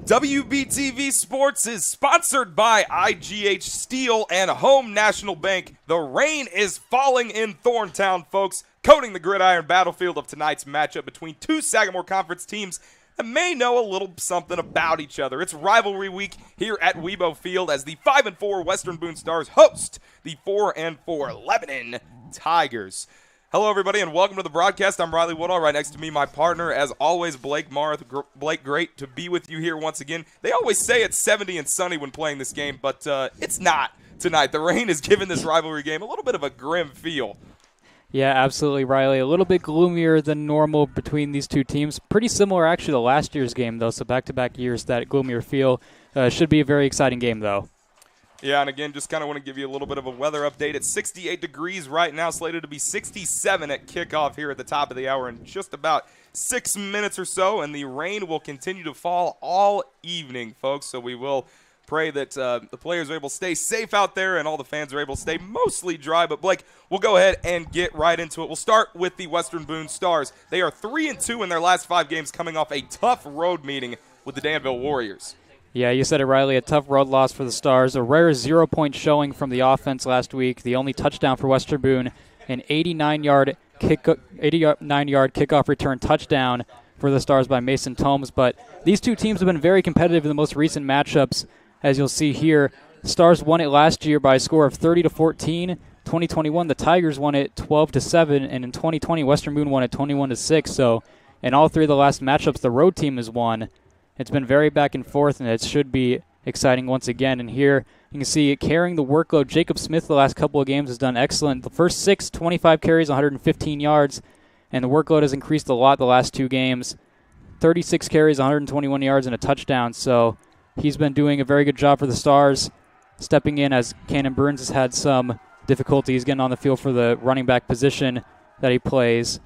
WBTV Sports is sponsored by IGH Steel and Home National Bank. The rain is falling in Thorntown, folks, coating the gridiron battlefield of tonight's matchup between two Sagamore Conference teams that may know a little something about each other. It's rivalry week here at Weibo Field as the 5-4 Western Boone Stars host the 4-4 Lebanon Tigers. Hello, everybody, and welcome to the broadcast. I'm Riley Woodall. Right next to me, my partner, as always, Blake Marth. Blake, great to be with you here once again. They always say it's 70 and sunny when playing this game, but it's not tonight. The rain has given this rivalry game a little bit of a grim feel. Yeah, absolutely, Riley. A little bit gloomier than normal between these two teams. Pretty similar, actually, to last year's game, though, so back-to-back years, that gloomier feel. Should be a very exciting game, though. Yeah, and again, just kind of want to give you a little bit of a weather update. It's 68 degrees right now, slated to be 67 at kickoff here at the top of the hour in just about 6 minutes or so, and the rain will continue to fall all evening, folks, so we will pray that the players are able to stay safe out there and all the fans are able to stay mostly dry. But, Blake, we'll go ahead and get right into it. We'll start with the Western Boone Stars. They are 3-2 in their last 5 games, coming off a tough road meeting with the Danville Warriors. Yeah, you said it, Riley. A tough road loss for the Stars. A rare 0-point showing from the offense last week. The only touchdown for Western Boone, an 89-yard kickoff return touchdown for the Stars by Mason Tomes. But these two teams have been very competitive in the most recent matchups, as you'll see here. Stars won it last year by a score of 30-14. 2021, the Tigers won it 12-7, and in 2020, Western Boone won it 21-6. So, in all three of the last matchups, the road team has won. It's been very back and forth, and it should be exciting once again. And here you can see carrying the workload. Jacob Smith the last couple of games has done excellent. The first 6, 25 carries, 115 yards, and the workload has increased a lot the last 2 games. 36 carries, 121 yards, and a touchdown. So he's been doing a very good job for the Stars, stepping in as Cannon Burns has had some difficulties getting on the field for the running back position that he plays.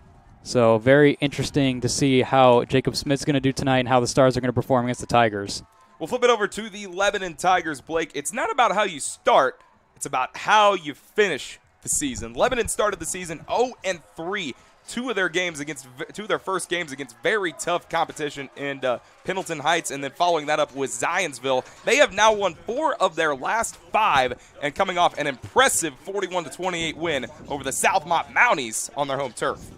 So very interesting to see how Jacob Smith's going to do tonight and how the Stars are going to perform against the Tigers. We'll flip it over to the Lebanon Tigers, Blake. It's not about how you start. It's about how you finish the season. Lebanon started the season 0-3. Two of their first games against very tough competition in Pendleton Heights, and then following that up with Zionsville. They have now won 4 of their last 5 and coming off an impressive 41-28 win over the Southmont Mounties on their home turf.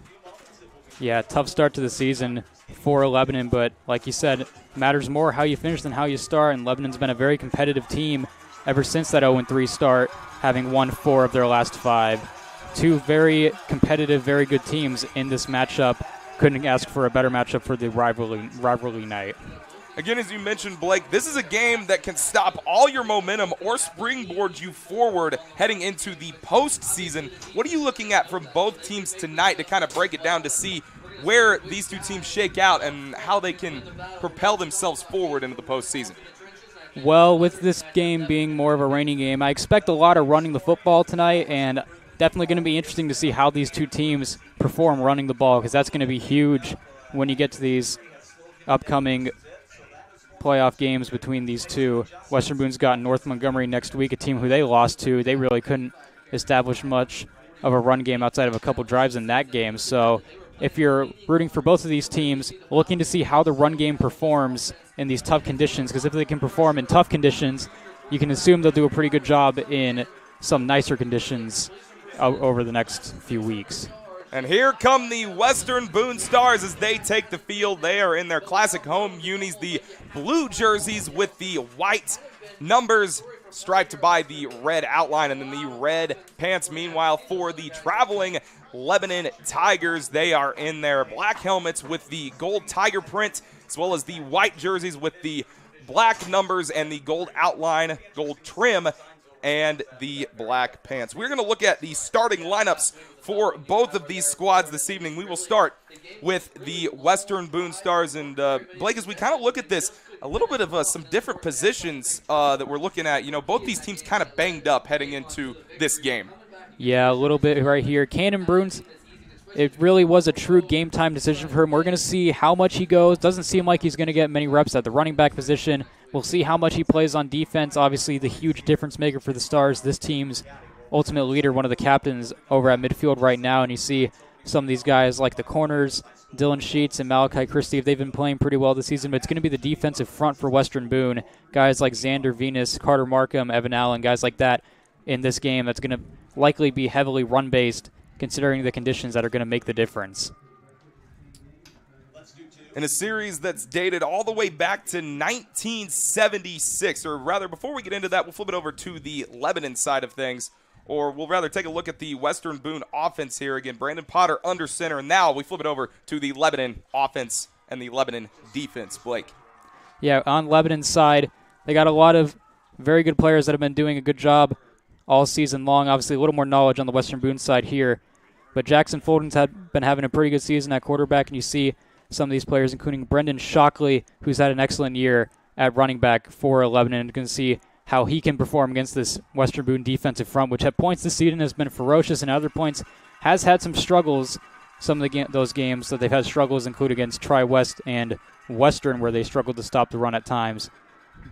Yeah, tough start to the season for Lebanon, but like you said, matters more how you finish than how you start, and Lebanon's been a very competitive team ever since that 0-3 start, having won 4 of their last 5. 2 very competitive, very good teams in this matchup. Couldn't ask for a better matchup for the rivalry night. Again, as you mentioned, Blake, this is a game that can stop all your momentum or springboard you forward heading into the postseason. What are you looking at from both teams tonight to kind of break it down to see where these two teams shake out and how they can propel themselves forward into the postseason? Well, with this game being more of a rainy game, I expect a lot of running the football tonight, and definitely going to be interesting to see how these two teams perform running the ball, because that's going to be huge when you get to these upcoming playoff games between these two. Western Boone's got North Montgomery next week, a team who they lost to. They really couldn't establish much of a run game outside of a couple drives in that game. So if you're rooting for both of these teams, looking to see how the run game performs in these tough conditions, because if they can perform in tough conditions, you can assume they'll do a pretty good job in some nicer conditions over the next few weeks. And here come the Western Boone Stars as they take the field. They are in their classic home unis, the blue jerseys with the white numbers striped by the red outline, and then the red pants. Meanwhile, for the traveling Lebanon Tigers, they are in their black helmets with the gold tiger print, as well as the white jerseys with the black numbers and the gold outline, gold trim, and the black pants. We're going to look at the starting lineups for both of these squads this evening. We will start with the Western Boone Stars. And Blake, as we kind of look at this, a little bit of some different positions that we're looking at. You know, both these teams kind of banged up heading into this game. Yeah, a little bit right here. Cannon Bruins, it really was a true game-time decision for him. We're going to see how much he goes. Doesn't seem like he's going to get many reps at the running back position. We'll see how much he plays on defense. Obviously, the huge difference maker for the Stars, this team's ultimate leader, one of the captains over at midfield right now. And you see some of these guys like the corners, Dylan Sheets and Malachi Christie, they've been playing pretty well this season, but it's going to be the defensive front for Western Boone. Guys like Xander Venus, Carter Markham, Evan Allen, guys like that in this game that's going to likely be heavily run-based, considering the conditions that are going to make the difference. In a series that's dated all the way back to 1976, or rather, before we get into that, we'll flip it over to the Lebanon side of things, or we'll rather take a look at the Western Boone offense here. Again, Brandon Potter under center, and now we flip it over to the Lebanon offense and the Lebanon defense. Blake. Yeah, on Lebanon's side, they got a lot of very good players that have been doing a good job all season long. Obviously, a little more knowledge on the Western Boone side here, but Jackson Fulton's been having a pretty good season at quarterback, and you see some of these players, including Brendan Shockley, who's had an excellent year at running back for Lebanon. You can see how he can perform against this Western Boone defensive front, which at points this season has been ferocious, and at other points has had some struggles. Some of those games that they've had struggles include against Tri-West and Western, where they struggled to stop the run at times.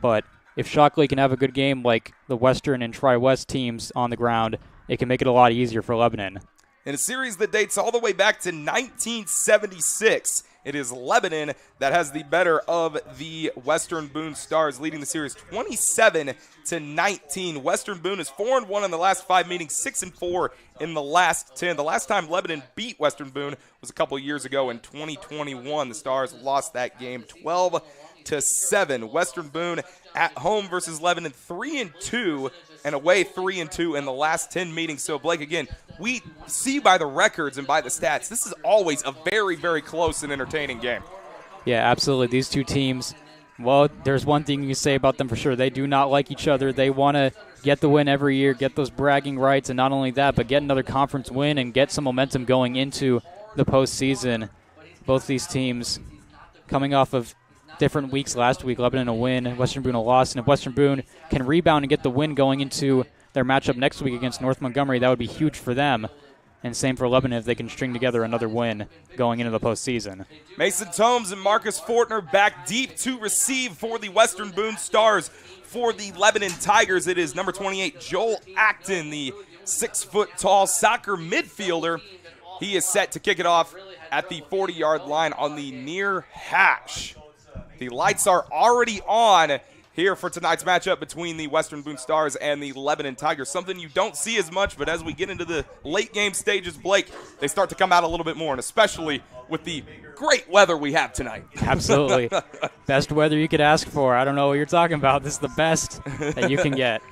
But if Shockley can have a good game like the Western and Tri-West teams on the ground, it can make it a lot easier for Lebanon. In a series that dates all the way back to 1976, it is Lebanon that has the better of the Western Boone Stars, leading the series 27-19. Western Boone is 4-1 in the last 5 meetings, 6-4 in the last 10. The last time Lebanon beat Western Boone was a couple years ago in 2021. The Stars lost that game 12-7. Western Boone at home versus Lebanon 3-2 and away 3-2 in the last 10 meetings. So, Blake, again, we see by the records and by the stats, this is always a very, very close and entertaining game. Yeah, absolutely. These two teams, well, there's one thing you can say about them for sure. They do not like each other. They want to get the win every year, get those bragging rights, and not only that, but get another conference win and get some momentum going into the postseason. Both these teams coming off of different weeks last week. Lebanon a win, Western Boone a loss, and if Western Boone can rebound and get the win going into their matchup next week against North Montgomery, that would be huge for them. And same for Lebanon if they can string together another win going into the postseason. Mason Tomes and Marcus Fortner back deep to receive for the Western Boone Stars. For the Lebanon Tigers, it is number 28, Joel Acton, the 6-foot-tall soccer midfielder. He is set to kick it off at the 40-yard line on the near hash. The lights are already on here for tonight's matchup between the Western Boone Stars and the Lebanon Tigers. Something you don't see as much, but as we get into the late game stages, Blake, they start to come out a little bit more, and especially with the great weather we have tonight. Absolutely. Best weather you could ask for. I don't know what you're talking about. This is the best that you can get.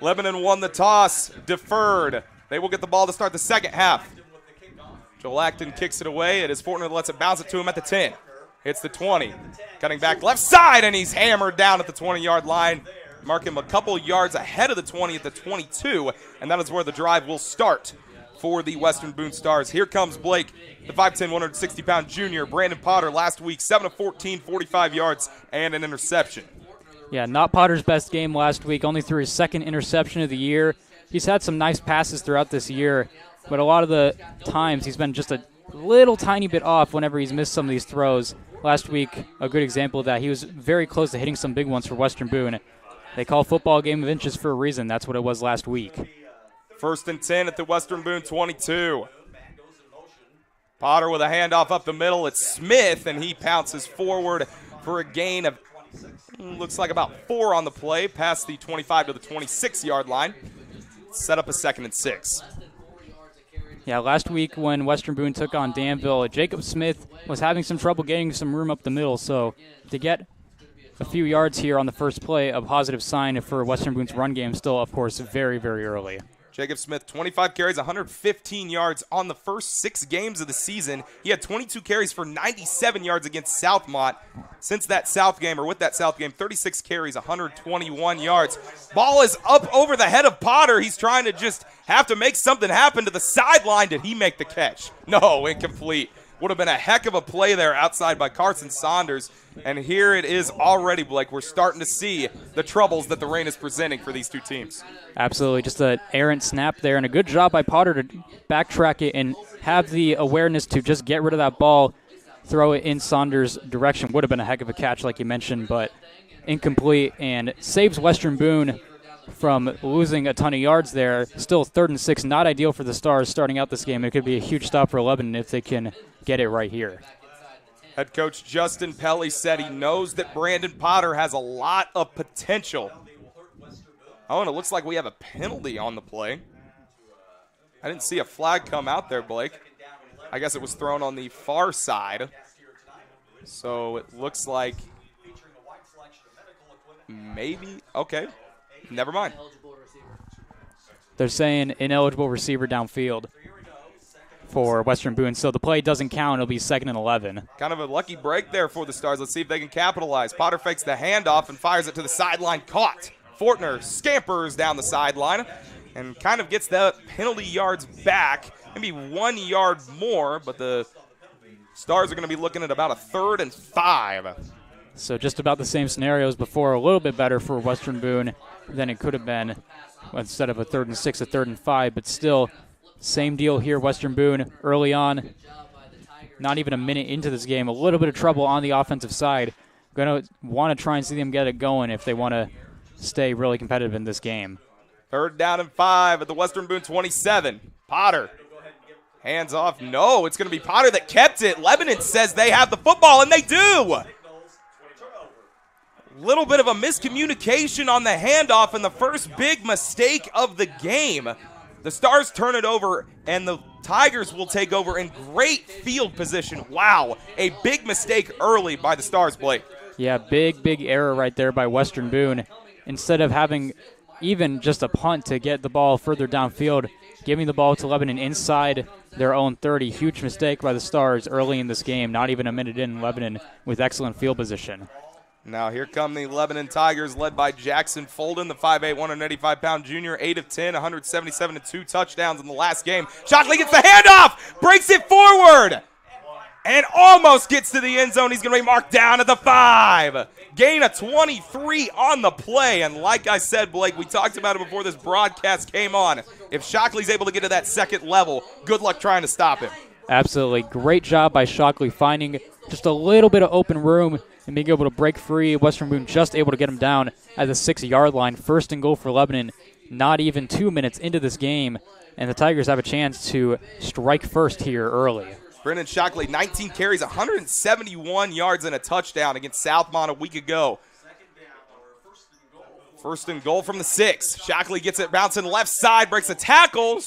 Lebanon won the toss, deferred. They will get the ball to start the second half. Joel Acton kicks it away. It is Fortner that lets it bounce it to him at the 10. Hits the 20. Cutting back left side, and he's hammered down at the 20-yard line. Mark him a couple yards ahead of the 20 at the 22, and that is where the drive will start for the Western Boone Stars. Here comes Blake, the 5'10", 160-pound junior. Brandon Potter last week, 7 of 14, 45 yards, and an interception. Yeah, not Potter's best game last week, only threw his second interception of the year. He's had some nice passes throughout this year, but a lot of the times he's been just a little tiny bit off whenever he's missed some of these throws. Last week, a good example of that. He was very close to hitting some big ones for Western Boone. They call football a game of inches for a reason. That's what it was last week. 1st and 10 at the Western Boone 22. Potter with a handoff up the middle. It's Smith, and he pounces forward for a gain of, looks like about 4 on the play, past the 25 to the 26-yard line. Set up a 2nd and 6. Yeah, last week when Western Boone took on Danville, Jacob Smith was having some trouble getting some room up the middle. So to get a few yards here on the first play, a positive sign for Western Boone's run game, still, of course, very, very early. Jacob Smith, 25 carries, 115 yards on the first 6 games of the season. He had 22 carries for 97 yards against Southmont. Since that South game, or with that South game, 36 carries, 121 yards. Ball is up over the head of Potter. He's trying to just have to make something happen to the sideline. Did he make the catch? No, incomplete. Would have been a heck of a play there outside by Carson Saunders. And here it is already, Blake. We're starting to see the troubles that the rain is presenting for these two teams. Absolutely. Just an errant snap there, and a good job by Potter to backtrack it and have the awareness to just get rid of that ball, throw it in Saunders' direction. Would have been a heck of a catch, like you mentioned, but incomplete, and saves Western Boone from losing a ton of yards there. Still 3rd and 6, not ideal for the Stars starting out this game. It could be a huge stop for Lebanon if they can get it right here. Head coach Justin Pelly said he knows that Brandon Potter has a lot of potential. Oh, and it looks like we have a penalty on the play. I didn't see a flag come out there, Blake. I guess it was thrown on the far side. So it looks like maybe, okay, never mind. They're saying ineligible receiver downfield for Western Boone. So the play doesn't count. It'll be 2nd and 11. Kind of a lucky break there for the Stars. Let's see if they can capitalize. Potter fakes the handoff and fires it to the sideline. Caught. Fortner scampers down the sideline and kind of gets the penalty yards back. Maybe 1 yard more, but the Stars are going to be looking at about a 3rd and 5. So just about the same scenario as before. A little bit better for Western Boone than it could have been. Instead of a 3rd and 6, a 3rd and 5, but still same deal here. Western Boone early on, not even a minute into this game, a little bit of trouble on the offensive side. Going to want to try and see them get it going if they want to stay really competitive in this game. 3rd down and 5 at the Western Boone 27. Potter, hands off. No, it's going to be Potter that kept it. Lebanon says they have the football, and they do. Little bit of a miscommunication on the handoff and the first big mistake of the game. The Stars turn it over, and the Tigers will take over in great field position. Wow, a big mistake early by the Stars, Blake. Yeah, big error right there by Western Boone. Instead of having even just a punt to get the ball further downfield, giving the ball to Lebanon inside their own 30. Huge mistake by the Stars early in this game, not even a minute in. Lebanon with excellent field position. Now here come the Lebanon Tigers, led by Jackson Folden, the 5'8", 185-pound junior, 8 of 10, 177 and 2 touchdowns in the last game. Shockley gets the handoff, breaks it forward, and almost gets to the end zone. He's going to be marked down at the 5. Gain of 23 on the play, and like I said, Blake, we talked about it before this broadcast came on. If Shockley's able to get to that second level, good luck trying to stop him. Absolutely. Great job by Shockley finding just a little bit of open room and being able to break free. Western Boone just able to get him down at the 6-yard line. 1st and goal for Lebanon, not even 2 minutes into this game, and the Tigers have a chance to strike first here early. Brendan Shockley, 19 carries, 171 yards and a touchdown against Southmont a week ago. 1st and goal from the 6. Shockley gets it bouncing left side, breaks a tackle,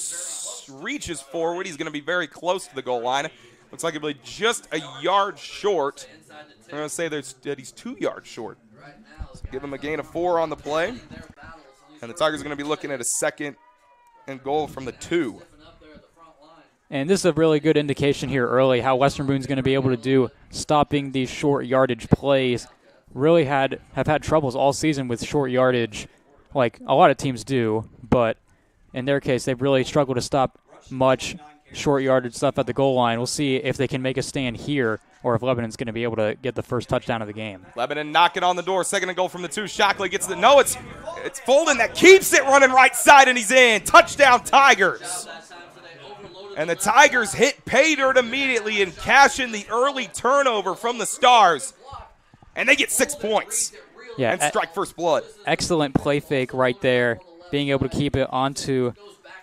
reaches forward. He's going to be very close to the goal line. Looks like he'll be just a yard short. I'm going to say that he's 2 yards short. So give him a gain of 4 on the play. And the Tigers are going to be looking at a 2nd and goal from the 2. And this is a really good indication here early how Western Boone's going to be able to do stopping these short yardage plays. Really have had troubles all season with short yardage, like a lot of teams do, but in their case, they've really struggled to stop much short yardage stuff at the goal line. We'll see if they can make a stand here or if Lebanon's going to be able to get the first touchdown of the game. Lebanon knocking on the door. 2nd and goal from the 2. Shockley gets the no. It's Folden that keeps it running right side, and he's in. Touchdown Tigers. And the Tigers hit pay dirt immediately and cash in the early turnover from the Stars. And they get 6 points. Yeah, and strike first blood. Excellent play fake right there. Being able to keep it onto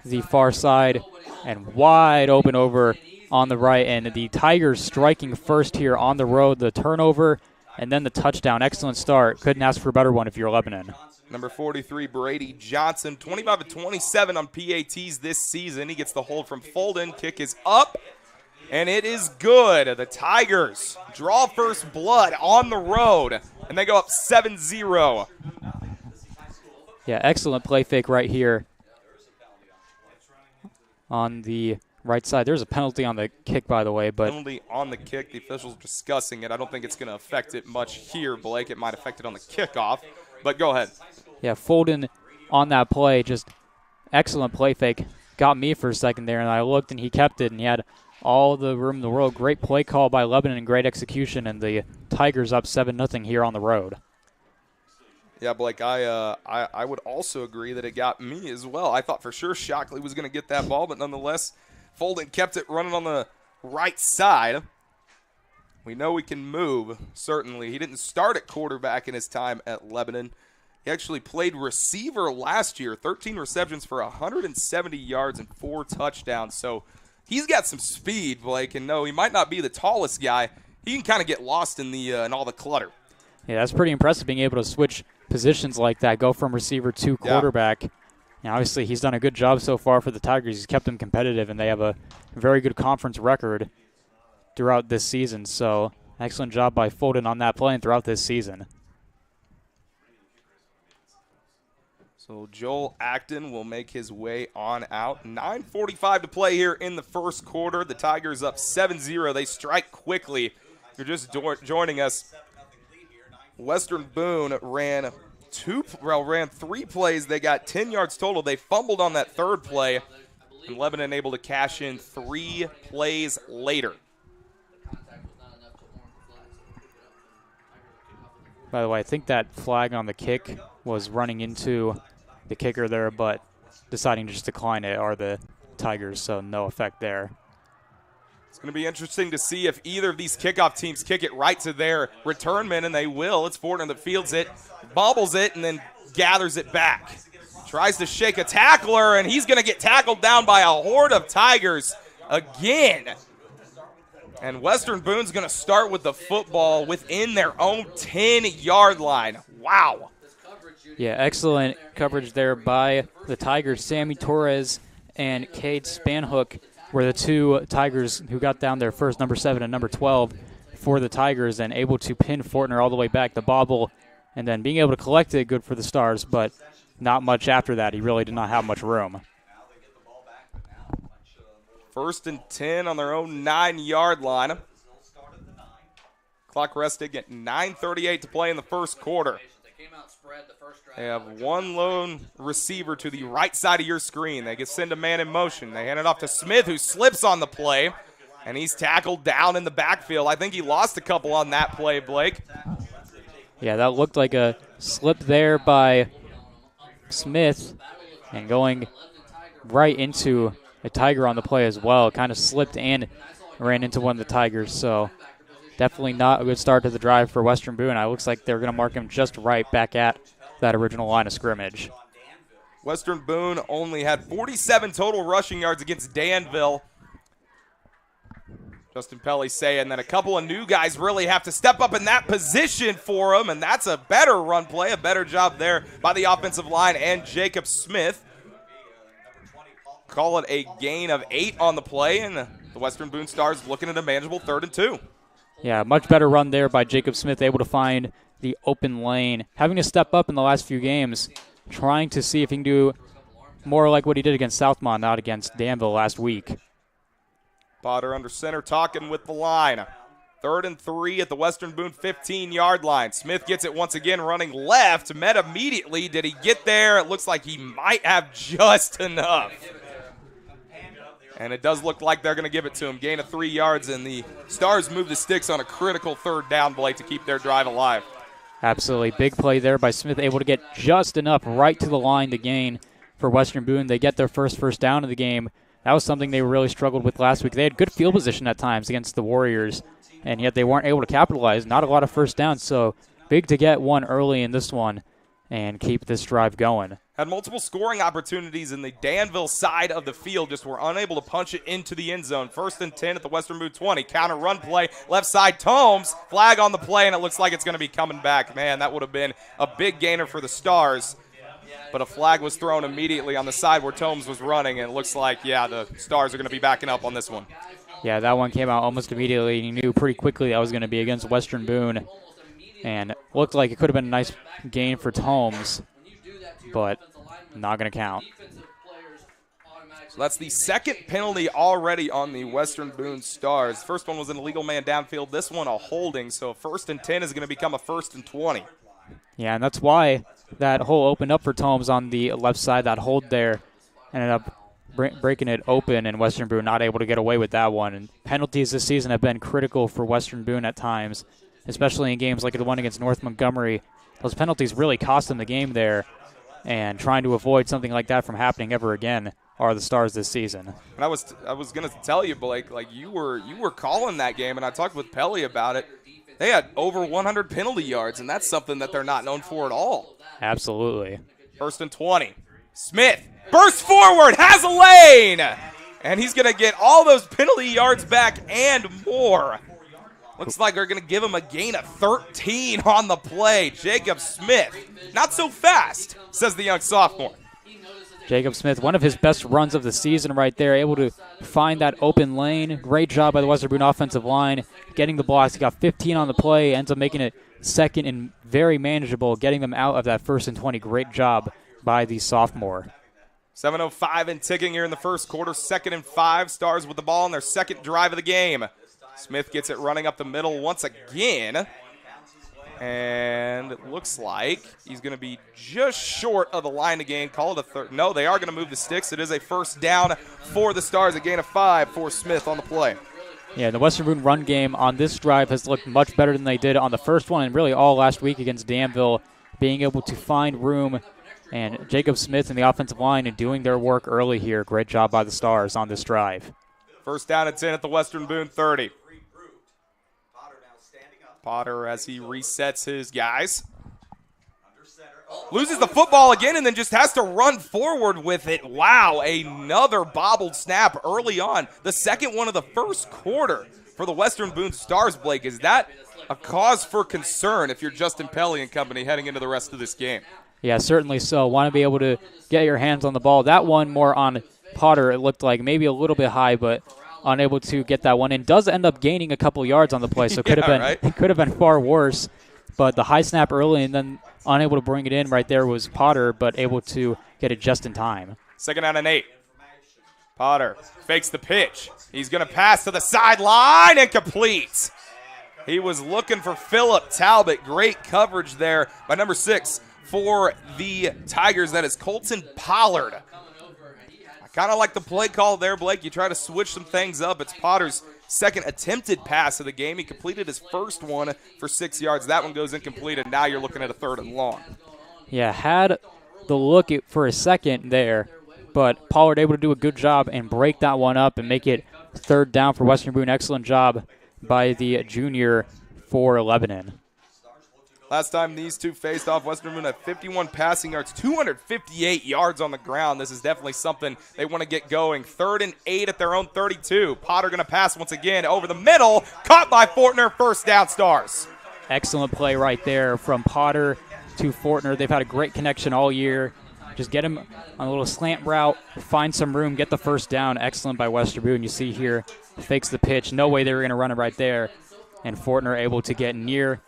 the far side and wide open over on the right. And the Tigers striking first here on the road. The turnover and then the touchdown. Excellent start. Couldn't ask for a better one if you're Lebanon. Number 43, Brady Johnson, 25 of 27 on PATs this season. He gets the hold from Folden. Kick is up, and it is good. The Tigers draw first blood on the road, and they go up 7-0. Yeah, excellent play fake right here on the right side. There's a penalty on the kick, by the way. But penalty on the kick. The officials are discussing it. I don't think it's going to affect it much here, Blake. It might affect it on the kickoff, but go ahead. Yeah, Folden on that play, just excellent play fake. Got me for a second there, and I looked, and he kept it, and he had all the room in the world. Great play call by Lebanon and great execution, and the Tigers up 7-0 here on the road. Yeah, Blake, I would also agree that it got me as well. I thought for sure Shockley was going to get that ball, but nonetheless, Folden kept it running on the right side. We know he can move, certainly. He didn't start at quarterback in his time at Lebanon. He actually played receiver last year, 13 receptions for 170 yards and 4 touchdowns. So he's got some speed, Blake, and no, he might not be the tallest guy. He can kind of get lost in in all the clutter. Yeah, that's pretty impressive being able to switch positions like that, go from receiver to quarterback. Yeah. And obviously, he's done a good job so far for the Tigers. He's kept them competitive, and they have a very good conference record throughout this season. So excellent job by Fulton on that play and throughout this season. So Joel Acton will make his way on out. 9:45 to play here in the first quarter. The Tigers up 7-0. They strike quickly. If you're just joining us, Western Boone ran 3 plays. They got 10 yards total. They fumbled on that third play, and Lebanon able to cash in 3 plays later. By the way, I think that flag on the kick was running into the kicker there, but deciding to just decline it are the Tigers, so no effect there. It's going to be interesting to see if either of these kickoff teams kick it right to their return men, and they will. It's Fortner that fields it, bobbles it, and then gathers it back. Tries to shake a tackler, and he's going to get tackled down by a horde of Tigers again. And Western Boone's going to start with the football within their own 10-yard line. Wow. Yeah, excellent coverage there by the Tigers. Sammy Torres and Cade Spanhook were the 2 Tigers who got down there first, number 7 and number 12 for the Tigers, and able to pin Fortner all the way back, the bobble, and then being able to collect it, good for the Stars, but not much after that. He really did not have much room. 1st and 10 on their own 9-yard line. Clock resting at 9:38 to play in the first quarter. They have 1 lone receiver to the right side of your screen. They can send a man in motion. They hand it off to Smith, who slips on the play, and he's tackled down in the backfield. I think he lost a couple on that play, Blake. Yeah, that looked like a slip there by Smith, and going right into a Tiger on the play as well. Kind of slipped and ran into one of the Tigers, so definitely not a good start to the drive for Western Boone. It looks like they're going to mark him just right back at that original line of scrimmage. Western Boone only had 47 total rushing yards against Danville. Justin Pelly saying that a couple of new guys really have to step up in that position for him, and that's a better run play, a better job there by the offensive line and Jacob Smith. Call it a gain of 8 on the play, and the Western Boone Stars looking at a manageable 3rd and 2. Yeah, much better run there by Jacob Smith, able to find the open lane. Having to step up in the last few games, trying to see if he can do more like what he did against Southmont, not against Danville last week. Potter under center talking with the line. 3rd and 3 at the Western Boone 15-yard line. Smith gets it once again running left. Met immediately. Did he get there? It looks like he might have just enough. And it does look like they're going to give it to him. Gain of 3 yards, and the Stars move the sticks on a critical 3rd down, Blake, to keep their drive alive. Absolutely. Big play there by Smith, able to get just enough right to the line to gain for Western Boone. They get their first down of the game. That was something they really struggled with last week. They had good field position at times against the Warriors, and yet they weren't able to capitalize. Not a lot of first downs, so big to get one early in this one and keep this drive going. Had multiple scoring opportunities in the Danville side of the field, just were unable to punch it into the end zone. 1st and 10 at the Western Boone 20. Counter run play, left side, Tomes. Flag on the play, and it looks like it's going to be coming back. Man, that would have been a big gainer for the Stars. But a flag was thrown immediately on the side where Tomes was running, and it looks like, yeah, the Stars are going to be backing up on this one. Yeah, that one came out almost immediately. He knew pretty quickly that was going to be against Western Boone, and looked like it could have been a nice gain for Tomes, but not going to count. So that's the 2nd penalty already on the Western Boone Stars. First one was an illegal man downfield. This one a holding, so 1st and 10 is going to become a 1st and 20. Yeah, and that's why that hole opened up for Tomes on the left side. That hold there ended up breaking it open, and Western Boone not able to get away with that one. And penalties this season have been critical for Western Boone at times, especially in games like the one against North Montgomery. Those penalties really cost them the game there, and trying to avoid something like that from happening ever again are the Stars this season. And I was going to tell you, Blake, like you were calling that game, and I talked with Pelly about it. They had over 100 penalty yards, and that's something that they're not known for at all. Absolutely. 1st and 20. Smith bursts forward, has a lane, and he's going to get all those penalty yards back and more. Looks like they're going to give him a gain of 13 on the play. Jacob Smith, not so fast, says the young sophomore. Jacob Smith, one of his best runs of the season right there, able to find that open lane. Great job by the Western Boone offensive line, getting the blocks. He got 15 on the play, ends up making it second and very manageable, getting them out of that 1st and 20. Great job by the sophomore. 7:05 and ticking here in the first quarter. 2nd and 5. Stars with the ball on their second drive of the game. Smith gets it running up the middle once again. And it looks like he's going to be just short of the line to gain. Call it a third. No, they are going to move the sticks. It is a 1st down for the Stars. A gain of 5 for Smith on the play. Yeah, the Western Boone run game on this drive has looked much better than they did on the first one and really all last week against Danville, being able to find room. And Jacob Smith and the offensive line and doing their work early here. Great job by the Stars on this drive. 1st down and 10 at the Western Boone 30. Potter as he resets his guys. Loses the football again and then just has to run forward with it. Wow, another bobbled snap early on. The second one of the first quarter for the Western Boone Stars, Blake. Is that a cause for concern if you're Justin Pelly and company heading into the rest of this game? Yeah, certainly so. Want to be able to get your hands on the ball. That one more on Potter, it looked like maybe a little bit high, but unable to get that one in. Does end up gaining a couple yards on the play, so it could have been far worse. But the high snap early and then unable to bring it in right there was Potter, but able to get it just in time. 2nd down and 8. Potter fakes the pitch. He's going to pass to the sideline and complete. He was looking for Phillip Talbot. Great coverage there by number 6 for the Tigers. That is Colton Pollard. I kind of like the play call there, Blake. You try to switch some things up. It's Potter's second attempted pass of the game. He completed his first one for 6 yards. That one goes incomplete, and now you're looking at a 3rd and long. Yeah, had the look for a second there, but Pollard able to do a good job and break that one up and make it 3rd down for Western Boone. Excellent job by the junior for Lebanon. Last time these two faced off, Western Boone had 51 passing yards, 258 yards on the ground. This is definitely something they want to get going. 3rd and 8 at their own 32. Potter going to pass once again over the middle. Caught by Fortner. 1st down, Stars. Excellent play right there from Potter to Fortner. They've had a great connection all year. Just get him on a little slant route, find some room, get the 1st down. Excellent by Western Boone. You see here, fakes the pitch. No way they were going to run it right there. And Fortner able to get near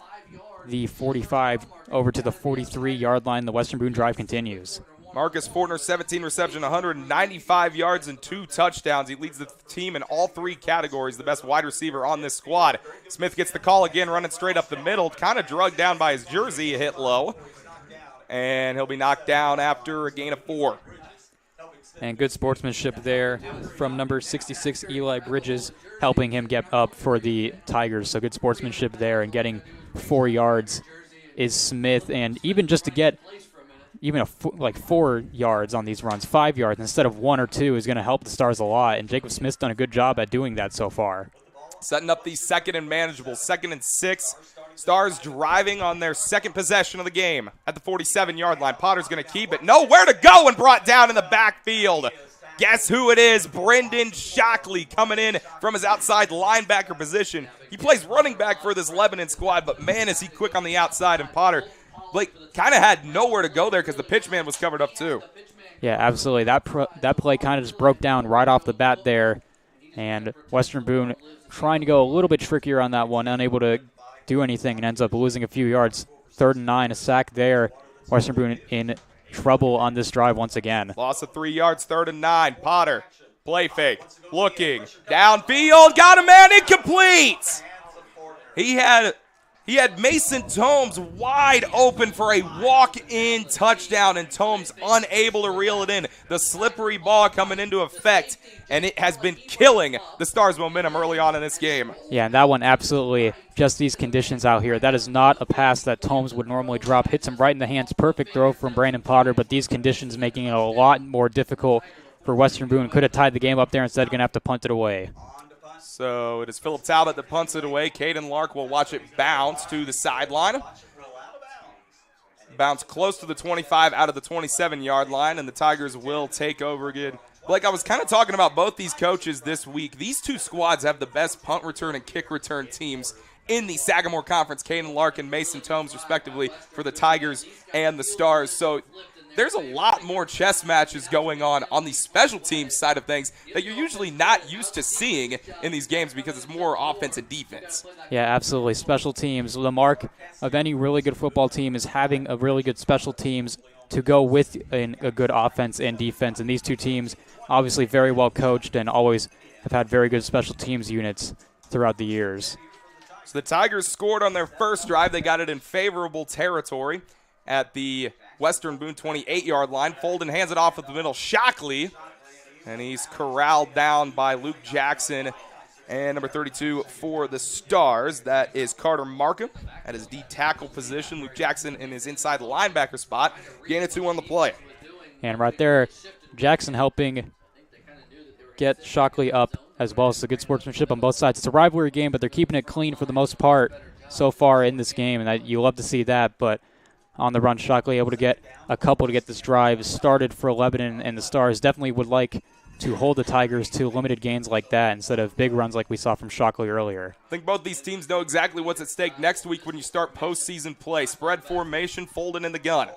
the 45 over to the 43-yard line. The Western Boone drive continues. Marcus Fortner, 17 reception, 195 yards and 2 touchdowns. He leads the team in all 3 categories, the best wide receiver on this squad. Smith gets the call again, running straight up the middle, kind of drugged down by his jersey, hit low. And he'll be knocked down after a gain of 4. And good sportsmanship there from number 66, Eli Bridges, helping him get up for the Tigers. So good sportsmanship there, and getting 4 yards is Smith. And even just to get even 4 yards on these runs, 5 yards instead of 1 or 2 is going to help the Stars a lot. And Jacob Smith's done a good job at doing that so far. Setting up the 2nd and manageable, 2nd and 6. Stars driving on their second possession of the game at the 47-yard line. Potter's going to keep it. Nowhere to go and brought down in the backfield. Guess who it is? Brendan Shockley coming in from his outside linebacker position. He plays running back for this Lebanon squad, but man, is he quick on the outside. And Potter, Blake, kind of had nowhere to go there because the pitch man was covered up too. Yeah, absolutely. That play kind of just broke down right off the bat there. And Western Boone trying to go a little bit trickier on that one, unable to do anything, and ends up losing a few yards. 3rd and 9, a sack there. Western Boone in trouble on this drive once again. Loss of 3 yards, 3rd and 9. Potter, play fake, looking, downfield, got a man, incomplete. He had Mason Tomes wide open for a walk-in touchdown, and Tomes unable to reel it in. The slippery ball coming into effect, and it has been killing the Stars' momentum early on in this game. Yeah, and that one absolutely, just these conditions out here. That is not a pass that Tomes would normally drop. Hits him right in the hands. Perfect throw from Brandon Potter, but these conditions making it a lot more difficult for Western Boone. Could have tied the game up there, instead going to have to punt it away. So it is Phillip Talbot that punts it away. Caden Lark will watch it bounce to the sideline. Bounce close to the 25 out of the 27-yard line, and the Tigers will take over again. Blake, I was kind of talking about both these coaches this week. These two squads have the best punt return and kick return teams in the Sagamore Conference, Caden Lark and Mason Tomes, respectively, for the Tigers and the Stars. So there's a lot more chess matches going on the special teams side of things that you're usually not used to seeing in these games because it's more offense and defense. Yeah, absolutely. Special teams. The mark of any really good football team is having a really good special teams to go with a good offense and defense. And these two teams, obviously very well coached and always have had very good special teams units throughout the years. So the Tigers scored on their first drive. They got it in favorable territory at the Western Boone 28-yard line. Folden hands it off at the middle. Shockley, and he's corralled down by Luke Jackson and number 32 for the Stars. That is Carter Markham at his D-tackle position. Luke Jackson in his inside linebacker spot. Gain of 2 on the play. And right there, Jackson helping get Shockley up as well as the good sportsmanship on both sides. It's a rivalry game, but they're keeping it clean for the most part so far in this game, and you love to see that. But on the run, Shockley able to get a couple to get this drive started for Lebanon, and the Stars definitely would like to hold the Tigers to limited gains like that instead of big runs like we saw from Shockley earlier. I think both these teams know exactly what's at stake next week when you start postseason play. Spread formation, Folden in the gun.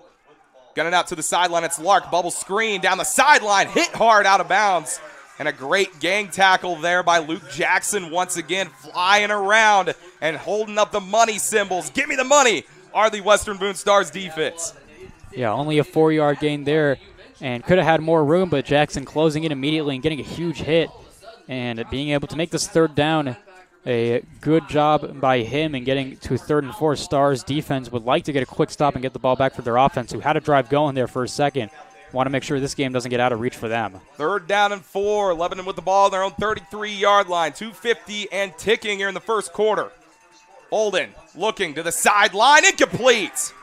Gunning out to the sideline, it's Lark. Bubble screen down the sideline, hit hard out of bounds. And a great gang tackle there by Luke Jackson once again, flying around and holding up the money symbols. Give me the money are the Western Boone Stars defense. Yeah, only a 4-yard gain there and could have had more room, but Jackson closing it immediately and getting a huge hit and being able to make this third down. A good job by him in getting to 3rd and 4. Stars defense would like to get a quick stop and get the ball back for their offense, who had a drive going there for a second. Want to make sure this game doesn't get out of reach for them. 3rd down and 4. Lebanon with the ball on their own 33-yard line. 2:50 and ticking here in the first quarter. Holden looking to the sideline. Incomplete.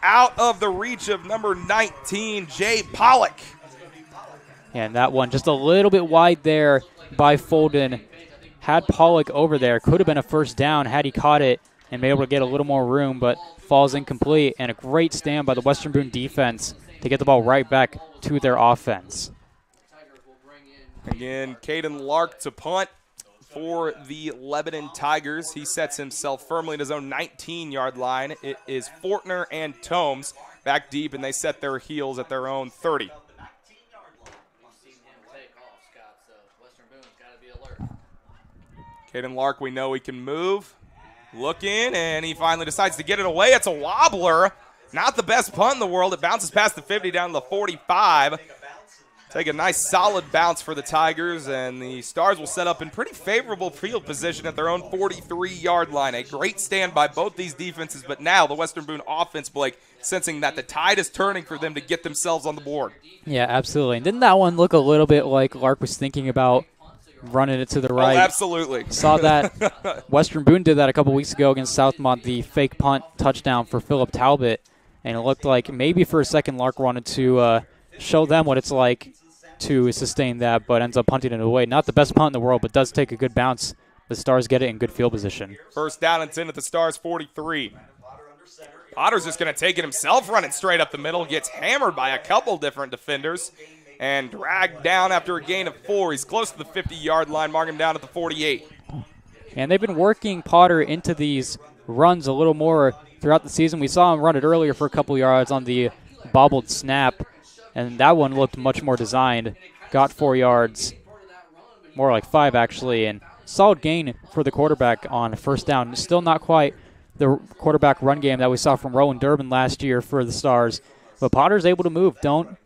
Out of the reach of number 19, Jay Pollock. And that one just a little bit wide there by Folden. Had Pollock over there. Could have been a first down had he caught it and been able to get a little more room, but falls incomplete. And a great stand by the Western Boone defense to get the ball right back to their offense. Again, Caden Lark to punt for the Lebanon Tigers. He sets himself firmly in his own 19-yard line. It is Fortner and Tomes back deep, and they set their heels at their own 30. Caden Lark, we know he can move. Looking, and he finally decides to get it away. It's a wobbler. Not the best punt in the world. It bounces past the 50 down to the 45. Take a nice solid bounce for the Tigers, and the Stars will set up in pretty favorable field position at their own 43-yard line. A great stand by both these defenses, but now the Western Boone offense, Blake, sensing that the tide is turning for them to get themselves on the board. Yeah, absolutely. And didn't that one look a little bit like Lark was thinking about running it to the right? Oh, absolutely. Saw that. Western Boone did that a couple weeks ago against Southmont, the fake punt touchdown for Philip Talbot. And it looked like maybe for a second Lark wanted to show them what it's like to sustain that, but ends up punting it away. Not the best punt in the world, but does take a good bounce. The Stars get it in good field position. 1st down and 10 at the Stars 43. Potter's just going to take it himself, running straight up the middle. Gets hammered by a couple different defenders and dragged down after a gain of 4. He's close to the 50-yard line, marking him down at the 48. And they've been working Potter into these runs a little more throughout the season. We saw him run it earlier for a couple yards on the bobbled snap, and that one looked much more designed. Got 4 yards, more like 5 actually, and solid gain for the quarterback on 1st down. Still not quite the quarterback run game that we saw from Rowan Durbin last year for the Stars, but Potter's able to move. Don't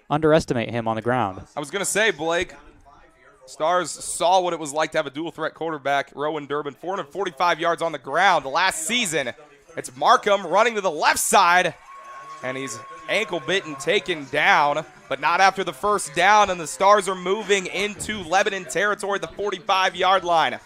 underestimate him on the ground. I was going to say, Blake, Stars saw what it was like to have a dual-threat quarterback, Rowan Durbin, 445 yards on the ground last season. It's Markham running to the left side, and he's ankle-bitten, taken down, but not after the 1st down, and the Stars are moving into Lebanon territory, the 45-yard line.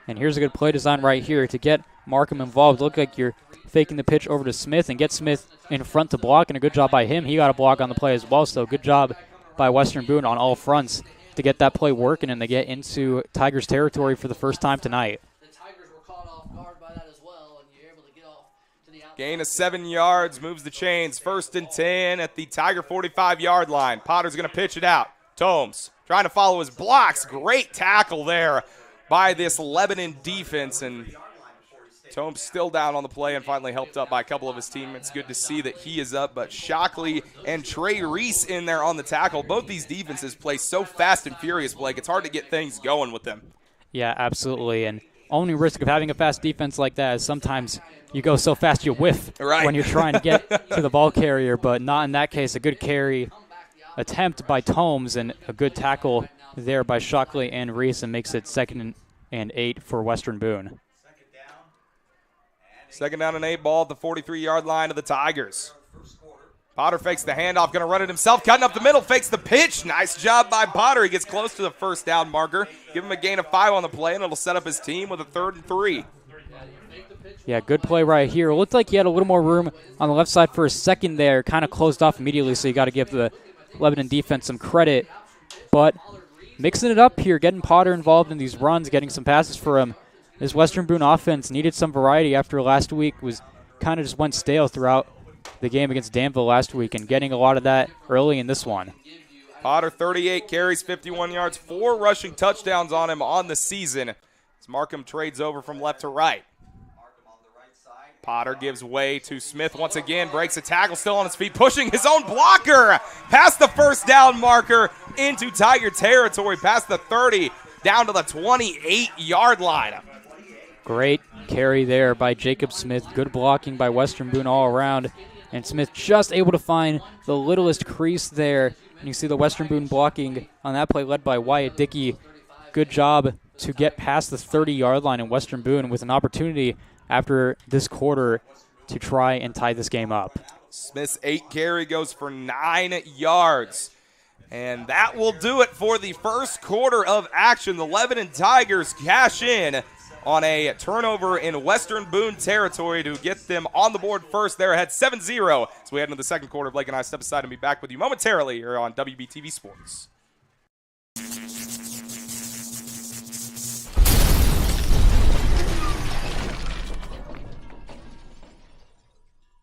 And here's a good play design right here to get Markham involved. Look like you're faking the pitch over to Smith and get Smith in front to block, and a good job by him. He got a block on the play as well, so good job by Western Boone on all fronts to get that play working and to get into Tigers territory for the first time tonight. Gain of 7 yards, moves the chains. 1st and 10 at the Tiger 45-yard line. Potter's going to pitch it out. Tomes trying to follow his blocks. Great tackle there by this Lebanon defense, and Tomes still down on the play and finally helped up by a couple of his teammates. Good to see that he is up, but Shockley and Trey Reese in there on the tackle. Both these defenses play so fast and furious, Blake. It's hard to get things going with them. Yeah, absolutely, and only risk of having a fast defense like that is sometimes you go so fast you whiff when you're trying to get to the ball carrier, but not in that case. A good carry attempt by Tomes and a good tackle there by Shockley and Reese, and makes it 2nd and 8 for Western Boone. 2nd down and 8, ball at the 43-yard line of the Tigers. Potter fakes the handoff, going to run it himself, cutting up the middle, fakes the pitch. Nice job by Potter. He gets close to the 1st down marker. Give him a gain of 5 on the play, and it'll set up his team with a 3rd and 3. Yeah, good play right here. It looked like he had a little more room on the left side for a second there, kind of closed off immediately, so you got to give the Lebanon defense some credit. But mixing it up here, getting Potter involved in these runs, getting some passes for him. This Western Boone offense needed some variety after last week was kind of just went stale throughout the game against Danville last week, and getting a lot of that early in this one. Potter, 38 carries, 51 yards, 4 rushing touchdowns on him on the season as Markham trades over from left to right. Potter gives way to Smith once again, breaks a tackle, still on his feet, pushing his own blocker past the 1st down marker into Tiger territory, past the 30, down to the 28-yard line. Great carry there by Jacob Smith. Good blocking by Western Boone all around. And Smith just able to find the littlest crease there. And you see the Western Boone blocking on that play led by Wyatt Dickey. Good job to get past the 30-yard line in Western Boone with an opportunity after this quarter to try and tie this game up. Smith's 8 carry goes for 9 yards. And that will do it for the first quarter of action. The Lebanon Tigers cash in on a turnover in Western Boone territory to get them on the board first. They're ahead 7-0. So we head into the second quarter. Blake and I step aside and be back with you momentarily here on WBTV Sports.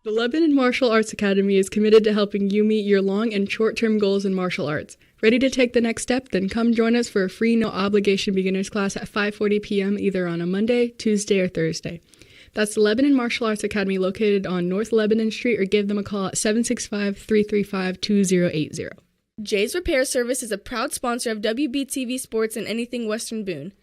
The Lebanon Martial Arts Academy is committed to helping you meet your long and short-term goals in martial arts. Ready to take the next step? Then come join us for a free no-obligation beginners class at 5:40 p.m. either on a Monday, Tuesday, or Thursday. That's the Lebanon Martial Arts Academy located on North Lebanon Street, or give them a call at 765-335-2080. Jay's Repair Service is a proud sponsor of WBTV Sports and Anything Western Boone.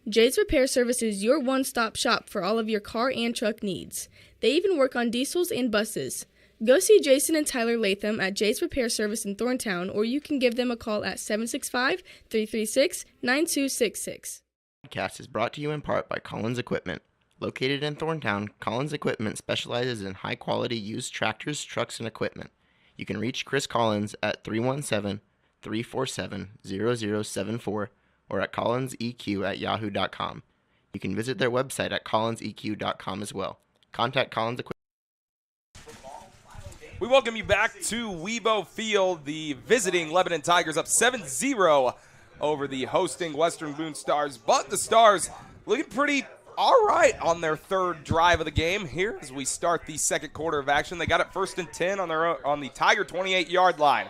Jay's Repair Service is your one-stop shop for all of your car and truck needs. They even work on diesels and buses. Go see Jason and Tyler Latham at Jay's Repair Service in Thorntown, or you can give them a call at 765-336-9266. The podcast is brought to you in part by Collins Equipment. Located in Thorntown, Collins Equipment specializes in high-quality used tractors, trucks, and equipment. You can reach Chris Collins at 317-347-0074 or at collinseq@yahoo.com. You can visit their website at collinseq.com as well. Contact Collins Equipment. We welcome you back to Weibo Field. The visiting Lebanon Tigers up 7-0 over the hosting Western Boone Stars. But the Stars looking pretty all right on their 3rd drive of the game here as we start the second quarter of action. They got it 1st and 10 on the Tiger 28-yard line.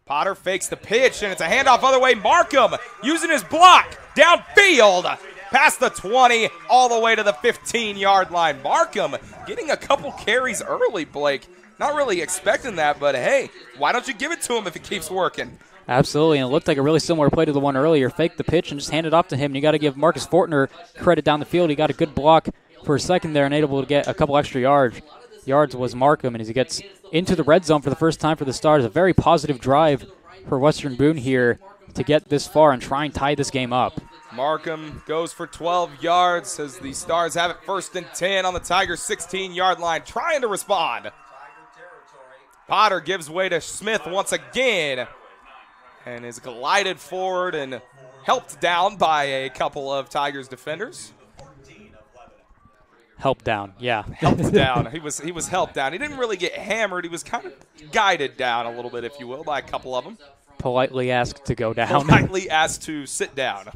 Potter fakes the pitch, and it's a handoff other way. Markham using his block downfield past the 20 all the way to the 15-yard line. Markham getting a couple carries early, Blake. Not really expecting that, but hey, why don't you give it to him if it keeps working? Absolutely, and it looked like a really similar play to the one earlier. Fake the pitch and just hand it off to him. And you got to give Marcus Fortner credit down the field. He got a good block for a second there and able to get a couple extra yards. Was Markham, and as he gets into the red zone for the first time for the Stars, a very positive drive for Western Boone here to get this far and try and tie this game up. Markham goes for 12 yards as the Stars have it 1st and 10 on the Tigers' 16-yard line, trying to respond. Potter gives way to Smith once again and is glided forward and helped down by a couple of Tigers defenders. Helped down, yeah. Helped down. He was helped down. He didn't really get hammered. He was kind of guided down a little bit, if you will, by a couple of them. Politely asked to go down. Politely asked to sit down.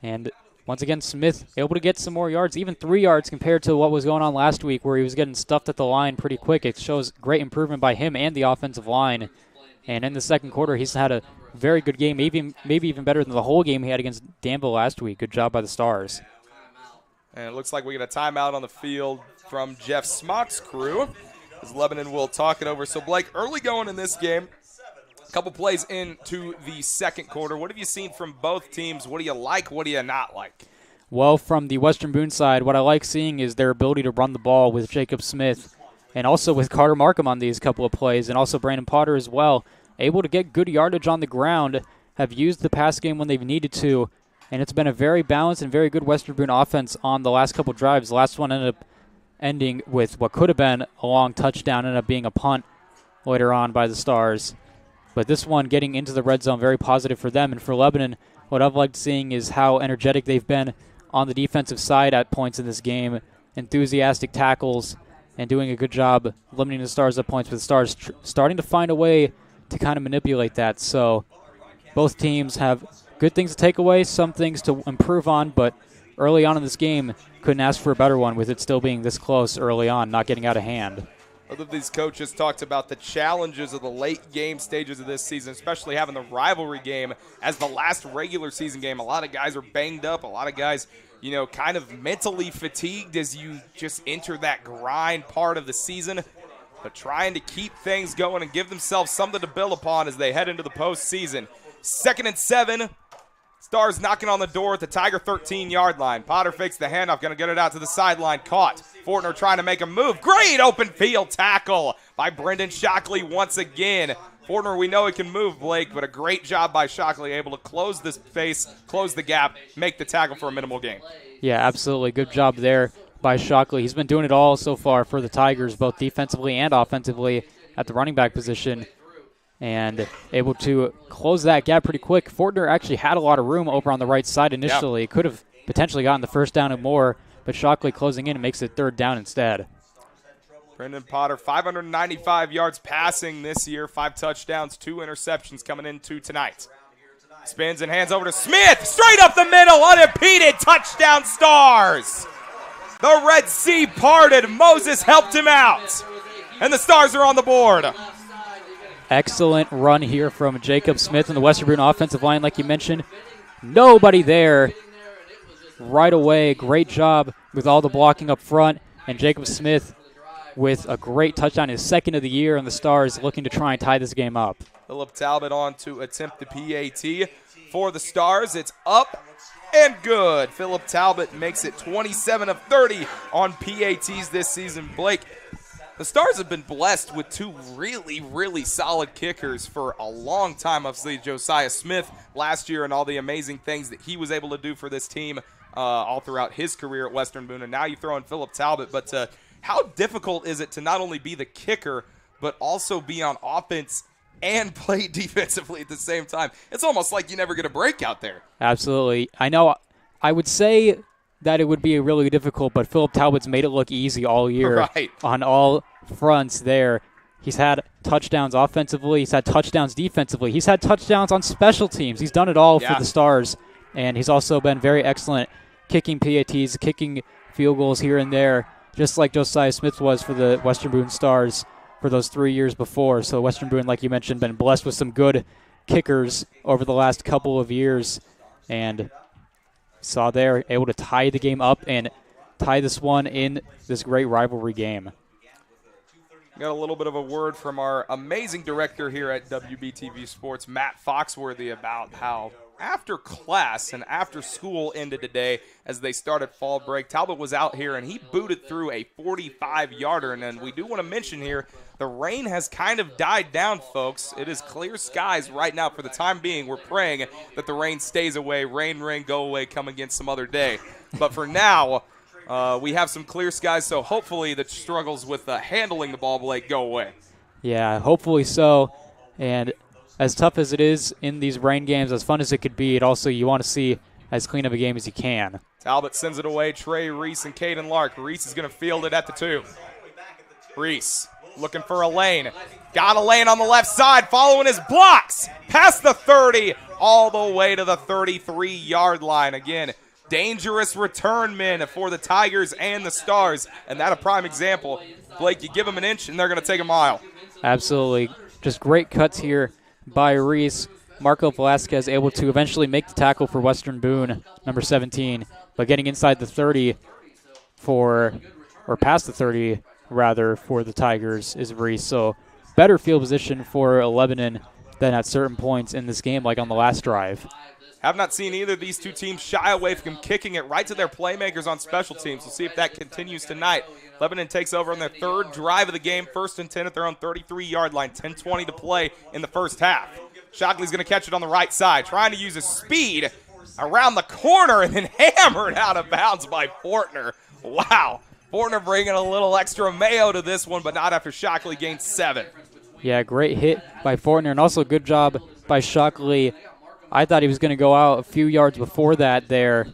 And once again, Smith able to get some more yards, even 3 yards compared to what was going on last week where he was getting stuffed at the line pretty quick. It shows great improvement by him and the offensive line. And in the second quarter, he's had a very good game, maybe even better than the whole game he had against Danville last week. Good job by the Stars. And it looks like we get a timeout on the field from Jeff Smock's crew as Lebanon will talk it over. So, Blake, early going in this game, a couple plays into the second quarter. What have you seen from both teams? What do you like? What do you not like? Well, from the Western Boone side, what I like seeing is their ability to run the ball with Jacob Smith and also with Carter Markham on these couple of plays, and also Brandon Potter as well. Able to get good yardage on the ground, have used the pass game when they've needed to, and it's been a very balanced and very good Western Boone offense on the last couple drives. The last one ended up ending with what could have been a long touchdown, ended up being a punt later on by the Stars. But this one getting into the red zone, very positive for them. And for Lebanon, what I've liked seeing is how energetic they've been on the defensive side at points in this game. Enthusiastic tackles and doing a good job limiting the Stars at points, with the Stars starting to find a way to kind of manipulate that. So both teams have good things to take away, some things to improve on, but early on in this game, couldn't ask for a better one with it still being this close early on, not getting out of hand. Both of these coaches talked about the challenges of the late game stages of this season, especially having the rivalry game as the last regular season game. A lot of guys are banged up. A lot of guys, kind of mentally fatigued as you just enter that grind part of the season. But trying to keep things going and give themselves something to build upon as they head into the postseason. 2nd and 7. Stars knocking on the door at the Tiger 13-yard line. Potter fakes the handoff, going to get it out to the sideline. Caught. Fortner trying to make a move. Great open field tackle by Brendan Shockley once again. Fortner, we know he can move, Blake, but a great job by Shockley, able to close this space, close the gap, make the tackle for a minimal gain. Yeah, absolutely. Good job there by Shockley. He's been doing it all so far for the Tigers, both defensively and offensively at the running back position, and able to close that gap pretty quick. Fortner actually had a lot of room over on the right side initially. Could have potentially gotten the first down and more, but Shockley closing in and makes it 3rd down instead. Brendan Potter, 595 yards passing this year, 5 touchdowns, 2 interceptions coming into tonight. Spins and hands over to Smith, straight up the middle, unimpeded, touchdown Stars. The Red Sea parted, Moses helped him out, and the Stars are on the board. Excellent run here from Jacob Smith and the Western Boone offensive line, like you mentioned. Nobody there right away. Great job with all the blocking up front, and Jacob Smith with a great touchdown, his 2nd of the year, and the Stars looking to try and tie this game up. Philip Talbot on to attempt the PAT for the Stars. It's up and good. Philip Talbot makes it 27 of 30 on PATs this season. Blake, the Stars have been blessed with 2 really, really solid kickers for a long time. Obviously, Josiah Smith last year and all the amazing things that he was able to do for this team all throughout his career at Western Boone. And now you throw in Philip Talbot. But how difficult is it to not only be the kicker, but also be on offense and play defensively at the same time? It's almost like you never get a break out there. Absolutely. I know I would say that it would be really difficult, but Philip Talbot's made it look easy all year on all fronts there. He's had touchdowns offensively. He's had touchdowns defensively. He's had touchdowns on special teams. He's done it all for the Stars, and he's also been very excellent kicking PATs, kicking field goals here and there, just like Josiah Smith was for the Western Boone Stars for those 3 years before. So Western Boone, like you mentioned, been blessed with some good kickers over the last couple of years, and saw there, able to tie the game up and tie this one in this great rivalry game. Got a little bit of a word from our amazing director here at WBTV Sports, Matt Foxworthy, about how after class and after school ended today as they started fall break, Talbot was out here and he booted through a 45-yarder. And then we do want to mention here, the rain has kind of died down, folks. It is clear skies right now for the time being. We're praying that the rain stays away. Rain, go away, come again some other day. But for now, we have some clear skies, so hopefully the struggles with handling the ball, Blake, go away. Yeah, hopefully so. And as tough as it is in these rain games, as fun as it could be, it also you want to see as clean of a game as you can. Talbot sends it away. Trey Reese and Caden Lark. Reese is going to field it at the 2. Reese looking for a lane. Got a lane on the left side, following his blocks. Past the 30, all the way to the 33-yard line. Again, dangerous return men for the Tigers and the Stars, and that a prime example. Blake, you give them an inch, and they're going to take a mile. Absolutely. Just great cuts here by Reese. Marco Velasquez able to eventually make the tackle for Western Boone, number 17, but getting inside the 30 or past the 30, rather, for the Tigers is Reese. So better field position for Lebanon than at certain points in this game, like on the last drive. Have not seen either of these two teams shy away from kicking it right to their playmakers on special teams. We'll see if that continues tonight. Lebanon takes over on their third drive of the game, 1st and 10 at their own 33-yard line, 10:20 to play in the first half. Shockley's going to catch it on the right side, trying to use his speed around the corner and then hammered out of bounds by Fortner. Wow. Fortner bringing a little extra mayo to this one, but not after Shockley gains 7. Yeah, great hit by Fortner, and also good job by Shockley. I thought he was going to go out a few yards before that there,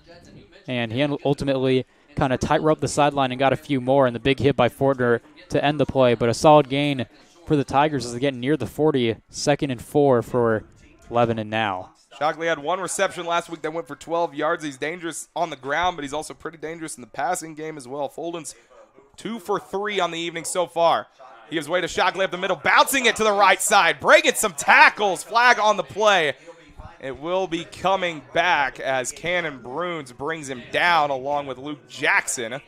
and he ultimately kind of tight-roped the sideline and got a few more, and the big hit by Fortner to end the play. But a solid gain for the Tigers as they get near the 40, 2nd and 4 for Lebanon now. Shockley had one reception last week that went for 12 yards. He's dangerous on the ground, but he's also pretty dangerous in the passing game as well. Folden's 2 for 3 on the evening so far. He gives way to Shockley up the middle, bouncing it to the right side, breaking some tackles, flag on the play. It will be coming back as Cannon Bruins brings him down along with Luke Jackson.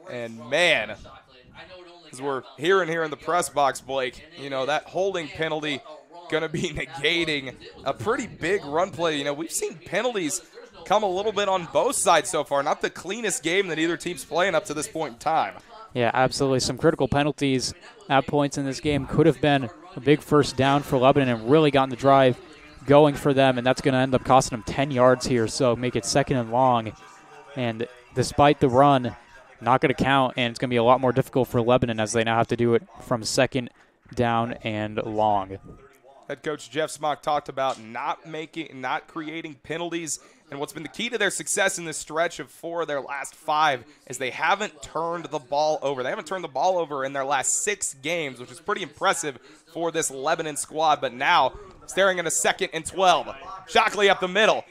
And man, as we're hearing here in the press box, Blake, you know, that holding penalty going to be negating a pretty big run play. You know, we've seen penalties come a little bit on both sides so far. Not the cleanest game that either team's playing up to this point in time. Yeah, absolutely. Some critical penalties at points in this game. Could have been a big first down for Lebanon and really gotten the drive going for them, and that's going to end up costing them 10 yards here, so make it 2nd and long. And despite the run, not going to count, and it's going to be a lot more difficult for Lebanon as they now have to do it from 2nd down and long. Head coach Jeff Smock talked about not creating penalties, and what's been the key to their success in this stretch of 4 of their last 5 is they haven't turned the ball over. They haven't turned the ball over in their last 6 games, which is pretty impressive for this Lebanon squad. But now, staring at a 2nd and 12. Shockley up the middle.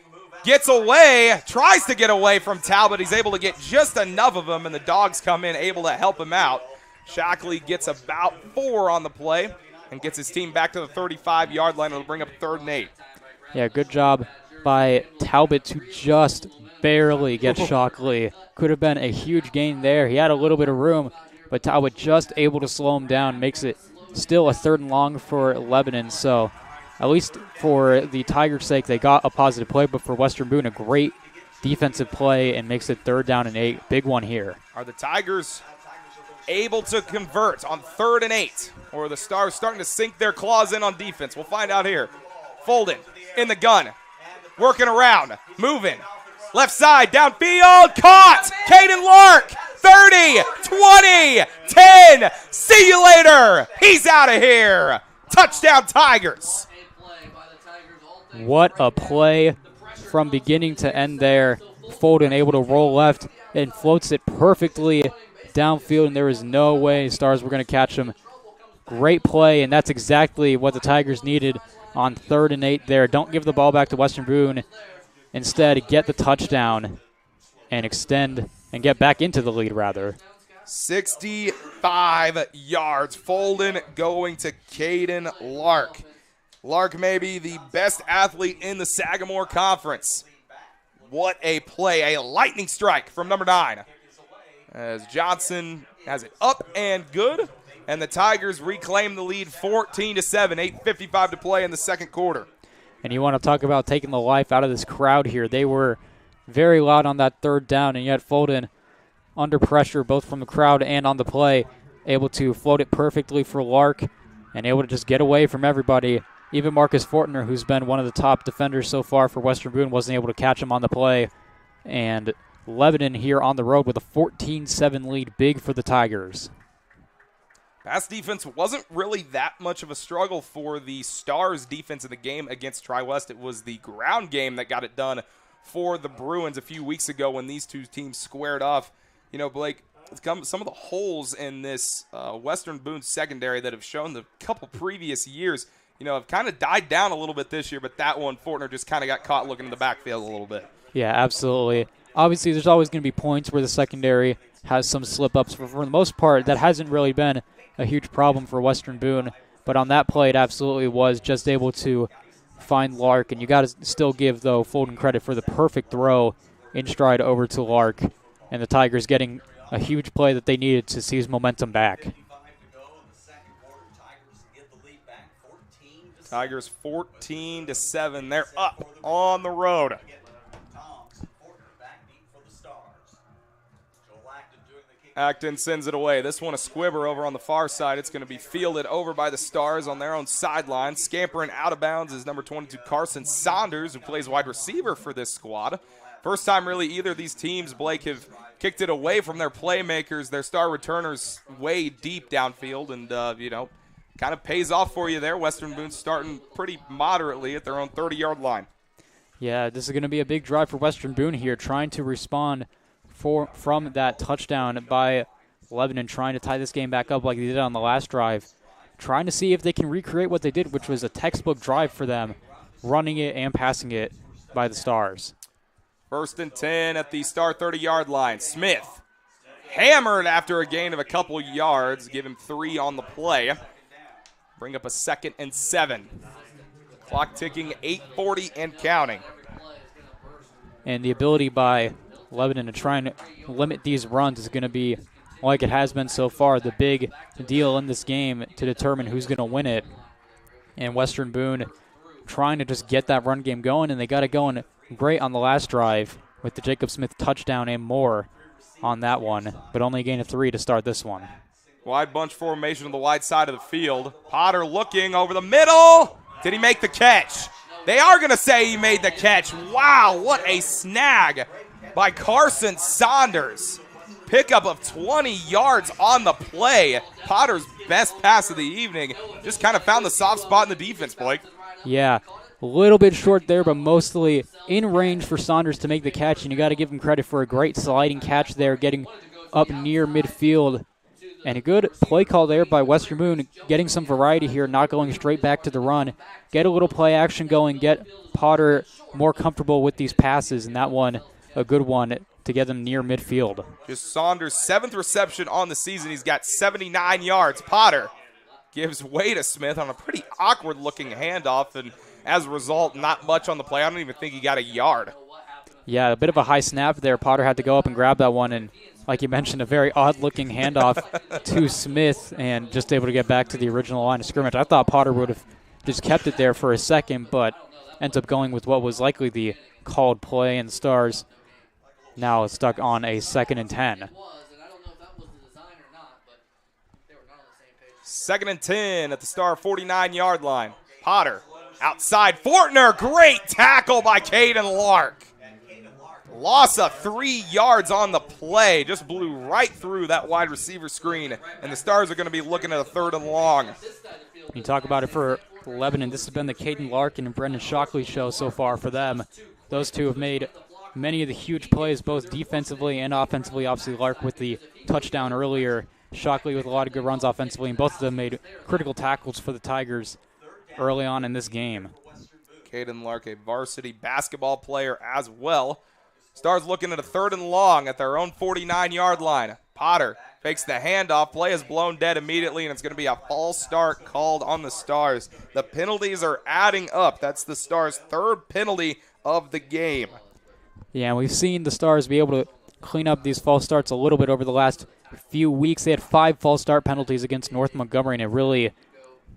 Gets away, tries to get away from Talbot. He's able to get just enough of him, and the Dogs come in able to help him out. Shockley gets about 4 on the play and gets his team back to the 35-yard line. It'll bring up 3rd and 8. Yeah, good job by Talbot to just barely get Shockley. Could have been a huge gain there. He had a little bit of room, but Talbot just able to slow him down, makes it still a 3rd and long for Lebanon. So at least for the Tigers' sake, they got a positive play, but for Western Boone, a great defensive play and makes it 3rd down and 8. Big one here. Are the Tigers able to convert on 3rd and 8? Or are the Stars starting to sink their claws in on defense? We'll find out here. Folden in the gun. Working around, moving, left side, downfield, caught, Caden Lark, 30, 20, 10, see you later, he's out of here, touchdown Tigers. What a play from beginning to end there. Folden able to roll left and floats it perfectly downfield, and there is no way Stars were going to catch him. Great play, and that's exactly what the Tigers needed on 3rd and 8 there. Don't give the ball back to Western Boone. Instead, get the touchdown and extend and get back into the lead, rather. 65 yards. Folden going to Caden Lark. Lark may be the best athlete in the Sagamore Conference. What a play. A lightning strike from number 9. As Johnson has it up and good. And the Tigers reclaim the lead 14-7, 8:55 to play in the 2nd quarter. And you want to talk about taking the life out of this crowd here. They were very loud on that 3rd down, and yet Folden, under pressure both from the crowd and on the play, able to float it perfectly for Lark and able to just get away from everybody. Even Marcus Fortner, who's been one of the top defenders so far for Western Boone, wasn't able to catch him on the play. And Lebanon here on the road with a 14-7 lead, big for the Tigers. Pass defense wasn't really that much of a struggle for the Stars' defense in the game against Tri-West. It was the ground game that got it done for the Bruins a few weeks ago when these two teams squared off. You know, Blake, some of the holes in this Western Boone secondary that have shown the couple previous years, have kind of died down a little bit this year, but that one, Fortner just kind of got caught looking in the backfield a little bit. Yeah, absolutely. Obviously, there's always going to be points where the secondary has some slip-ups. For the most part, that hasn't really been a huge problem for Western Boone. But on that play, it absolutely was just able to find Lark. And you got to still give, though, Fulton credit for the perfect throw in stride over to Lark. And the Tigers getting a huge play that they needed to seize momentum back. Tigers 14-7. They're up on the road. Acton sends it away. This one a squibber over on the far side. It's going to be fielded over by the Stars on their own sideline. Scampering out of bounds is number 22 Carson Saunders, who plays wide receiver for this squad. First time really either of these teams, Blake, have kicked it away from their playmakers, their star returners way deep downfield, and, kind of pays off for you there. Western Boone starting pretty moderately at their own 30-yard line. Yeah, this is going to be a big drive for Western Boone here, trying to respond from that touchdown by Lebanon, trying to tie this game back up like they did on the last drive, trying to see if they can recreate what they did, which was a textbook drive for them, running it and passing it by the Stars. 1st and 10 at the Star 30-yard line. Smith hammered after a gain of a couple yards, give him 3 on the play. Bring up a 2nd and 7. Clock ticking, 8:40 and counting. And the ability by Lebanon to try and limit these runs is going to be, like it has been so far, the big deal in this game to determine who's going to win it. And Western Boone trying to just get that run game going, and they got it going great on the last drive with the Jacob Smith touchdown and more on that one, but only a gain of 3 to start this one. Wide bunch formation on the wide side of the field. Potter looking over the middle. Did he make the catch? They are going to say he made the catch. Wow, what a snag by Carson Saunders. Pickup of 20 yards on the play. Potter's best pass of the evening. Just kind of found the soft spot in the defense, Blake. Yeah, a little bit short there, but mostly in range for Saunders to make the catch, and you got to give him credit for a great sliding catch there, getting up near midfield. And a good play call there by Western Boone, getting some variety here, not going straight back to the run. Get a little play action going, get Potter more comfortable with these passes, and that one, a good one to get them near midfield. Just Saunders' 7th reception on the season. He's got 79 yards. Potter gives way to Smith on a pretty awkward-looking handoff, and as a result, not much on the play. I don't even think he got a yard. Yeah, a bit of a high snap there. Potter had to go up and grab that one, and like you mentioned, a very odd-looking handoff to Smith and just able to get back to the original line of scrimmage. I thought Potter would have just kept it there for a second, but ends up going with what was likely the called play, and the Stars now stuck on a 2nd and 10. 2nd and 10 at the Star 49-yard line. Potter outside. Fortner, great tackle by Caden Lark. Loss of 3 yards on the play. Just blew right through that wide receiver screen, and the Stars are going to be looking at a 3rd and long. You talk about it for Lebanon. This has been the Caden Larkin and Brendan Shockley show so far for them. Those two have made many of the huge plays, both defensively and offensively. Obviously, Lark with the touchdown earlier. Shockley with a lot of good runs offensively, and both of them made critical tackles for the Tigers early on in this game. Caden Lark, a varsity basketball player as well. Stars looking at a 3rd and long at their own 49-yard line. Potter fakes the handoff. Play is blown dead immediately, and it's going to be a false start called on the Stars. The penalties are adding up. That's the Stars' 3rd penalty of the game. Yeah, and we've seen the Stars be able to clean up these false starts a little bit over the last few weeks. They had 5 false start penalties against North Montgomery, and it really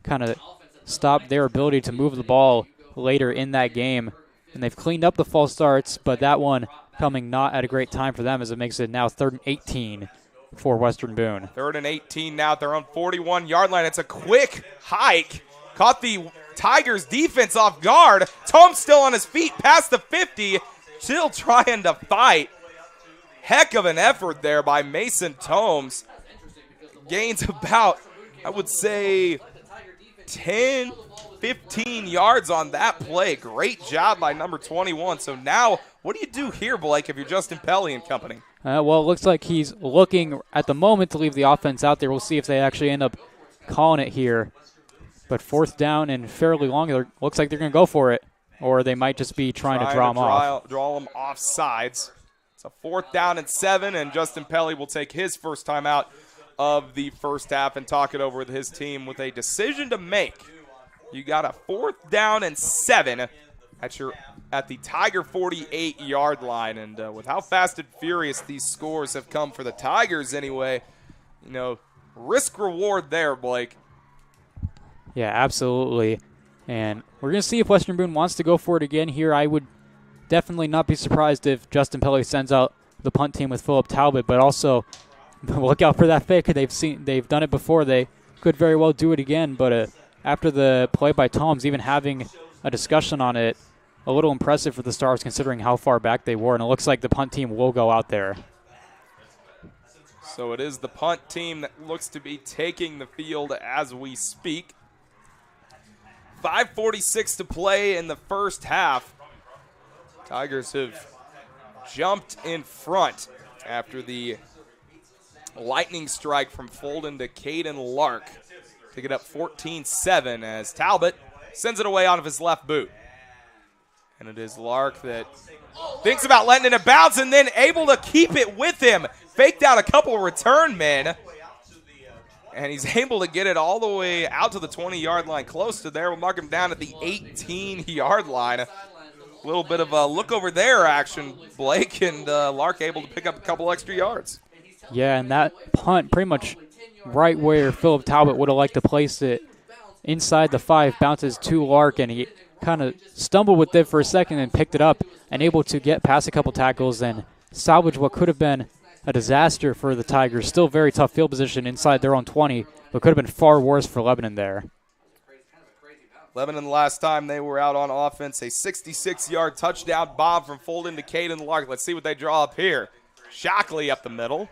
kind of stopped their ability to move the ball later in that game. And they've cleaned up the false starts, but that one coming not at a great time for them, as it makes it now 3rd and 18 for Western Boone. 3rd and 18 now at their own 41-yard line. It's a quick hike. Caught the Tigers defense off guard. Tome's still on his feet past the 50, still trying to fight. Heck of an effort there by Mason Tomes. Gains about, I would say, 10, 15 yards on that play. Great job by number 21. So now, what do you do here, Blake, if you're Justin Pelly and company? Well, it looks like he's looking at the moment to leave the offense out there. We'll see if they actually end up calling it here. But 4th down and fairly long. Looks like they're going to go for it, or they might just be trying to draw them off. Draw them off sides. It's a 4th down and 7, and Justin Pelly will take his first time out of the first half and talk it over with his team with a decision to make. You got a 4th down and 7 at the Tiger 48-yard line, and with how fast and furious these scores have come for the Tigers anyway, risk reward there, Blake. Yeah, absolutely. And we're going to see if Western Boone wants to go for it again here. I would definitely not be surprised if Justin Pelly sends out the punt team with Philip Talbot, but also look out for that fake. They've done it before. They could very well do it again, but after the play by Toms, even having a discussion on it, a little impressive for the Stars considering how far back they were, and it looks like the punt team will go out there. So it is the punt team that looks to be taking the field as we speak. 5:46 to play in the first half. Tigers have jumped in front after the lightning strike from Folden to Caden Lark to get up 14-7 as Talbot sends it away out of his left boot. And it is Lark that thinks about letting it bounce and then able to keep it with him. Faked out a couple of return men. And he's able to get it all the way out to the 20-yard line, close to there. We'll mark him down at the 18-yard line. A little bit of a look over there action, Blake, and Lark able to pick up a couple extra yards. Yeah, and that punt pretty much right where Philip Talbot would have liked to place it inside the 5, bounces to Lark, and he kind of stumbled with it for a second and picked it up and able to get past a couple tackles and salvage what could have been a disaster for the Tigers. Still very tough field position inside their own 20, but could have been far worse for Lebanon there. Lebanon last time they were out on offense, a 66-yard touchdown bomb from Folden to Caden Lark. Let's see what they draw up here. Shockley up the middle.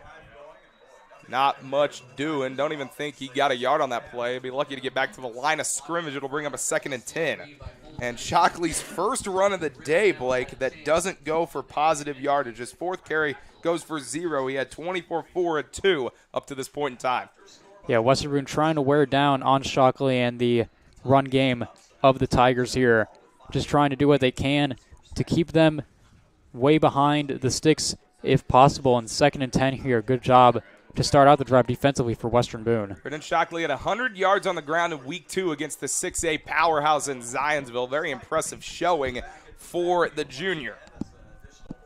Not much doing. Don't even think he got a yard on that play. Be lucky to get back to the line of scrimmage. It'll bring up a 2nd and 10. And Shockley's first run of the day, Blake, that doesn't go for positive yardage. His 4th carry goes for 0. He had 24, 4, and 2 up to this point in time. Yeah, Western Boone trying to wear down on Shockley and the run game of the Tigers here. Just trying to do what they can to keep them way behind the sticks if possible. And 2nd and 10 here, good job to start out the drive defensively for Western Boone. Brendan Shockley had 100 yards on the ground in week 2 against the 6A powerhouse in Zionsville. Very impressive showing for the junior.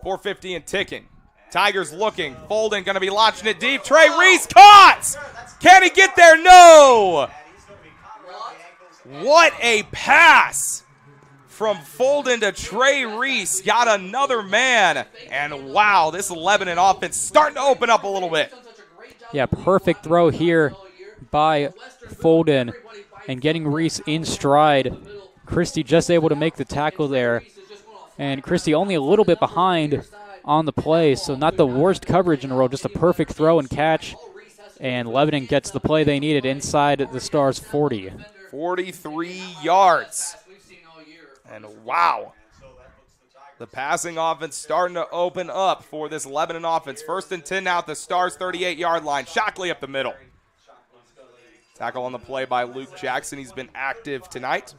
4:50 and ticking. Tigers looking. Folden going to be launching it deep. Trey Reese caught! Can he get there? No! What a pass from Folden to Trey Reese. Got another man. And wow, this Lebanon offense starting to open up a little bit. Yeah, perfect throw here by Folden and getting Reese in stride. Christie just able to make the tackle there. And Christie only a little bit behind on the play, so not the worst coverage in a row, just a perfect throw and catch. And Lebanon gets the play they needed inside the Stars' 40. 43 yards. And wow. The passing offense starting to open up for this Lebanon offense. 1st and 10 now at the Stars' 38-yard line. Shockley up the middle. Tackle on the play by Luke Jackson. He's been active tonight.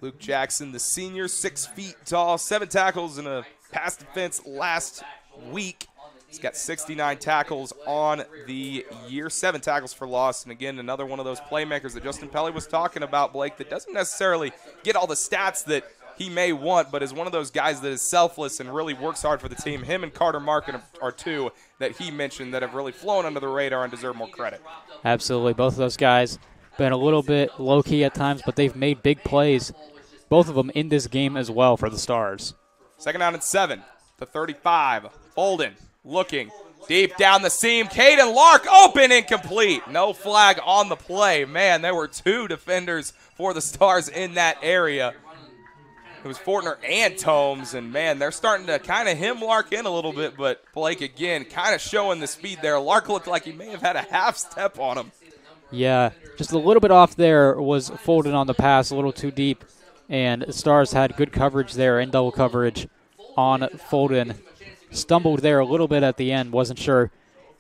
Luke Jackson, the senior, 6 feet tall, 7 tackles in a pass defense last week. He's got 69 tackles on the year, 7 tackles for loss. And again, another one of those playmakers that Justin Pelly was talking about, Blake, that doesn't necessarily get all the stats that he may want, but is one of those guys that is selfless and really works hard for the team. Him and Carter Markin are 2 that he mentioned that have really flown under the radar and deserve more credit. Absolutely. Both of those guys been a little bit low-key at times, but they've made big plays, both of them in this game as well for the Stars. 2nd down and 7, the 35. Folden looking deep down the seam. Caden Lark open, incomplete. No flag on the play. Man, there were 2 defenders for the Stars in that area. It was Fortner and Tomes, and man, they're starting to kind of hem Lark in a little bit, but Blake again kind of showing the speed there. Lark looked like he may have had a half step on him. Yeah, just a little bit off there was Folden on the pass, a little too deep, and Stars had good coverage there and double coverage on Folden. Stumbled there a little bit at the end, wasn't sure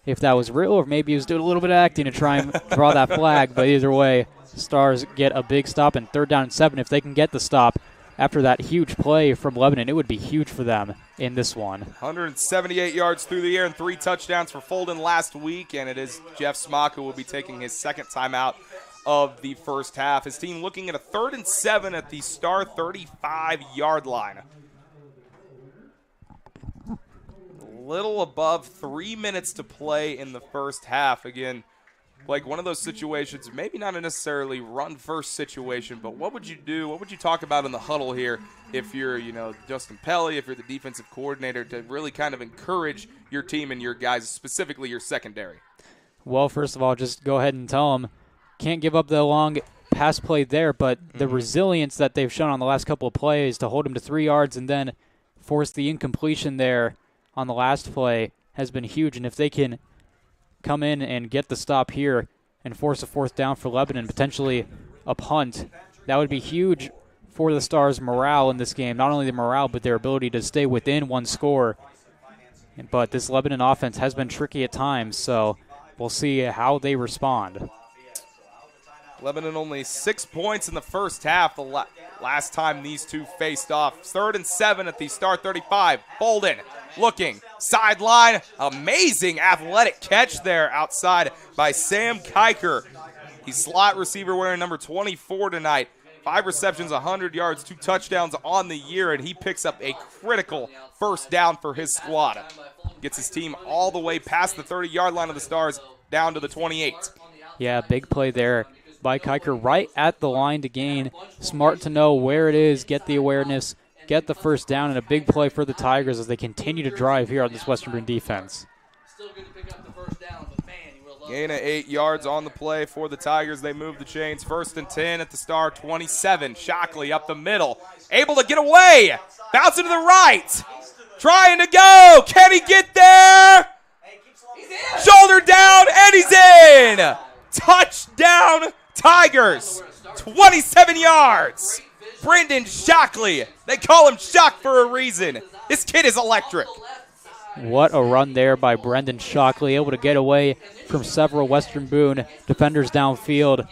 if that was real or maybe he was doing a little bit of acting to try and draw that flag. But either way, Stars get a big stop and 3rd down and 7. If they can get the stop after that huge play from Lebanon, it would be huge for them in this one. 178 yards through the air and 3 touchdowns for Folden last week, and it is Jeff Smock who will be taking his 2nd timeout of the first half. His team looking at a 3rd and 7 at the Star 35-yard line. Little above 3 minutes to play in the first half. Again, like one of those situations, maybe not a necessarily run-first situation, but what would you do? What would you talk about in the huddle here if you're, Justin Pelly, if you're the defensive coordinator, to really kind of encourage your team and your guys, specifically your secondary? Well, first of all, just go ahead and tell them, can't give up the long pass play there, but the resilience that they've shown on the last couple of plays to hold them to 3 yards and then force the incompletion there on the last play has been huge. And if they can come in and get the stop here and force a 4th down for Lebanon, potentially a punt, that would be huge for the Stars' morale in this game. Not only the morale, but their ability to stay within 1 score. But this Lebanon offense has been tricky at times, so we'll see how they respond. Lebanon only 6 points in the first half the last time these two faced off. 3rd and 7 at the Star 35. Bolden looking sideline. Amazing athletic catch there outside by Sam Kiker. He's slot receiver wearing number 24 tonight. 5 receptions, 100 yards, 2 touchdowns on the year, and he picks up a critical 1st down for his squad. Gets his team all the way past the 30-yard line of the Stars down to the 28. Yeah, big play there by Kiker right at the line to gain. Smart to know where it is, get the awareness, get the 1st down, and a big play for the Tigers as they continue to drive here on this Western Boone defense. Gain of 8 yards on the play for the Tigers. They move the chains. 1st and 10 at the Star 27. Shockley up the middle. Able to get away. Bouncing to the right. Trying to go. Can he get there? Shoulder down, and he's in. Touchdown, Tigers. 27 yards. Brendan Shockley. They call him Shock for a reason. This kid is electric. What a run there by Brendan Shockley, able to get away from several Western Boone defenders downfield.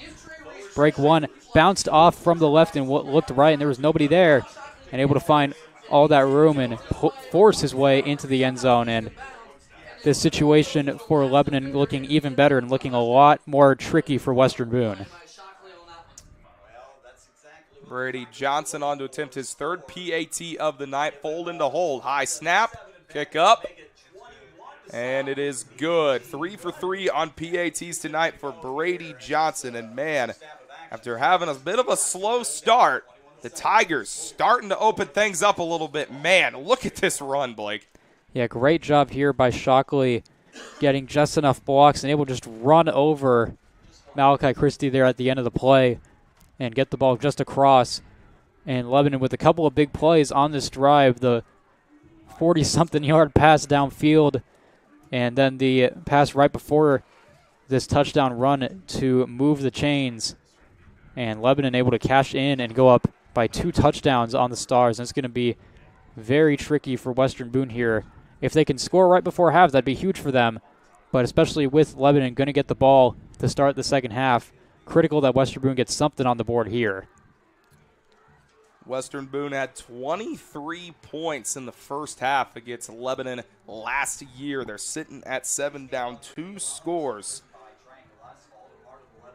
Break 1, bounced off from the left and looked right, and there was nobody there, and able to find all that room and force his way into the end zone. And this situation for Lebanon looking even better and looking a lot more tricky for Western Boone. Brady Johnson on to attempt his 3rd PAT of the night. Folden to hold. High snap. Kick up. And it is good. 3 for 3 on PATs tonight for Brady Johnson. And, man, after having a bit of a slow start, the Tigers starting to open things up a little bit. Man, look at this run, Blake. Yeah, great job here by Shockley getting just enough blocks and able to just run over Malachi Christie there at the end of the play and get the ball just across. And Lebanon with a couple of big plays on this drive, the 40-something yard pass downfield, and then the pass right before this touchdown run to move the chains. And Lebanon able to cash in and go up by 2 touchdowns on the Stars. And it's going to be very tricky for Western Boone here. If they can score right before half, that'd be huge for them. But especially with Lebanon going to get the ball to start the second half, critical that Western Boone gets something on the board here. Western Boone had 23 points in the first half against Lebanon last year. They're sitting at 7 down 2 scores.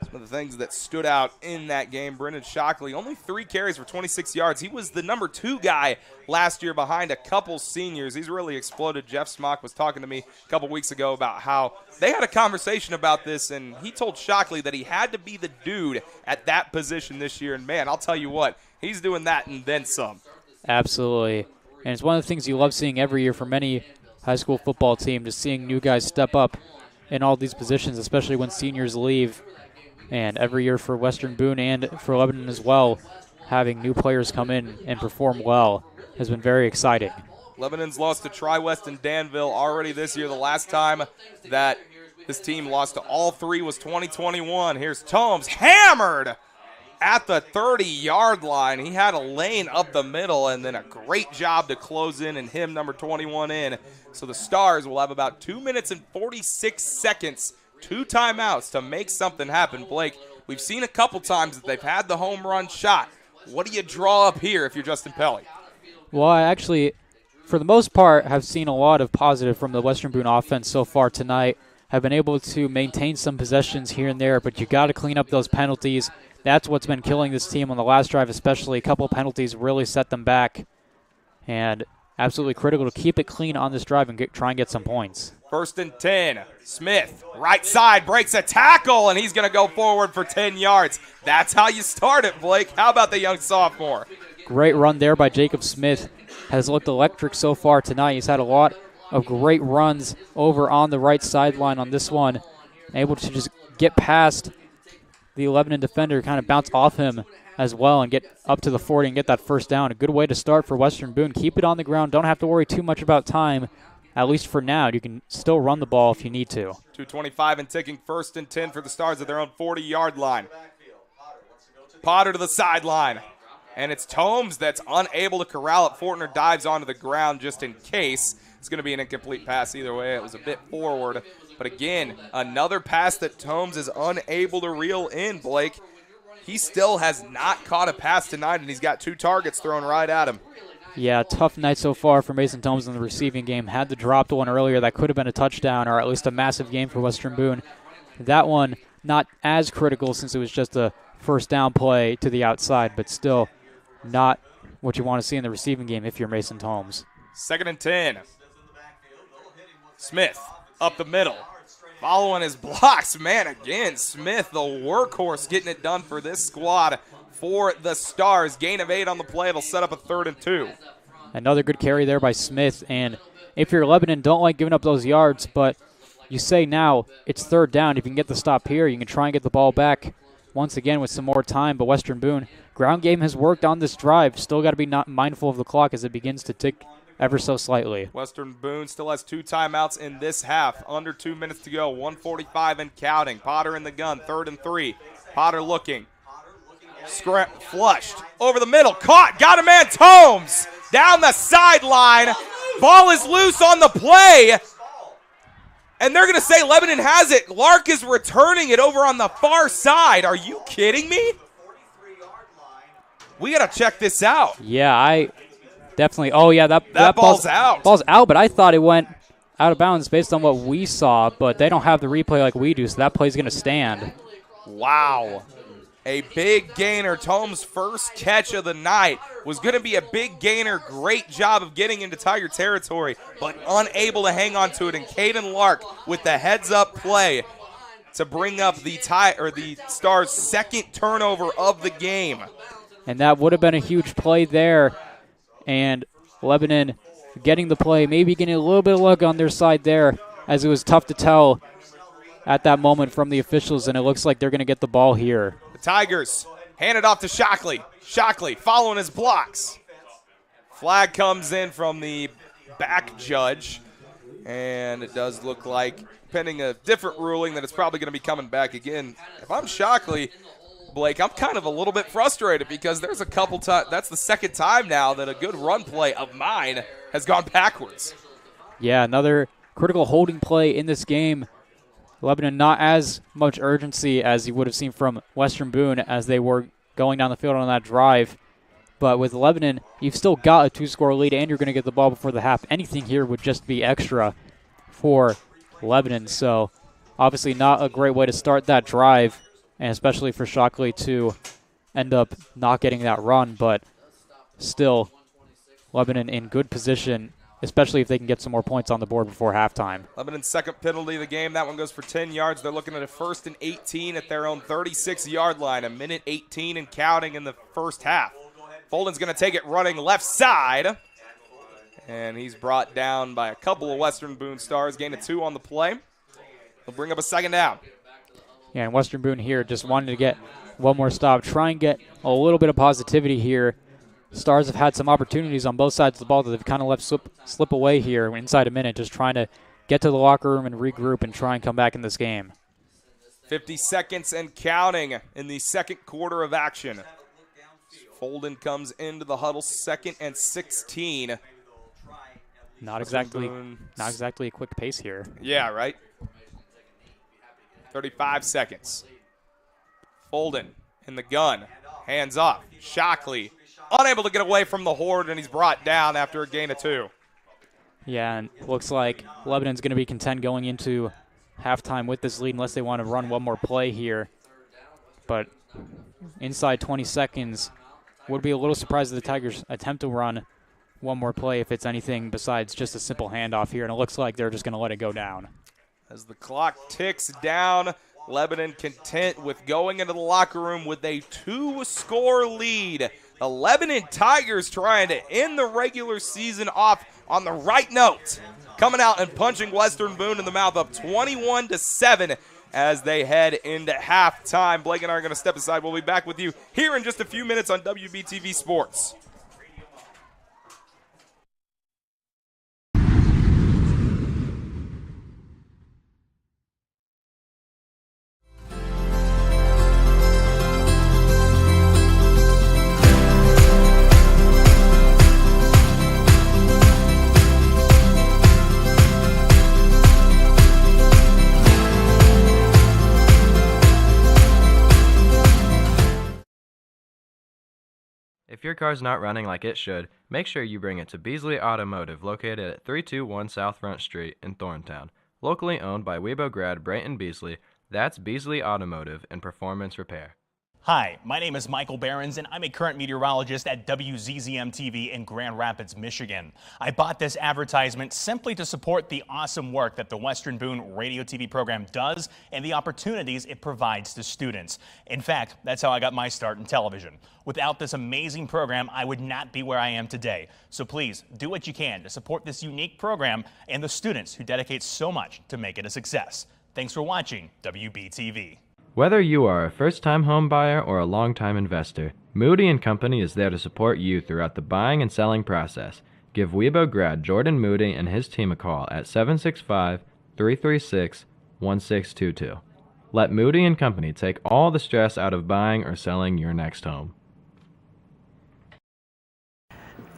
Some of the things that stood out in that game, Brendan Shockley, only 3 carries for 26 yards. He was the number 2 guy last year behind a couple seniors. He's really exploded. Jeff Smock was talking to me a couple weeks ago about how they had a conversation about this, and he told Shockley that he had to be the dude at that position this year. And, man, I'll tell you what, he's doing that and then some. Absolutely. And it's one of the things you love seeing every year from any high school football team, just seeing new guys step up in all these positions, especially when seniors leave. And every year for Western Boone and for Lebanon as well, having new players come in and perform well has been very exciting. Lebanon's lost to Tri-West and Danville already this year. The last time that this team lost to all 3 was 2021. Here's Tomes, hammered at the 30-yard line. He had a lane up the middle and then a great job to close in and him number 21 in. So the Stars will have about 2 minutes and 46 seconds, 2 timeouts to make something happen. Blake, we've seen a couple times that they've had the home run shot. What do you draw up here if you're Justin Pelly? Well, I actually, for the most part, have seen a lot of positive from the Western Boone offense so far tonight. Have been able to maintain some possessions here and there, but you got to clean up those penalties. That's what's been killing this team on the last drive, especially. A couple penalties really set them back, and absolutely critical to keep it clean on this drive and try and get some points. 1st and 10. Smith, right side, breaks a tackle, and he's going to go forward for 10 yards. That's how you start it, Blake. How about the young sophomore? Great run there by Jacob Smith. Has looked electric so far tonight. He's had a lot of great runs over on the right sideline on this one. Able to just get past the Lebanon defender, kind of bounce off him as well and get up to the 40 and get that first down. A good way to start for Western Boone. Keep it on the ground. Don't have to worry too much about time, at least for now. You can still run the ball if you need to. 2:25 and ticking, 1st and 10 for the Stars at their own 40-yard line. Potter to the sideline. And it's Tomes that's unable to corral it. Fortner dives onto the ground just in case. It's going to be an incomplete pass either way. It was a bit forward. But again, another pass that Tomes is unable to reel in, Blake. He still has not caught a pass tonight, and he's got 2 targets thrown right at him. Yeah, tough night so far for Mason Tomes in the receiving game. Had the dropped one earlier that could have been a touchdown or at least a massive game for Western Boone. That one not as critical since it was just a first down play to the outside, but still not what you want to see in the receiving game if you're Mason Tomes. 2nd and 10. Smith up the middle. Following his blocks, man, again, Smith, the workhorse, getting it done for this squad for the Stars. Gain of 8 on the play. It'll set up a 3rd and 2. Another good carry there by Smith. And if you're Lebanon, don't like giving up those yards, but you say now it's 3rd down. If you can get the stop here, you can try and get the ball back once again with some more time. But Western Boone, ground game has worked on this drive. Still got to be not mindful of the clock as it begins to tick ever so slightly. Western Boone still has 2 timeouts in this half. Under 2 minutes to go. 1:45 and counting. Potter in the gun. 3rd and 3. Potter looking. Flushed. Over the middle. Caught. Got a man. Tomes down the sideline. Ball is loose on the play. And they're going to say Lebanon has it. Lark is returning it over on the far side. Are you kidding me? We got to check this out. Yeah, I definitely. Oh, yeah, that ball's out. Ball's out, but I thought it went out of bounds based on what we saw, but they don't have the replay like we do, so that play's going to stand. Wow. A big gainer. Tomes' first catch of the night was going to be a big gainer. Great job of getting into Tiger territory, but unable to hang on to it. And Caden Lark with the heads-up play to bring up the Stars' 2nd turnover of the game. And that would have been a huge play there. And Lebanon getting the play, maybe getting a little bit of luck on their side there, as it was tough to tell at that moment from the officials, and it looks like they're going to get the ball here. The Tigers hand it off to Shockley. Shockley following his blocks. Flag comes in from the back judge, and it does look like, pending a different ruling, that it's probably going to be coming back again. If I'm Shockley, Blake, I'm kind of a little bit frustrated because there's a couple times, that's the 2nd time now that a good run play of mine has gone backwards. Yeah, another critical holding play in this game. Lebanon not as much urgency as you would have seen from Western Boone as they were going down the field on that drive. But with Lebanon, you've still got a 2-score lead and you're going to get the ball before the half. Anything here would just be extra for Lebanon. So obviously not a great way to start that drive, and especially for Shockley to end up not getting that run. But still, Lebanon in good position, especially if they can get some more points on the board before halftime. Lebanon's 2nd penalty of the game. That one goes for 10 yards. They're looking at a 1st and 18 at their own 36-yard line. 1:18 and counting in the first half. Folden's going to take it running left side. And he's brought down by a couple of Western Boone Stars. Gain of 2 on the play. He'll bring up a 2nd down. Yeah, and Western Boone here just wanted to get one more stop. Try and get a little bit of positivity here. Stars have had some opportunities on both sides of the ball that they've kind of left slip away here inside a minute, just trying to get to the locker room and regroup and try and come back in this game. 50 seconds and counting in the second quarter of action. Folden comes into the huddle, 2nd and 16. Not exactly a quick pace here. Yeah, right? 35 seconds. Folden in the gun. Hands off. Shockley unable to get away from the horde, and he's brought down after a gain of 2. Yeah, and looks like Lebanon's going to be content going into halftime with this lead unless they want to run one more play here. But inside 20 seconds, would be a little surprised if the Tigers attempt to run one more play if it's anything besides just a simple handoff here, and it looks like they're just going to let it go down. As the clock ticks down, Lebanon content with going into the locker room with a 2-score lead. The Lebanon Tigers trying to end the regular season off on the right note, coming out and punching Western Boone in the mouth up 21-7 as they head into halftime. Blake and I are going to step aside. We'll be back with you here in just a few minutes on WBTV Sports. If your car's not running like it should, make sure you bring it to Beasley Automotive, located at 321 South Front Street in Thorntown. Locally owned by Webo grad Brayton Beasley, that's Beasley Automotive and Performance Repair. Hi, my name is Michael Behrens, and I'm a current meteorologist at WZZM-TV in Grand Rapids, Michigan. I bought this advertisement simply to support the awesome work that the Western Boone radio TV program does and the opportunities it provides to students. In fact, that's how I got my start in television. Without this amazing program, I would not be where I am today. So please, do what you can to support this unique program and the students who dedicate so much to make it a success. Thanks for watching WBTV. Whether you are a first-time home buyer or a long-time investor, Moody & Company is there to support you throughout the buying and selling process. Give Webo grad Jordan Moody and his team a call at 765-336-1622. Let Moody & Company take all the stress out of buying or selling your next home.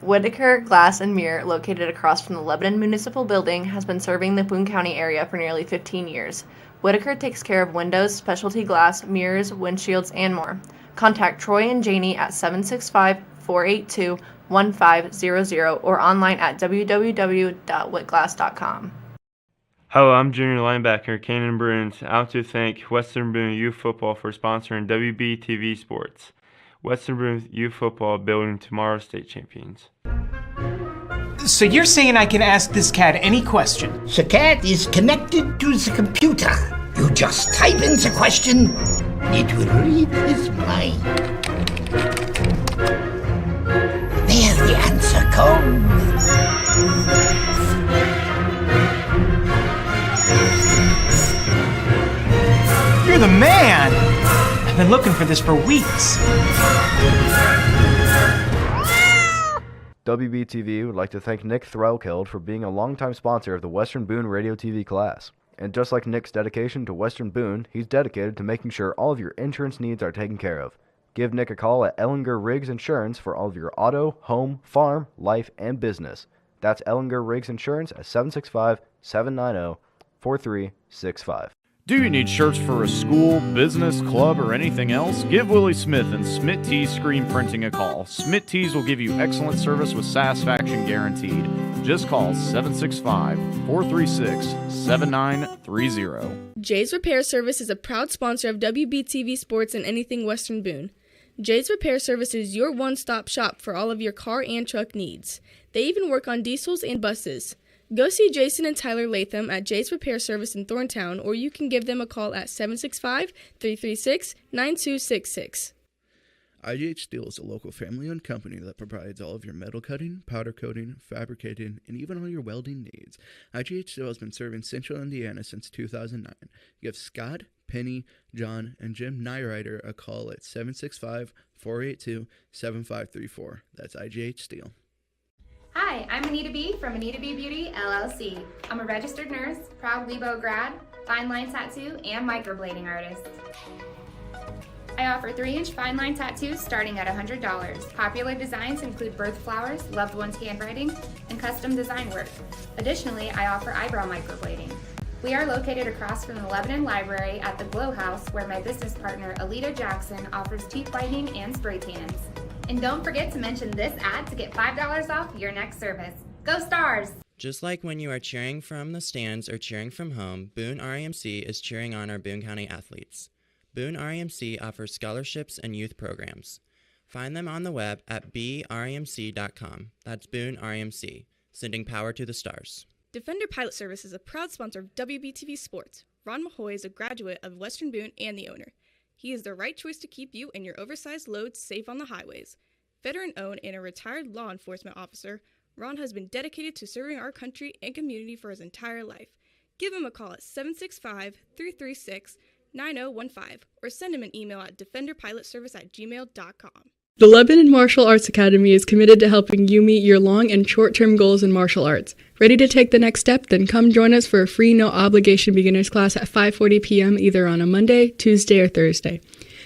Whitaker Glass and Mirror, located across from the Lebanon Municipal Building, has been serving the Boone County area for nearly 15 years. Whitaker takes care of windows, specialty glass, mirrors, windshields, and more. Contact Troy and Janie at 765-482-1500 or online at www.whitglass.com. Hello, I'm junior linebacker Kanan Bruins, out to thank Western Boone Youth Football for sponsoring WBTV Sports. Western Boone Youth Football building tomorrow's state champions. So you're saying I can ask this cat any question? The cat is connected to the computer. You just type in the question, it will read his mind. There the answer comes. You're the man! I've been looking for this for weeks. WBTV would like to thank Nick Threlkeld for being a longtime sponsor of the Western Boone Radio TV class. And just like Nick's dedication to Western Boone, he's dedicated to making sure all of your insurance needs are taken care of. Give Nick a call at Ellinger Riggs Insurance for all of your auto, home, farm, life, and business. That's Ellinger Riggs Insurance at 765-790-4365. Do you need shirts for a school, business, club, or anything else? Give Willie Smith and Smith Tees Screen Printing a call. Smith Tees will give you excellent service with satisfaction guaranteed. Just call 765-436-7930. Jay's Repair Service is a proud sponsor of WBTV Sports and anything Western Boone. Jay's Repair Service is your one-stop shop for all of your car and truck needs. They even work on diesels and buses. Go see Jason and Tyler Latham at Jay's Repair Service in Thorntown, or you can give them a call at 765-336-9266. IGH Steel is a local family-owned company that provides all of your metal cutting, powder coating, fabricating, and even all your welding needs. IGH Steel has been serving Central Indiana since 2009. Give Scott, Penny, John, and Jim Nyrider a call at 765-482-7534. That's IGH Steel. Hi, I'm Anita B. from Anita B. Beauty, LLC. I'm a registered nurse, proud Lebo grad, fine line tattoo, and microblading artist. I offer 3-inch fine line tattoos starting at $100. Popular designs include birth flowers, loved one's handwriting, and custom design work. Additionally, I offer eyebrow microblading. We are located across from the Lebanon Library at the Glow House, where my business partner, Alita Jackson, offers teeth whitening and spray tans. And don't forget to mention this ad to get $5 off your next service. Go Stars! Just like when you are cheering from the stands or cheering from home, Boone REMC is cheering on our Boone County athletes. Boone REMC offers scholarships and youth programs. Find them on the web at bremc.com. That's Boone REMC, sending power to the stars. Defender Pilot Service is a proud sponsor of WBTV Sports. Ron Mahoy is a graduate of Western Boone and the owner. He is the right choice to keep you and your oversized loads safe on the highways. Veteran-owned and a retired law enforcement officer, Ron has been dedicated to serving our country and community for his entire life. Give him a call at 765-336-9015 or send him an email at defenderpilotservice@gmail.com. The Lebanon Martial Arts Academy is committed to helping you meet your long and short-term goals in martial arts. Ready to take the next step? Then come join us for a free no-obligation beginners class at 5:40 p.m. either on a Monday, Tuesday, or Thursday.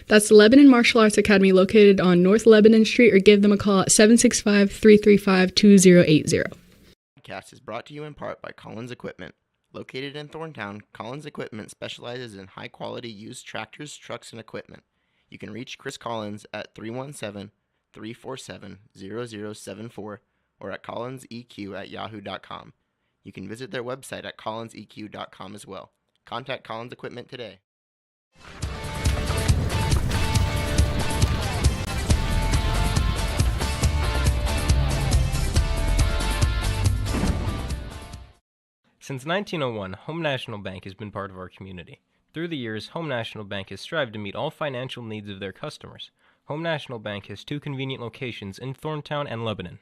That's the Lebanon Martial Arts Academy located on North Lebanon Street, or give them a call at 765-335-2080. The podcast is brought to you in part by Collins Equipment. Located in Thorntown, Collins Equipment specializes in high-quality used tractors, trucks, and equipment. You can reach Chris Collins at 317-347-0074 or at collinseq@yahoo.com. You can visit their website at collinseq.com as well. Contact Collins Equipment today. Since 1901, Home National Bank has been part of our community. Through the years, Home National Bank has strived to meet all financial needs of their customers. Home National Bank has 2 convenient locations in Thorntown and Lebanon.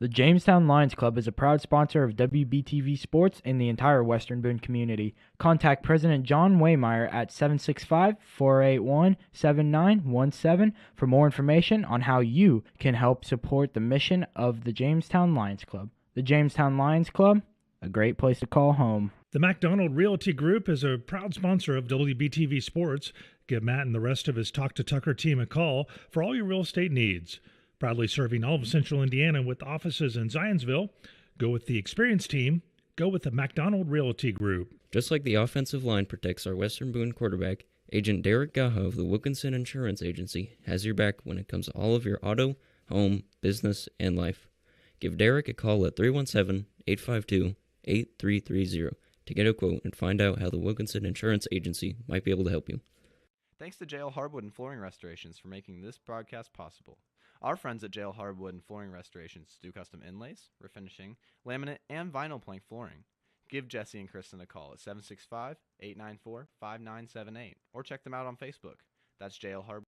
The Jamestown Lions Club is a proud sponsor of WBTV Sports and the entire Western Boone community. Contact President John Waymeyer at 765-481-7917 for more information on how you can help support the mission of the Jamestown Lions Club. The Jamestown Lions Club, a great place to call home. The McDonald Realty Group is a proud sponsor of WBTV Sports. Give Matt and the rest of his Talk to Tucker team a call for all your real estate needs. Proudly serving all of Central Indiana with offices in Zionsville. Go with the experienced team. Go with the McDonald Realty Group. Just like the offensive line protects our Western Boone quarterback, Agent Derek Gaha of the Wilkinson Insurance Agency has your back when it comes to all of your auto, home, business, and life. Give Derek a call at 317-852-8330 to get a quote and find out how the Wilkinson Insurance Agency might be able to help you. Thanks to JL Hardwood and Flooring Restorations for making this broadcast possible. Our friends at JL Hardwood and Flooring Restorations do custom inlays, refinishing, laminate, and vinyl plank flooring. Give Jesse and Kristen a call at 765-894-5978 or check them out on Facebook. That's JL Hardwood.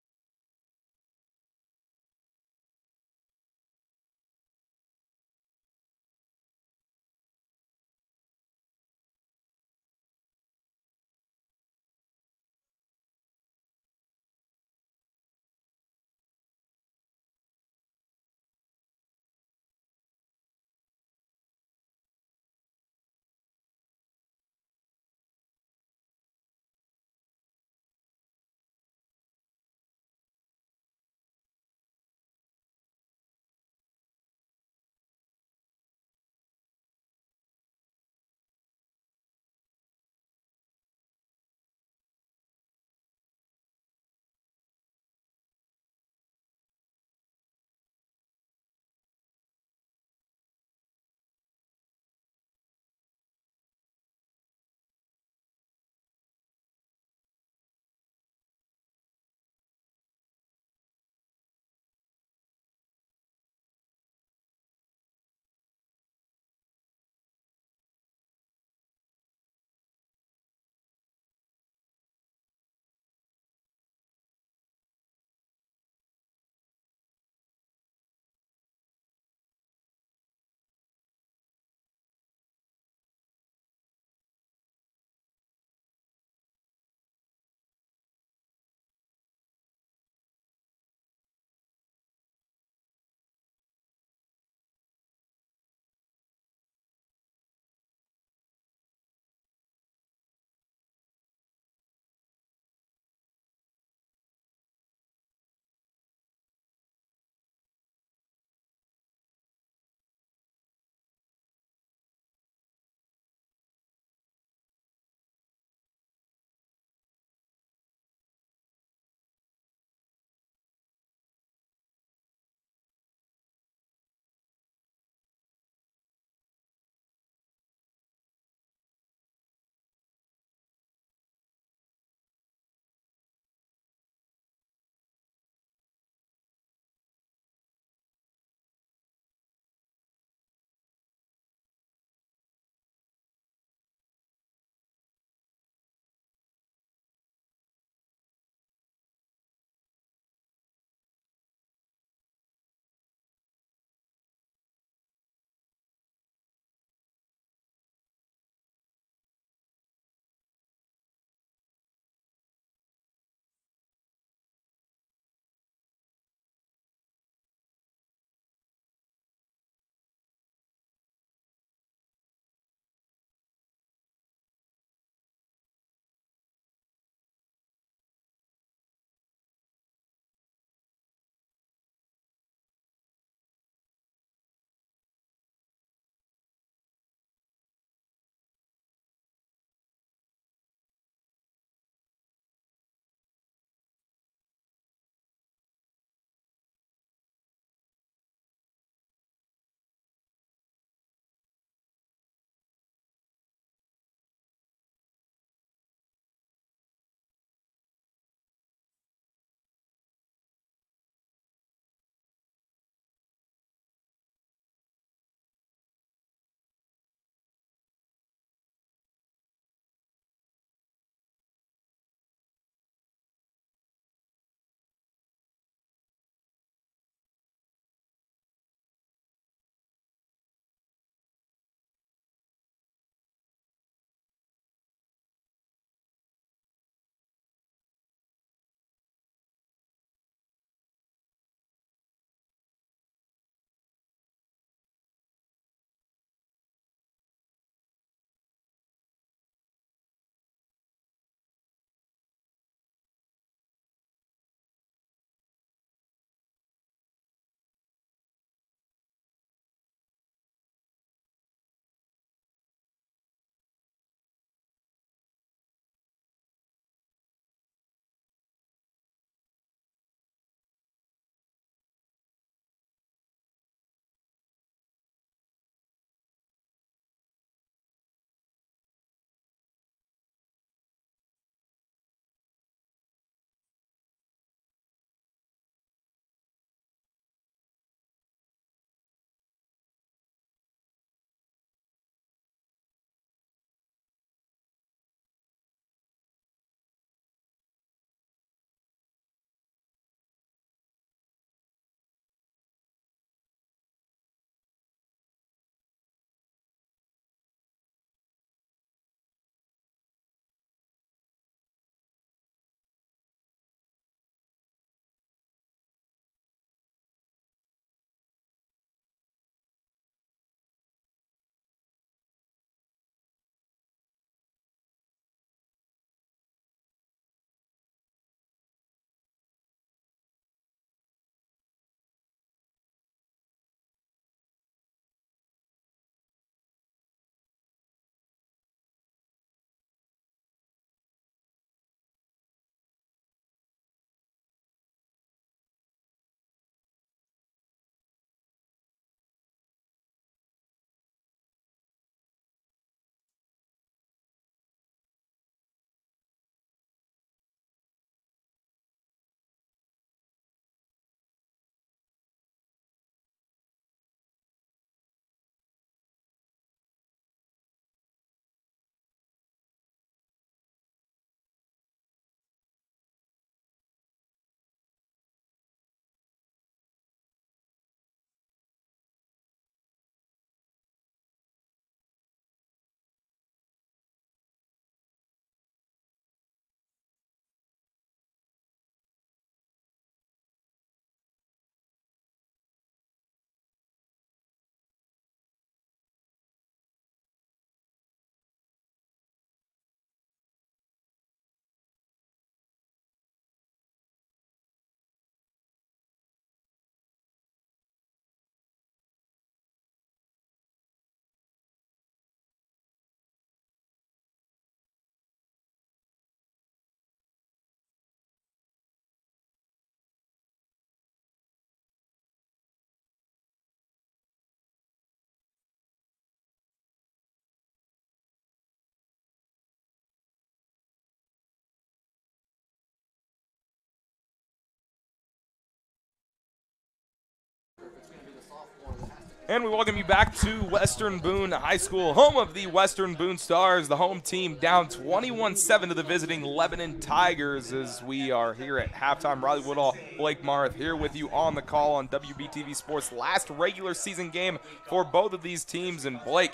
And we welcome you back to Western Boone High School, home of the Western Boone Stars. The home team down 21-7 to the visiting Lebanon Tigers as we are here at halftime. Riley Woodall, Blake Marth here with you on the call on WBTV Sports. Last regular season game for both of these teams. And Blake,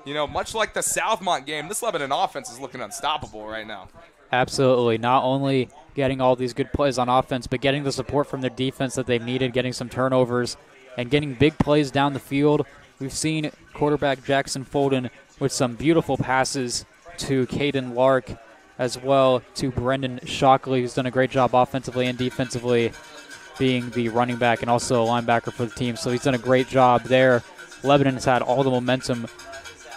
you know, much like the Southmont game, this Lebanon offense is looking unstoppable right now. Absolutely. Not only getting all these good plays on offense, but getting the support from their defense that they've needed, getting some turnovers, and getting big plays down the field. We've seen quarterback Jackson Folden with some beautiful passes to Caden Lark, as well to Brendan Shockley, who's done a great job offensively and defensively, being the running back and also a linebacker for the team. So he's done a great job there. Lebanon has had all the momentum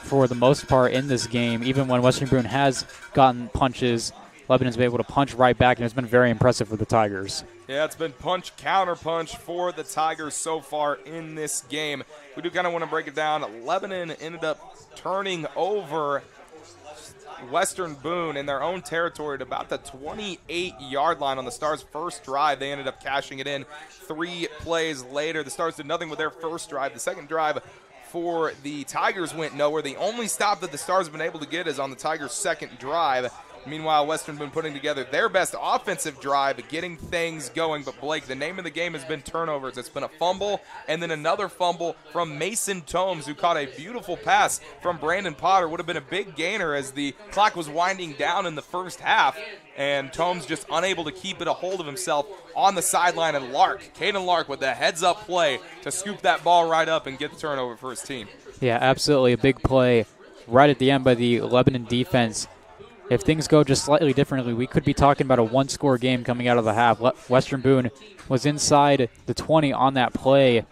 for the most part in this game. Even when Western Boone has gotten punches, Lebanon's been able to punch right back, and it's been very impressive for the Tigers. Yeah, it's been punch, counter punch for the Tigers so far in this game. We do kind of want to break it down. Lebanon ended up turning over Western Boone in their own territory at about the 28-yard line on the Stars' first drive. They ended up cashing it in 3 plays later. The Stars did nothing with their first drive. The second drive for the Tigers went nowhere. The only stop that the Stars have been able to get is on the Tigers' second drive. Meanwhile, Western Boone putting together their best offensive drive, getting things going. But, Blake, the name of the game has been turnovers. It's been a fumble and then another fumble from Mason Tomes, who caught a beautiful pass from Brandon Potter. Would have been a big gainer as the clock was winding down in the first half. And Tomes just unable to keep it a hold of himself on the sideline. And Caden Lark with the heads-up play to scoop that ball right up and get the turnover for his team. Yeah, absolutely. A big play right at the end by the Lebanon defense. If things go just slightly differently, we could be talking about a one-score game coming out of the half. Western Boone was inside the 20 on that play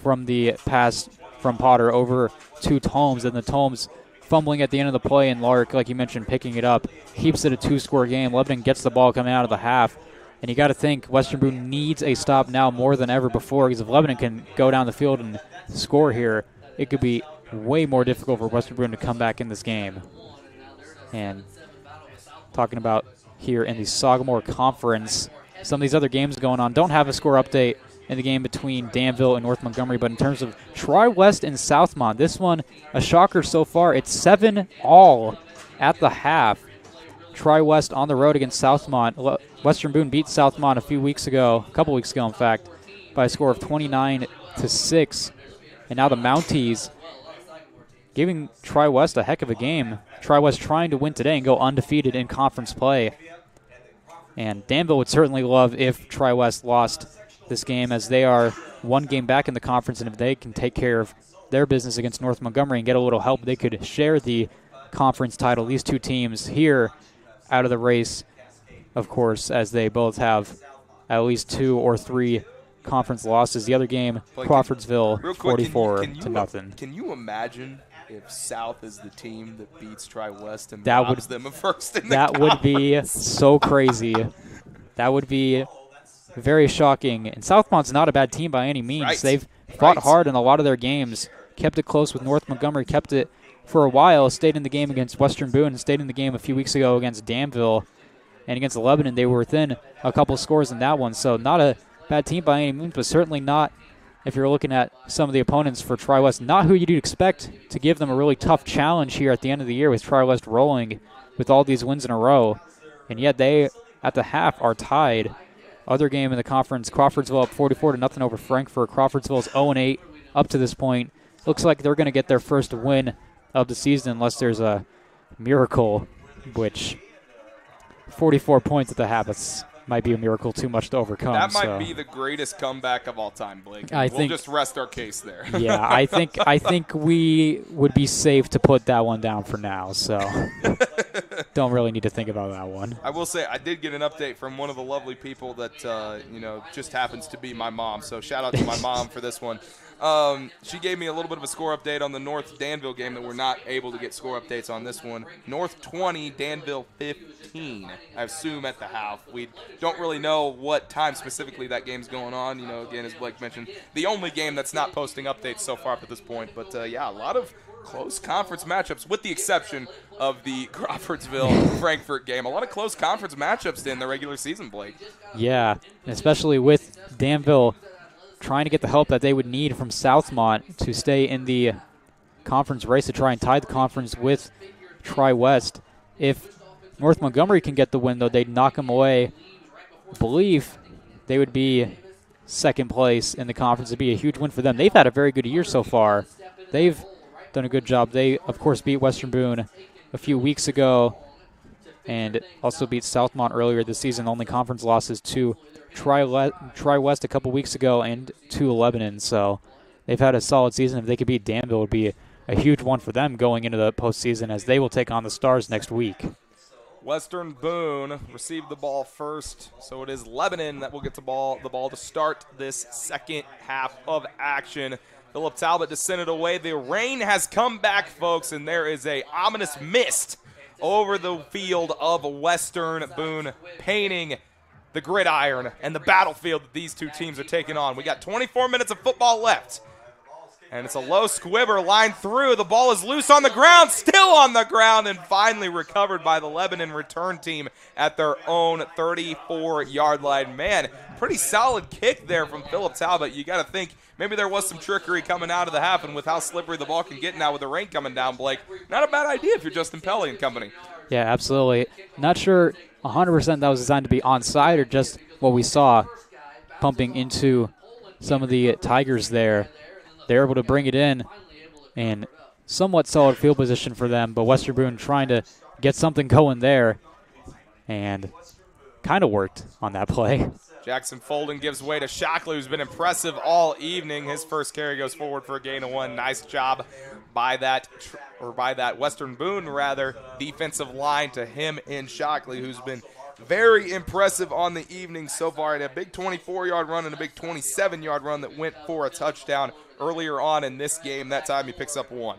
from the pass from Potter over to Tomes, and the Tomes fumbling at the end of the play, and Lark, like you mentioned, picking it up, keeps it a 2-score game. Lebanon gets the ball coming out of the half, and you got to think Western Boone needs a stop now more than ever before, because if Lebanon can go down the field and score here, it could be way more difficult for Western Boone to come back in this game. And talking about here in the Sagamore Conference, some of these other games going on. Don't have a score update in the game between Danville and North Montgomery, but in terms of Tri-West and Southmont, this one, a shocker so far. It's 7-all at the half. Tri-West on the road against Southmont. Western Boone beat Southmont a couple weeks ago, in fact, by a score of 29-6. And now the Mounties giving Tri-West a heck of a game. Tri-West trying to win today and go undefeated in conference play. And Danville would certainly love if Tri-West lost this game, as they are one game back in the conference, and if they can take care of their business against North Montgomery and get a little help, they could share the conference title. These two teams here out of the race, of course, as they both have at least 2 or 3 conference losses. The other game, Crawfordsville, 44-0. Can you imagine if South is the team that beats Tri-West and that robs them of first in the That conference? would be so crazy. That would be very shocking. And Southmont's not a bad team by any means. Right. They've fought hard in a lot of their games, kept it close with North Montgomery, kept it for a while, stayed in the game against Western Boone, and stayed in the game a few weeks ago against Danville. And against Lebanon, they were within a couple scores in that one. So not a bad team by any means, but certainly not, if you're looking at some of the opponents for Tri-West, not who you'd expect to give them a really tough challenge here at the end of the year, with Tri-West rolling with all these wins in a row. And yet they, at the half, are tied. Other game in the conference, Crawfordsville up 44-0 over Frankfort. Crawfordsville's 0-8 up to this point. Looks like they're going to get their first win of the season unless there's a miracle, which 44 points at the half, that's might be a miracle too much to overcome. That might be the greatest comeback of all time, Blake. We'll just rest our case there. Yeah, I think we would be safe to put that one down for now. So don't really need to think about that one. I will say I did get an update from one of the lovely people that just happens to be my mom. So shout out to my mom for this one. She gave me a little bit of a score update on the North Danville game that we're not able to get score updates on this one. North 20, Danville 15, I assume at the half. We don't really know what time specifically that game's going on. Again, as Blake mentioned, the only game that's not posting updates so far up at this point. But, a lot of close conference matchups, with the exception of the Crawfordsville-Frankfort game. A lot of close conference matchups in the regular season, Blake. Yeah, especially with Danville trying to get the help that they would need from Southmont to stay in the conference race to try and tie the conference with Tri-West. If North Montgomery can get the win, though, they'd knock them away. I believe they would be second place in the conference. It'd be a huge win for them. They've had a very good year so far. They've done a good job. They, of course, beat Western Boone a few weeks ago and also beat Southmont earlier this season. Only conference losses to Tri-West a couple weeks ago and to Lebanon. So they've had a solid season. If they could beat Danville, it would be a huge one for them going into the postseason as they will take on the Stars next week. Western Boone received the ball first, so it is Lebanon that will get the ball to start this second half of action. Philip Talbot descended away. The rain has come back, folks, and there is a ominous mist over the field of Western Boone, painting the gridiron and the battlefield that these two teams are taking on. We got 24 minutes of football left. And it's a low squibber line through. The ball is loose on the ground, still on the ground, and finally recovered by the Lebanon return team at their own 34-yard line. Man, pretty solid kick there from Philip Talbot. You got to think maybe there was some trickery coming out of the half, and with how slippery the ball can get now with the rain coming down, Blake, not a bad idea if you're Justin Pelley and company. Yeah, absolutely. Not sure 100% that was designed to be onside or just what we saw pumping into some of the Tigers there. They're able to bring it in, and somewhat solid field position for them, but Western Boone trying to get something going there, and kind of worked on that play. Jackson Folden gives way to Shockley, who's been impressive all evening. His first carry goes forward for a gain of 1. Nice job by that Western Boone, defensive line to him and Shockley, who's been very impressive on the evening so far. He had a big 24-yard run and a big 27-yard run that went for a touchdown earlier on in this game. That time he picks up 1.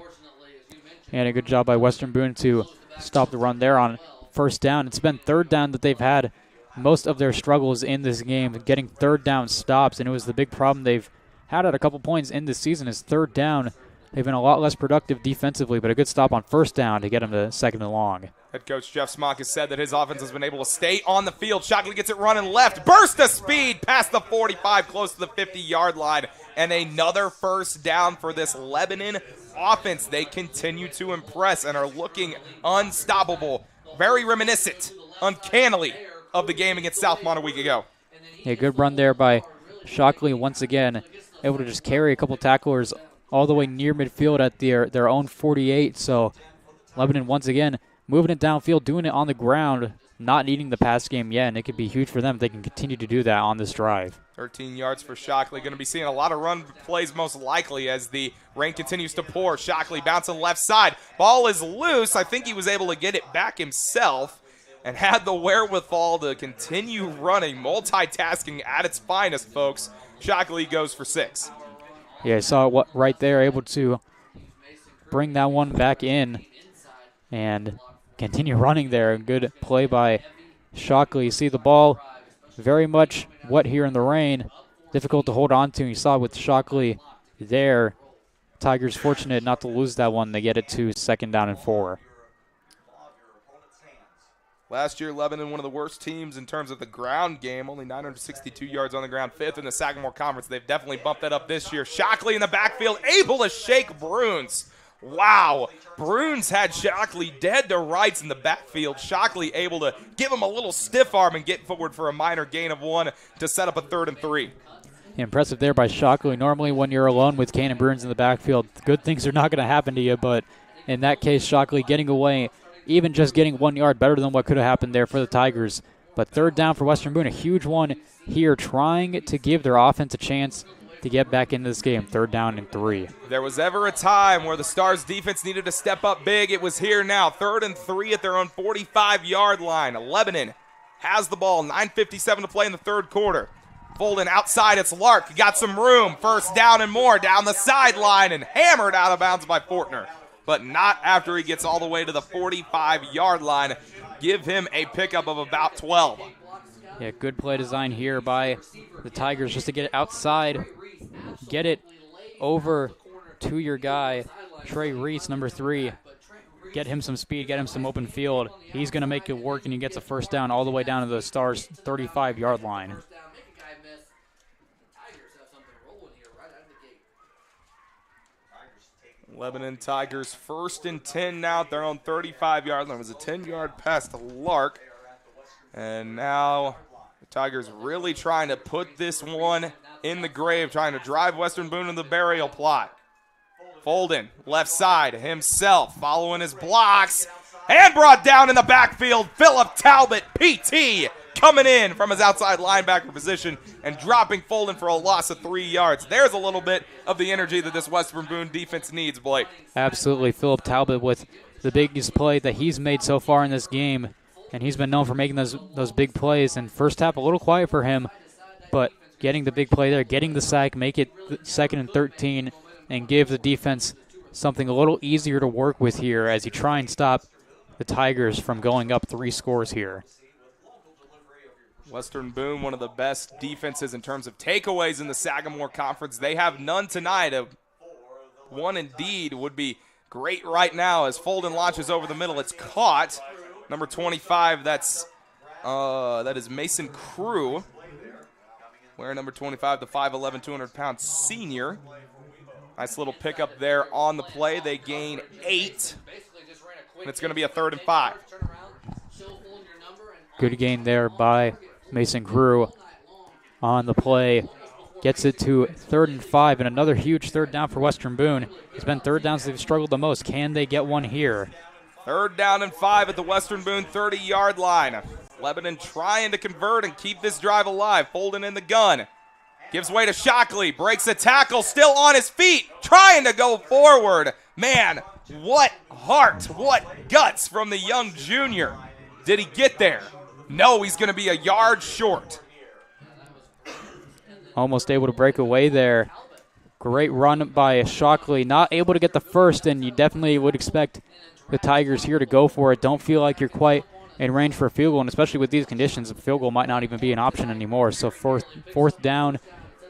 And a good job by Western Boone to stop the run there on first down. It's been third down that they've had most of their struggles in this game, getting third down stops, and it was the big problem they've had at a couple points in this season is third down. They've been a lot less productive defensively, but a good stop on first down to get them to second and long. Head coach Jeff Smock has said that his offense has been able to stay on the field. Shockley gets it running left. Burst of speed past the 45, close to the 50-yard line. And another first down for this Lebanon offense. They continue to impress and are looking unstoppable. Very reminiscent, uncannily, of the game against Southmont a week ago. A good run there by Shockley once again. Able to just carry a couple tacklers all the way near midfield at their own 48. So Lebanon once again moving it downfield, doing it on the ground, not needing the pass game yet, and it could be huge for them if they can continue to do that on this drive. 13 yards for Shockley. Going to be seeing a lot of run plays most likely as the rain continues to pour. Shockley bouncing left side. Ball is loose. I think he was able to get it back himself and had the wherewithal to continue running. Multitasking at its finest, folks. Shockley goes for 6. Yeah, I saw it right there, able to bring that one back in and continue running there. Good play by Shockley. You see the ball very much wet here in the rain. Difficult to hold on to. You saw it with Shockley there. Tigers fortunate not to lose that one. They get it to second down and 4. Last year, Lebanon, one of the worst teams in terms of the ground game, only 962 yards on the ground, 5th in the Sagamore Conference. They've definitely bumped that up this year. Shockley in the backfield, able to shake Bruins. Wow. Bruins had Shockley dead to rights in the backfield. Shockley able to give him a little stiff arm and get forward for a minor gain of 1 to set up a 3rd and 3. Impressive there by Shockley. Normally when you're alone with Cannon Bruins in the backfield, good things are not going to happen to you, but in that case, Shockley getting away, even just getting 1 yard better than what could have happened there for the Tigers. But third down for Western Boone, a huge one here, trying to give their offense a chance to get back into this game. 3rd down and 3. There was ever a time where the Stars defense needed to step up big. It was here now. 3rd and 3 at their own 45-yard line. Lebanon has the ball. 9:57 to play in the 3rd quarter. Folden outside, it's Lark. Got some room. 1st down and more down the sideline and hammered out of bounds by Fortner. But not after he gets all the way to the 45-yard line. Give him a pickup of about 12. Yeah, good play design here by the Tigers just to get it outside, get it over to your guy, Trey Reese, number 3. Get him some speed, get him some open field. He's going to make it work, and he gets a first down all the way down to the Stars' 35-yard line. Lebanon Tigers 1st and 10 now at their own 35-yard line. It was a 10-yard pass to Lark. And now the Tigers really trying to put this one in the grave, trying to drive Western Boone into the burial plot. Folden, left side, himself, following his blocks, and brought down in the backfield. Philip Talbot, PT, coming in from his outside linebacker position and dropping Folden for a loss of 3 yards. There's a little bit of the energy that this Western Boone defense needs, Blake. Absolutely. Philip Talbot with the biggest play that he's made so far in this game, and he's been known for making those big plays. And first half, a little quiet for him, but getting the big play there, getting the sack, make it 2nd and 13, and give the defense something a little easier to work with here as you try and stop the Tigers from going up 3 scores here. Western Boone, one of the best defenses in terms of takeaways in the Sagamore Conference. They have none tonight. One indeed would be great right now as Folden launches over the middle. It's caught. Number 25, that is Mason Crew. Wearing number 25, the 5'11", 200-pound senior. Nice little pickup there on the play. They gain 8, and it's going to be a 3rd and 5. Good gain there by Mason Crew on the play. Gets it to 3rd and 5, and another huge 3rd down for Western Boone. It's been 3rd downs they've struggled the most. Can they get one here? 3rd down and 5 at the Western Boone 30-yard line. Lebanon trying to convert and keep this drive alive. Folden in the gun. Gives way to Shockley. Breaks a tackle. Still on his feet. Trying to go forward. Man, what heart, what guts from the young junior. Did he get there? No, he's going to be a yard short. Almost able to break away there. Great run by Shockley. Not able to get the first, and you definitely would expect the Tigers here to go for it. Don't feel like you're quite in range for a field goal, and especially with these conditions, a field goal might not even be an option anymore. So fourth down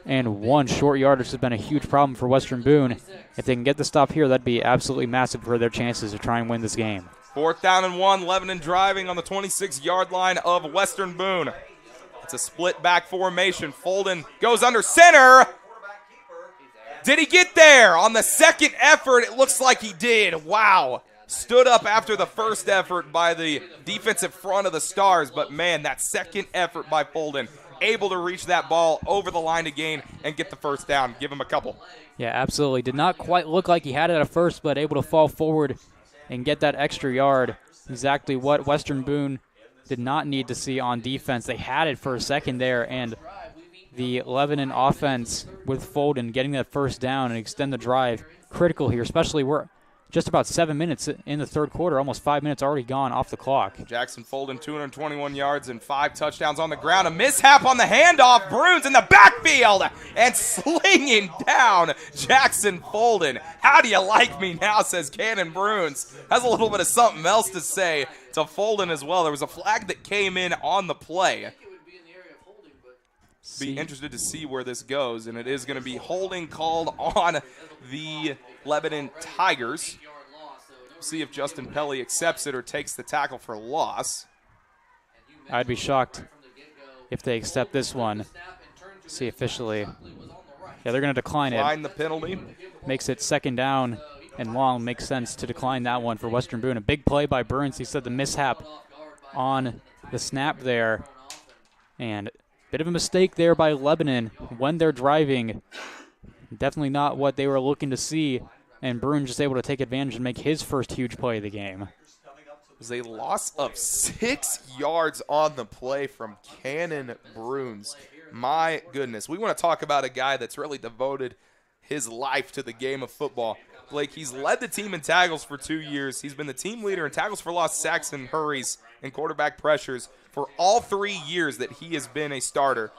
and 1 short yardage has been a huge problem for Western Boone. If they can get the stop here, that'd be absolutely massive for their chances to try and win this game. 4th down and 1, Lebanon driving on the 26-yard line of Western Boone. It's a split back formation. Folden goes under center. Did he get there? On the second effort, it looks like he did. Wow. Stood up after the first effort by the defensive front of the Stars, but man, that second effort by Folden, able to reach that ball over the line to gain and get the first down. Give him a couple. Yeah, absolutely. Did not quite look like he had it at first, but able to fall forward and get that extra yard. Exactly what Western Boone did not need to see on defense. They had it for a second there, and the Lebanon offense with Folden getting that first down and extend the drive, critical here, especially we're just about 7 minutes in the 3rd quarter, almost 5 minutes already gone off the clock. Jackson Folden, 221 yards and 5 touchdowns on the ground. A mishap on the handoff. Bruins in the backfield and slinging down Jackson Folden. How do you like me now, says Cannon Bruins. Has a little bit of something else to say to Folden as well. There was a flag that came in on the play. Be interested to see where this goes, and it is going to be holding called on the Lebanon Tigers. See if Justin Pelly accepts it or takes the tackle for loss. I'd be shocked if they accept this one. See officially. Yeah, they're going to decline it. Decline the penalty. Makes it 2nd down and long. Makes sense to decline that one for Western Boone. A big play by Burns. He said the mishap on the snap there. And bit of a mistake there by Lebanon when they're driving. Definitely not what they were looking to see. And Bruin just able to take advantage and make his first huge play of the game. It was a loss of 6 yards on the play from Cannon Bruins. My goodness. We want to talk about a guy that's really devoted his life to the game of football. Blake, he's led the team in tackles for 2 years. He's been the team leader in tackles for loss, sacks, and hurries, and quarterback pressures for all 3 years that he has been a starter.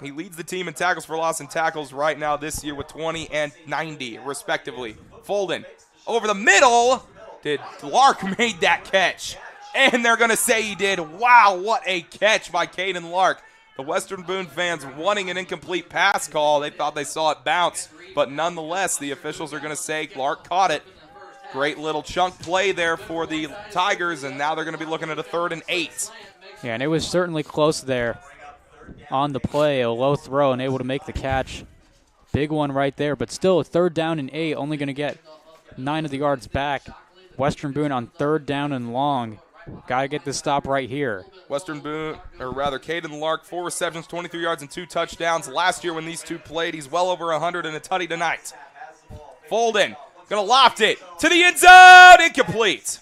He leads the team in tackles for loss and tackles right now this year with 20 and 90, respectively. Folden over the middle. Did Lark made that catch? And they're going to say he did. Wow, what a catch by Caden Lark. The Western Boone fans wanting an incomplete pass call. They thought they saw it bounce, but nonetheless, the officials are going to say Lark caught it. Great little chunk play there for the Tigers, and now they're going to be looking at a 3rd and 8. Yeah, and it was certainly close there on the play. A low throw and able to make the catch. Big one right there, but still a 3rd down and 8, only going to get 9 of the yards back. Western Boone on 3rd down and long. Got to get this stop right here. Western Boone, or rather Caden Lark, 4 receptions, 23 yards, and 2 touchdowns. Last year when these two played, he's well over 100 and a tutty tonight. Folden, gonna loft it to the end zone, incomplete.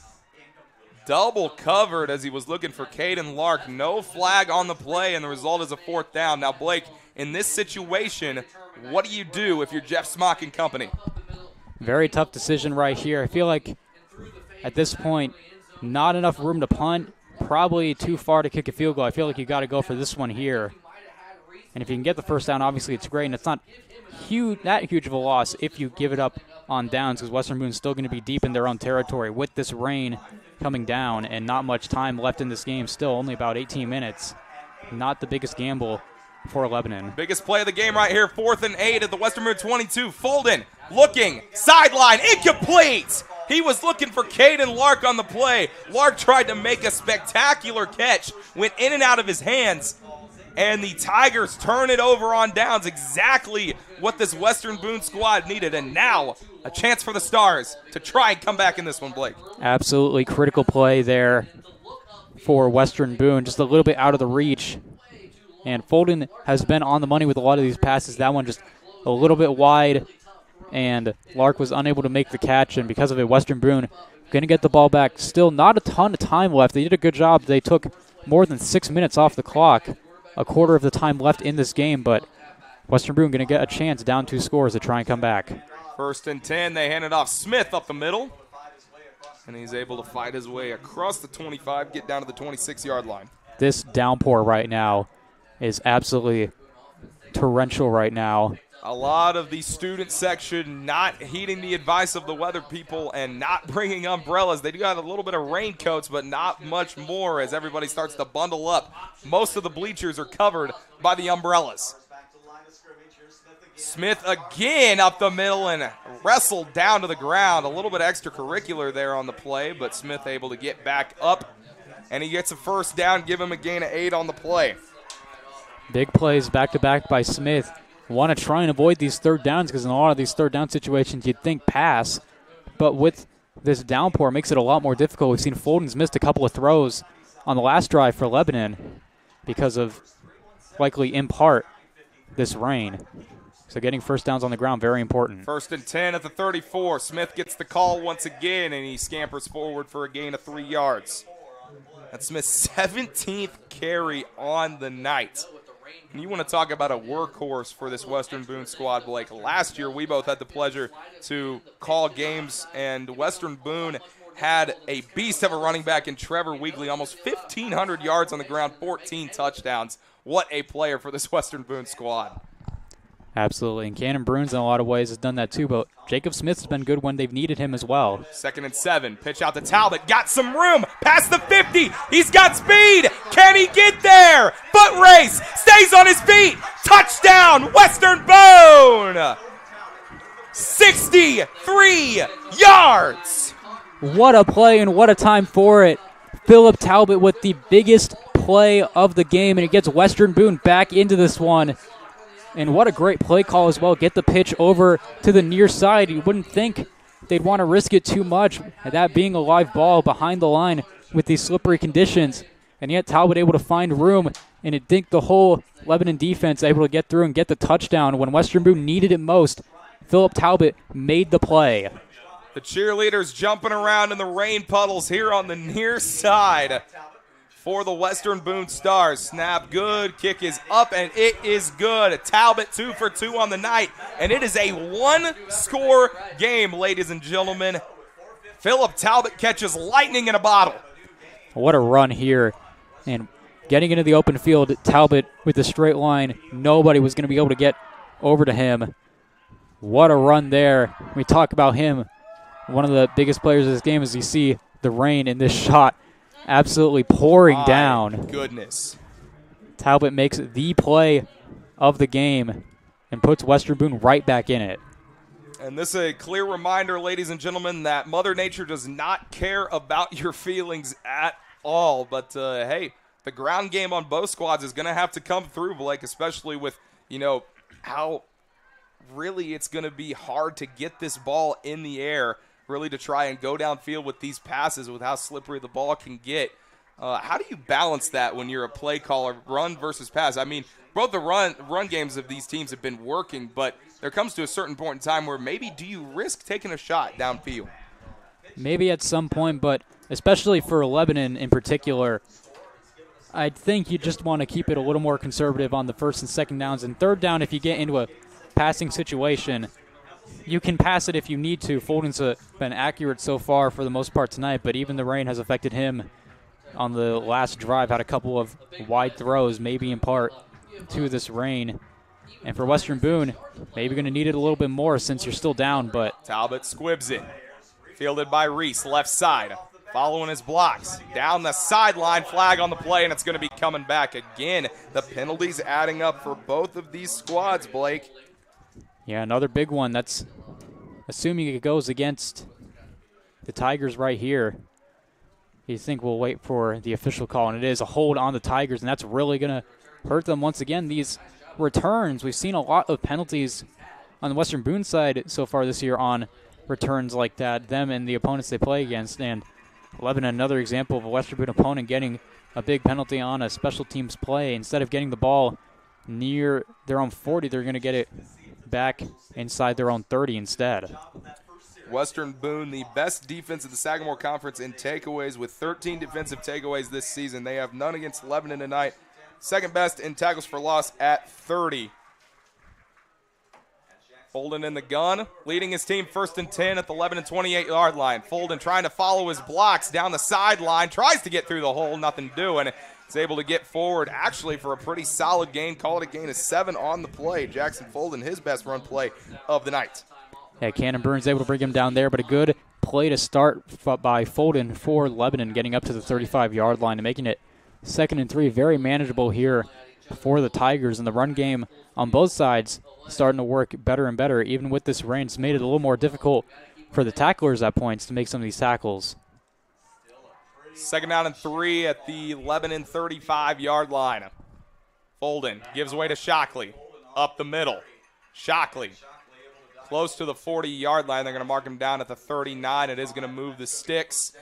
Double covered as he was looking for Caden Lark. No flag on the play, and the result is a 4th down. Now, Blake, in this situation, what do you do if you're Jeff Smock and company? Very tough decision right here. I feel like at this point, not enough room to punt, probably too far to kick a field goal. I feel like you got to go for this one here. And if you can get the first down, obviously it's great, and it's not that huge of a loss if you give it up on downs, because Western Boone's still going to be deep in their own territory with this rain coming down and not much time left in this game, still only about 18 minutes. Not the biggest gamble for Lebanon. Biggest play of the game right here, 4th and 8 at the Western Boone 22. Folden looking, sideline, incomplete. He was looking for Caden Lark on the play. Lark tried to make a spectacular catch, went in and out of his hands, and the Tigers turn it over on downs. Exactly what this Western Boone squad needed, and now a chance for the Stars to try and come back in this one, Blake. Absolutely critical play there for Western Boone, just a little bit out of the reach. And Folden has been on the money with a lot of these passes. That one just a little bit wide, and Lark was unable to make the catch, and because of it, Western Boone going to get the ball back. Still not a ton of time left. They did a good job. They took more than 6 minutes off the clock, a quarter of the time left in this game, but Western Boone going to get a chance down 2 scores to try and come back. 1st and 10, they hand it off. Smith up the middle, and he's able to fight his way across the 25, get down to the 26-yard line. This downpour right now is absolutely torrential right now. A lot of the student section not heeding the advice of the weather people and not bringing umbrellas. They do have a little bit of raincoats, but not much more as everybody starts to bundle up. Most of the bleachers are covered by the umbrellas. Smith again up the middle and wrestled down to the ground. A little bit extracurricular there on the play, but Smith able to get back up, and he gets a 1st down, give him a gain of 8 on the play. Big plays back-to-back by Smith. Want to try and avoid these 3rd downs, because in a lot of these 3rd down situations you'd think pass, but with this downpour it makes it a lot more difficult. We've seen Folden's missed a couple of throws on the last drive for Lebanon because of, likely in part, this rain. So getting 1st downs on the ground, very important. 1st and 10 at the 34. Smith gets the call once again, and he scampers forward for a gain of 3 yards. That's Smith's 17th carry on the night. And you want to talk about a workhorse for this Western Boone squad, Blake. Last year, we both had the pleasure to call games, and Western Boone had a beast of a running back in Trevor Weegley, almost 1,500 yards on the ground, 14 touchdowns. What a player for this Western Boone squad. Absolutely, and Cannon Bruins in a lot of ways has done that too, but Jacob Smith's been good when they've needed him as well. 2nd and 7, pitch out to Talbot, got some room, past the 50, he's got speed, can he get there? Foot race, stays on his feet, touchdown, Western Boone! 63 yards! What a play and what a time for it. Philip Talbot with the biggest play of the game, and it gets Western Boone back into this one. And what a great play call as well. Get the pitch over to the near side. You wouldn't think they'd want to risk it too much, that being a live ball behind the line with these slippery conditions. And yet Talbot able to find room, and I think the whole Lebanon defense able to get through and get the touchdown when Western Boone needed it most. Philip Talbot made the play. The cheerleaders jumping around in the rain puddles here on the near side for the Western Boone Stars. Snap good, kick is up, and it is good. Talbot 2 for 2 on the night, and it is a 1-score game, ladies and gentlemen. Philip Talbot catches lightning in a bottle. What a run here. And getting into the open field, Talbot with a straight line. Nobody was going to be able to get over to him. What a run there. We talk about him. One of the biggest players of this game, as you see the rain in this shot absolutely pouring down. Goodness. Talbot makes the play of the game and puts Western Boone right back in it. And this is a clear reminder, ladies and gentlemen, that Mother Nature does not care about your feelings at all. But, hey, the ground game on both squads is going to have to come through, Blake, especially with, how really it's going to be hard to get this ball in the air. really to try and go downfield with these passes with how slippery the ball can get. How do you balance that when you're a play caller, run versus pass? I mean, both the run games of these teams have been working, but there comes to a certain point in time where maybe do you risk taking a shot downfield? Maybe at some point, but especially for Lebanon in particular, I think you just want to keep it a little more conservative on the first and second downs. And third down, if you get into a passing situation, you can pass it if you need to. Folden's been accurate so far for the most part tonight, but even the rain has affected him on the last drive. Had a couple of wide throws, maybe in part to this rain. And for Western Boone, maybe going to need it a little bit more since you're still down. But Talbot squibs it. Fielded by Reese, left side. Following his blocks. Down the sideline, flag on the play, and it's going to be coming back again. The penalties adding up for both of these squads, Blake. Yeah, another big one. That's assuming it goes against the Tigers right here. You think we'll wait for the official call, and it is a hold on the Tigers, and that's really going to hurt them once again. These returns, we've seen a lot of penalties on the Western Boone side so far this year on returns like that, them and the opponents they play against. And Lebanon, another example of a Western Boone opponent getting a big penalty on a special teams play. Instead of getting the ball near their own 40, they're going to get it back inside their own 30 instead. Western Boone, the best defense in the Sagamore Conference in takeaways with 13 defensive takeaways this season. They have none against Lebanon tonight. Second best in tackles for loss at 30. Folden in the gun, leading his team 1st and 10 at the 11 and 28-yard line. Folden trying to follow his blocks down the sideline, tries to get through the hole, nothing doing. Is able to get forward actually for a pretty solid gain. Call it a gain of 7 on the play. Jackson Folden, his best run play of the night. Yeah, Cannon Burns able to bring him down there, but a good play to start by Folden for Lebanon, getting up to the 35-yard line and making it 2nd and 3. Very manageable here for the Tigers. And the run game on both sides starting to work better and better. Even with this rain, it's made it a little more difficult for the tacklers at points to make some of these tackles. 2nd down and 3 at the Lebanon 35-yard line. Folden gives way to Shockley. Up the middle. Shockley close to the 40-yard line. They're going to mark him down at the 39. It is going to move the sticks.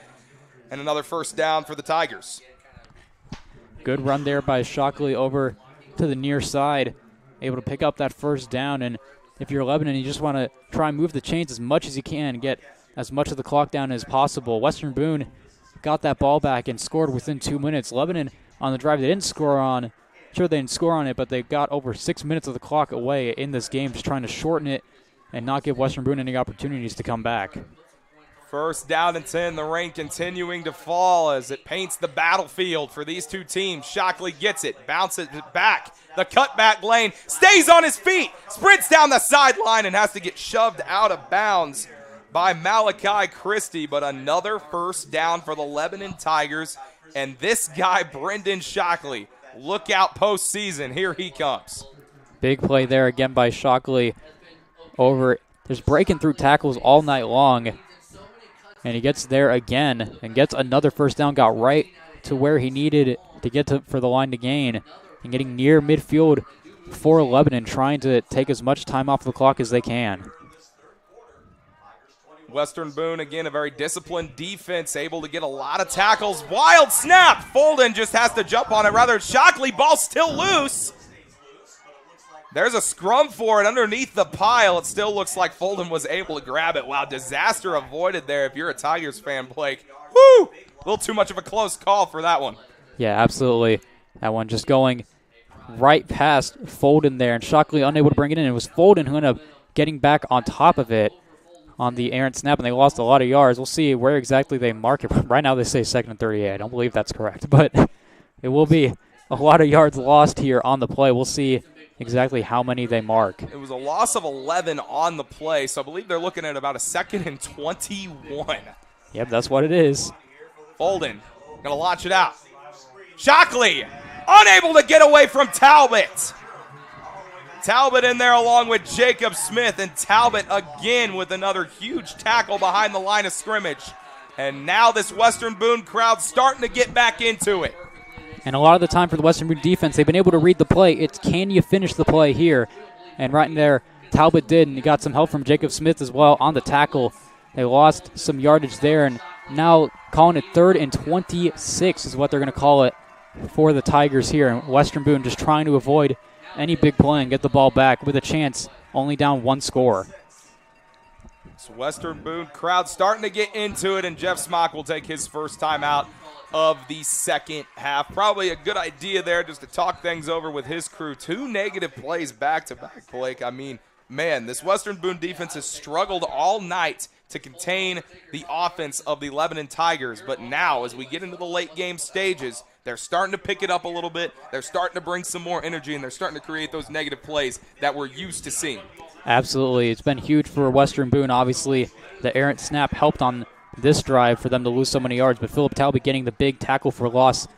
And another 1st down for the Tigers. Good run there by Shockley over to the near side. Able to pick up that 1st down. And if you're Lebanon, you just want to try and move the chains as much as you can, get as much of the clock down as possible. Western Boone got that ball back and scored within 2 minutes. Lebanon on the drive they didn't score on. Sure, they didn't score on it, but they got over 6 minutes of the clock away in this game, just trying to shorten it and not give Western Boone any opportunities to come back. 1st down and 10. The rain continuing to fall as it paints the battlefield for these two teams. Shockley gets it, bounces it back. The cutback lane, stays on his feet, sprints down the sideline and has to get shoved out of bounds by Malachi Christie. But another 1st down for the Lebanon Tigers. And this guy, Brendan Shockley, look out postseason. Here he comes. Big play there again by Shockley. There's breaking through tackles all night long. And he gets there again and gets another 1st down. Got right to where he needed to get to for the line to gain. And getting near midfield for Lebanon, trying to take as much time off the clock as they can. Western Boone, again, a very disciplined defense, able to get a lot of tackles. Wild snap. Folden just has to jump on it. Rather, Shockley, ball still loose. There's a scrum for it underneath the pile. It still looks like Folden was able to grab it. Wow, disaster avoided there if you're a Tigers fan, Blake. Woo! A little too much of a close call for that one. Yeah, absolutely. That one just going right past Folden there, and Shockley unable to bring it in. It was Folden who ended up getting back on top of it on the errant snap, and they lost a lot of yards. We'll see where exactly they mark it. Right now they say 2nd and 38. I don't believe that's correct, but it will be a lot of yards lost here on the play. We'll see exactly how many they mark. It was a loss of 11 on the play, so I believe they're looking at about a 2nd and 21. Yep, that's what it is. Folden gonna launch it out. Shockley unable to get away from Talbot. Talbot in there along with Jacob Smith, and Talbot again with another huge tackle behind the line of scrimmage. And now this Western Boone crowd starting to get back into it. And a lot of the time for the Western Boone defense, they've been able to read the play. It's can you finish the play here? And right in there, Talbot did, and he got some help from Jacob Smith as well on the tackle They lost some yardage there, and now calling it 3rd and 26 is what they're going to call it for the Tigers here. And Western Boone just trying to avoid any big play and get the ball back with a chance, only down 1 score. So Western Boone crowd starting to get into it, and Jeff Smock will take his first time out of the second half. Probably a good idea there just to talk things over with his crew. 2 negative plays back-to-back, Blake. I mean, man, this Western Boone defense has struggled all night to contain the offense of the Lebanon Tigers. But now, as we get into the late game stages, they're starting to pick it up a little bit. They're starting to bring some more energy, and they're starting to create those negative plays that we're used to seeing. Absolutely. It's been huge for Western Boone. Obviously, the errant snap helped on this drive for them to lose so many yards, but Philip Talbot getting the big tackle for loss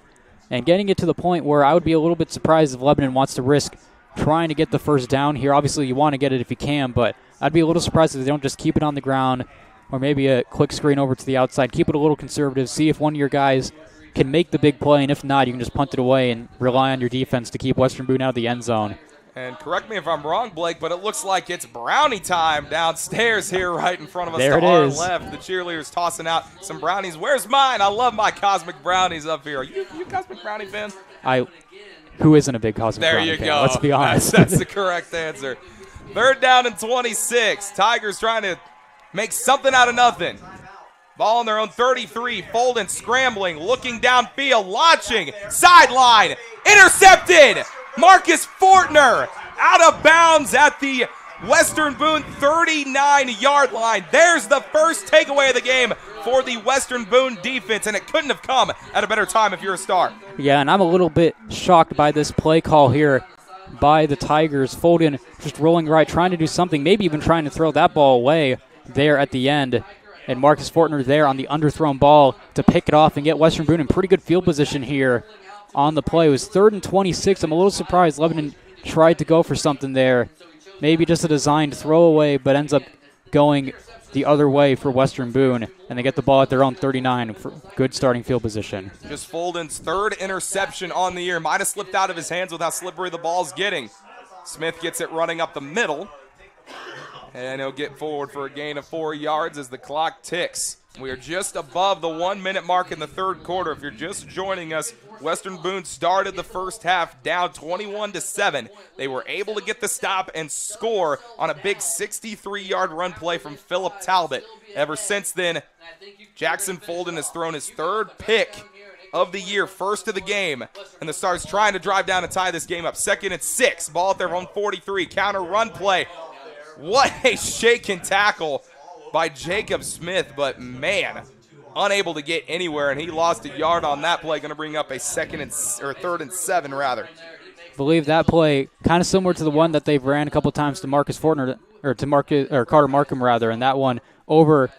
and getting it to the point where I would be a little bit surprised if Lebanon wants to risk trying to get the first down here. Obviously, you want to get it if you can, but I'd be a little surprised if they don't just keep it on the ground or maybe a quick screen over to the outside. Keep it a little conservative. See if one of your guys can make the big play, and if not, you can just punt it away and rely on your defense to keep Western Boone out of the end zone. And correct me if I'm wrong, Blake, but it looks like it's brownie time downstairs here right in front of us there to it our is. left. The cheerleaders tossing out some brownies. Where's mine? I love my Cosmic Brownies up here. Are you a Cosmic Brownie fan? Who isn't a big Cosmic There Brownie you fan? go. Let's be honest. That's the correct answer. 3rd down and 26. Tigers trying to make something out of nothing. Ball on their own 33. Folden scrambling, looking downfield, launching, sideline, intercepted. Marcus Fortner out of bounds at the Western Boone 39-yard line. There's the first takeaway of the game for the Western Boone defense, and it couldn't have come at a better time if you're a star. Yeah, and I'm a little bit shocked by this play call here by the Tigers. Folden just rolling right, trying to do something, maybe even trying to throw that ball away there at the end. And Marcus Fortner there on the underthrown ball to pick it off and get Western Boone in pretty good field position here on the play. It was 3rd and 26. I'm a little surprised Lebanon tried to go for something there. Maybe just a designed throwaway, but ends up going the other way for Western Boone, and they get the ball at their own 39 for good starting field position. Just Folden's 3rd interception on the year. Might have slipped out of his hands with how slippery the ball's getting. Smith gets it running up the middle, and he'll get forward for a gain of 4 yards as the clock ticks. We are just above the 1-minute mark in the 3rd quarter. If you're just joining us, Western Boone started the first half down 21-7. They were able to get the stop and score on a big 63-yard run play from Philip Talbot. Ever since then, Jackson Folden has thrown his 3rd pick of the year, first of the game, and the Stars trying to drive down and tie this game up. 2nd and 6, ball at their own 43, counter run play. What a shake and tackle by Jacob Smith, but man, unable to get anywhere, and he lost a yard on that play. Going to bring up a 3rd and 7 rather. I believe that play kind of similar to the one that they've ran a couple times to Marcus Fortner, or to Carter Markham rather, and that one over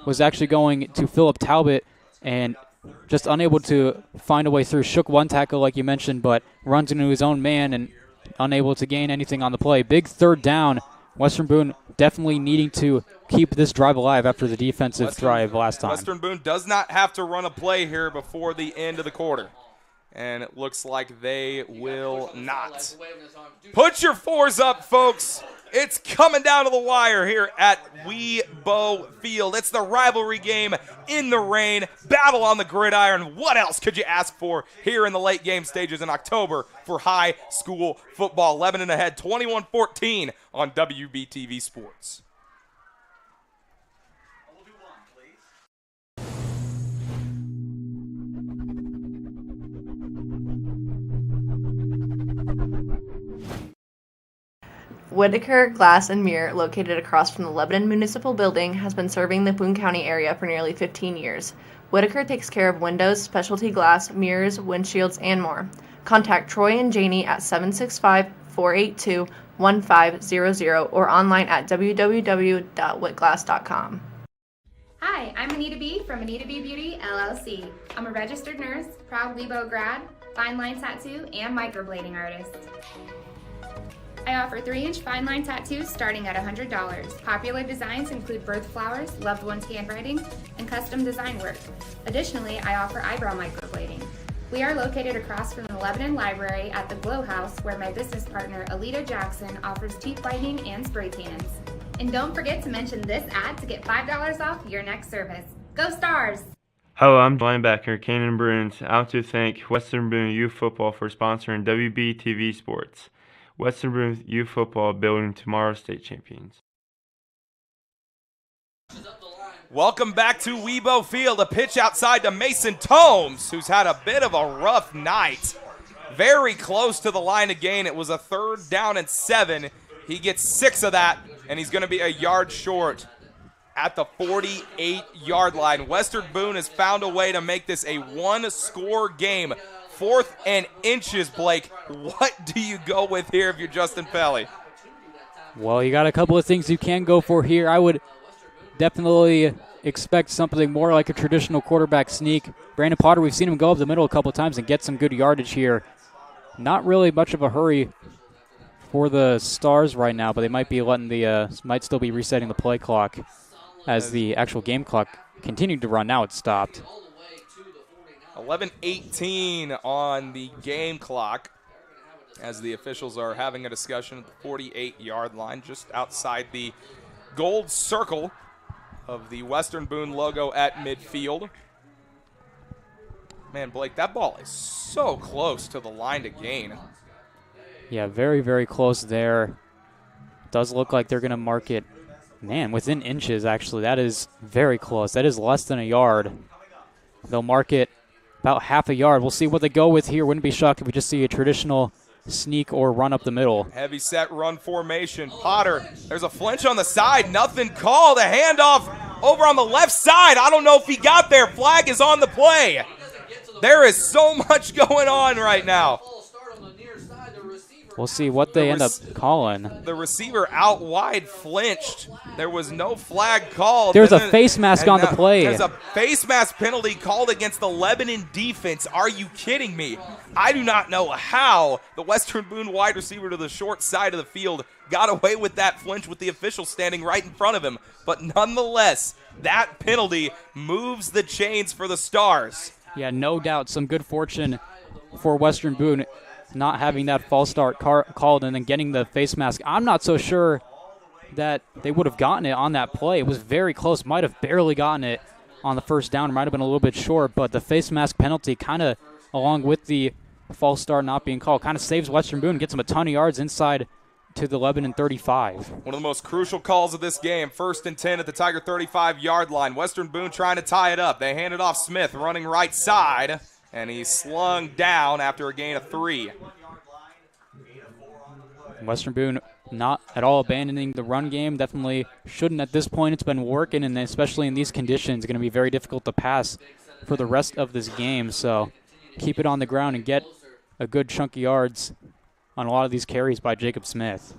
was actually going to Philip Talbot and just unable to find a way through. Shook one tackle like you mentioned, but runs into his own man and unable to gain anything on the play. Big 3rd down. Western Boone definitely needing to keep this drive alive after the defensive drive last time. Western Boone does not have to run a play here before the end of the quarter. And it looks like they will not. Put your 4s up, folks. It's coming down to the wire here at Weibo Field. It's the rivalry game in the rain, battle on the gridiron. What else could you ask for here in the late game stages in October for high school football? Lebanon ahead 21-14 on WBTV Sports. Whitaker Glass and Mirror, located across from the Lebanon Municipal Building, has been serving the Boone County area for nearly 15 years. Whitaker takes care of windows, specialty glass, mirrors, windshields, and more. Contact Troy and Janie at 765-482-1500 or online at www.whitglass.com. Hi, I'm Anita B. from Anita B. Beauty, LLC. I'm a registered nurse, proud Lebo grad, fine line tattoo, and microblading artist. I offer 3-inch fine line tattoos starting at $100. Popular designs include birth flowers, loved one's handwriting, and custom design work. Additionally, I offer eyebrow microblading. We are located across from the Lebanon Library at the Glow House, where my business partner, Alita Jackson, offers teeth whitening and spray tans. And don't forget to mention this ad to get $5 off your next service. Go Stars! Hello, I'm linebacker Kanan Bruins, out to thank Western Boone Youth Football for sponsoring WBTV Sports. Western Boone Youth Football building tomorrow's state champions. Welcome back to Weibo Field. A pitch outside to Mason Tomes, who's had a bit of a rough night. Very close to the line of gain. It was a 3rd down and 7. He gets 6 of that, and he's going to be a yard short at the 48-yard line. Western Boone has found a way to make this a 1-score game. 4th and inches, Blake. What do you go with here if you're Justin Pelly? Well, you got a couple of things you can go for here. I would definitely expect something more like a traditional quarterback sneak. Brandon Potter, we've seen him go up the middle a couple of times and get some good yardage here. Not really much of a hurry for the Stars right now, but they might be letting might still be resetting the play clock as the actual game clock continued to run. Now it's stopped. 11:18 on the game clock as the officials are having a discussion at the 48-yard line, just outside the gold circle of the Western Boone logo at midfield. Man, Blake, that ball is so close to the line to gain. Yeah, very, very close there. Does look like they're going to mark it, man, within inches, actually. That is very close. That is less than a yard. They'll mark it about half a yard. We'll see what they go with here. Wouldn't be shocked if we just see a traditional sneak or run up the middle. Heavy set run formation. Potter, there's a flinch on the side. Nothing called. A handoff over on the left side. I don't know if he got there. Flag is on the play. There is so much going on right now. We'll see what they end up calling. The receiver out wide flinched. There was no flag called. There's a face mask on the play. There's a face mask penalty called against the Lebanon defense. Are you kidding me? I do not know how the Western Boone wide receiver to the short side of the field got away with that flinch with the official standing right in front of him. But nonetheless, that penalty moves the chains for the Stars. Yeah, no doubt. Some good fortune for Western Boone not having that false start called and then getting the face mask. I'm not so sure that they would have gotten it on that play. It was very close. Might have barely gotten it on the first down. Might have been a little bit short, but the face mask penalty kind of, along with the false start not being called, kind of saves Western Boone, gets them a ton of yards inside to the Lebanon 35. One of the most crucial calls of this game. 1st and 10 at the Tiger 35-yard line. Western Boone trying to tie it up. They hand it off Smith, running right side, and he's slung down after a gain of 3. Western Boone not at all abandoning the run game. Definitely shouldn't at this point. It's been working, and especially in these conditions, going to be very difficult to pass for the rest of this game. So keep it on the ground and get a good chunk of yards on a lot of these carries by Jacob Smith.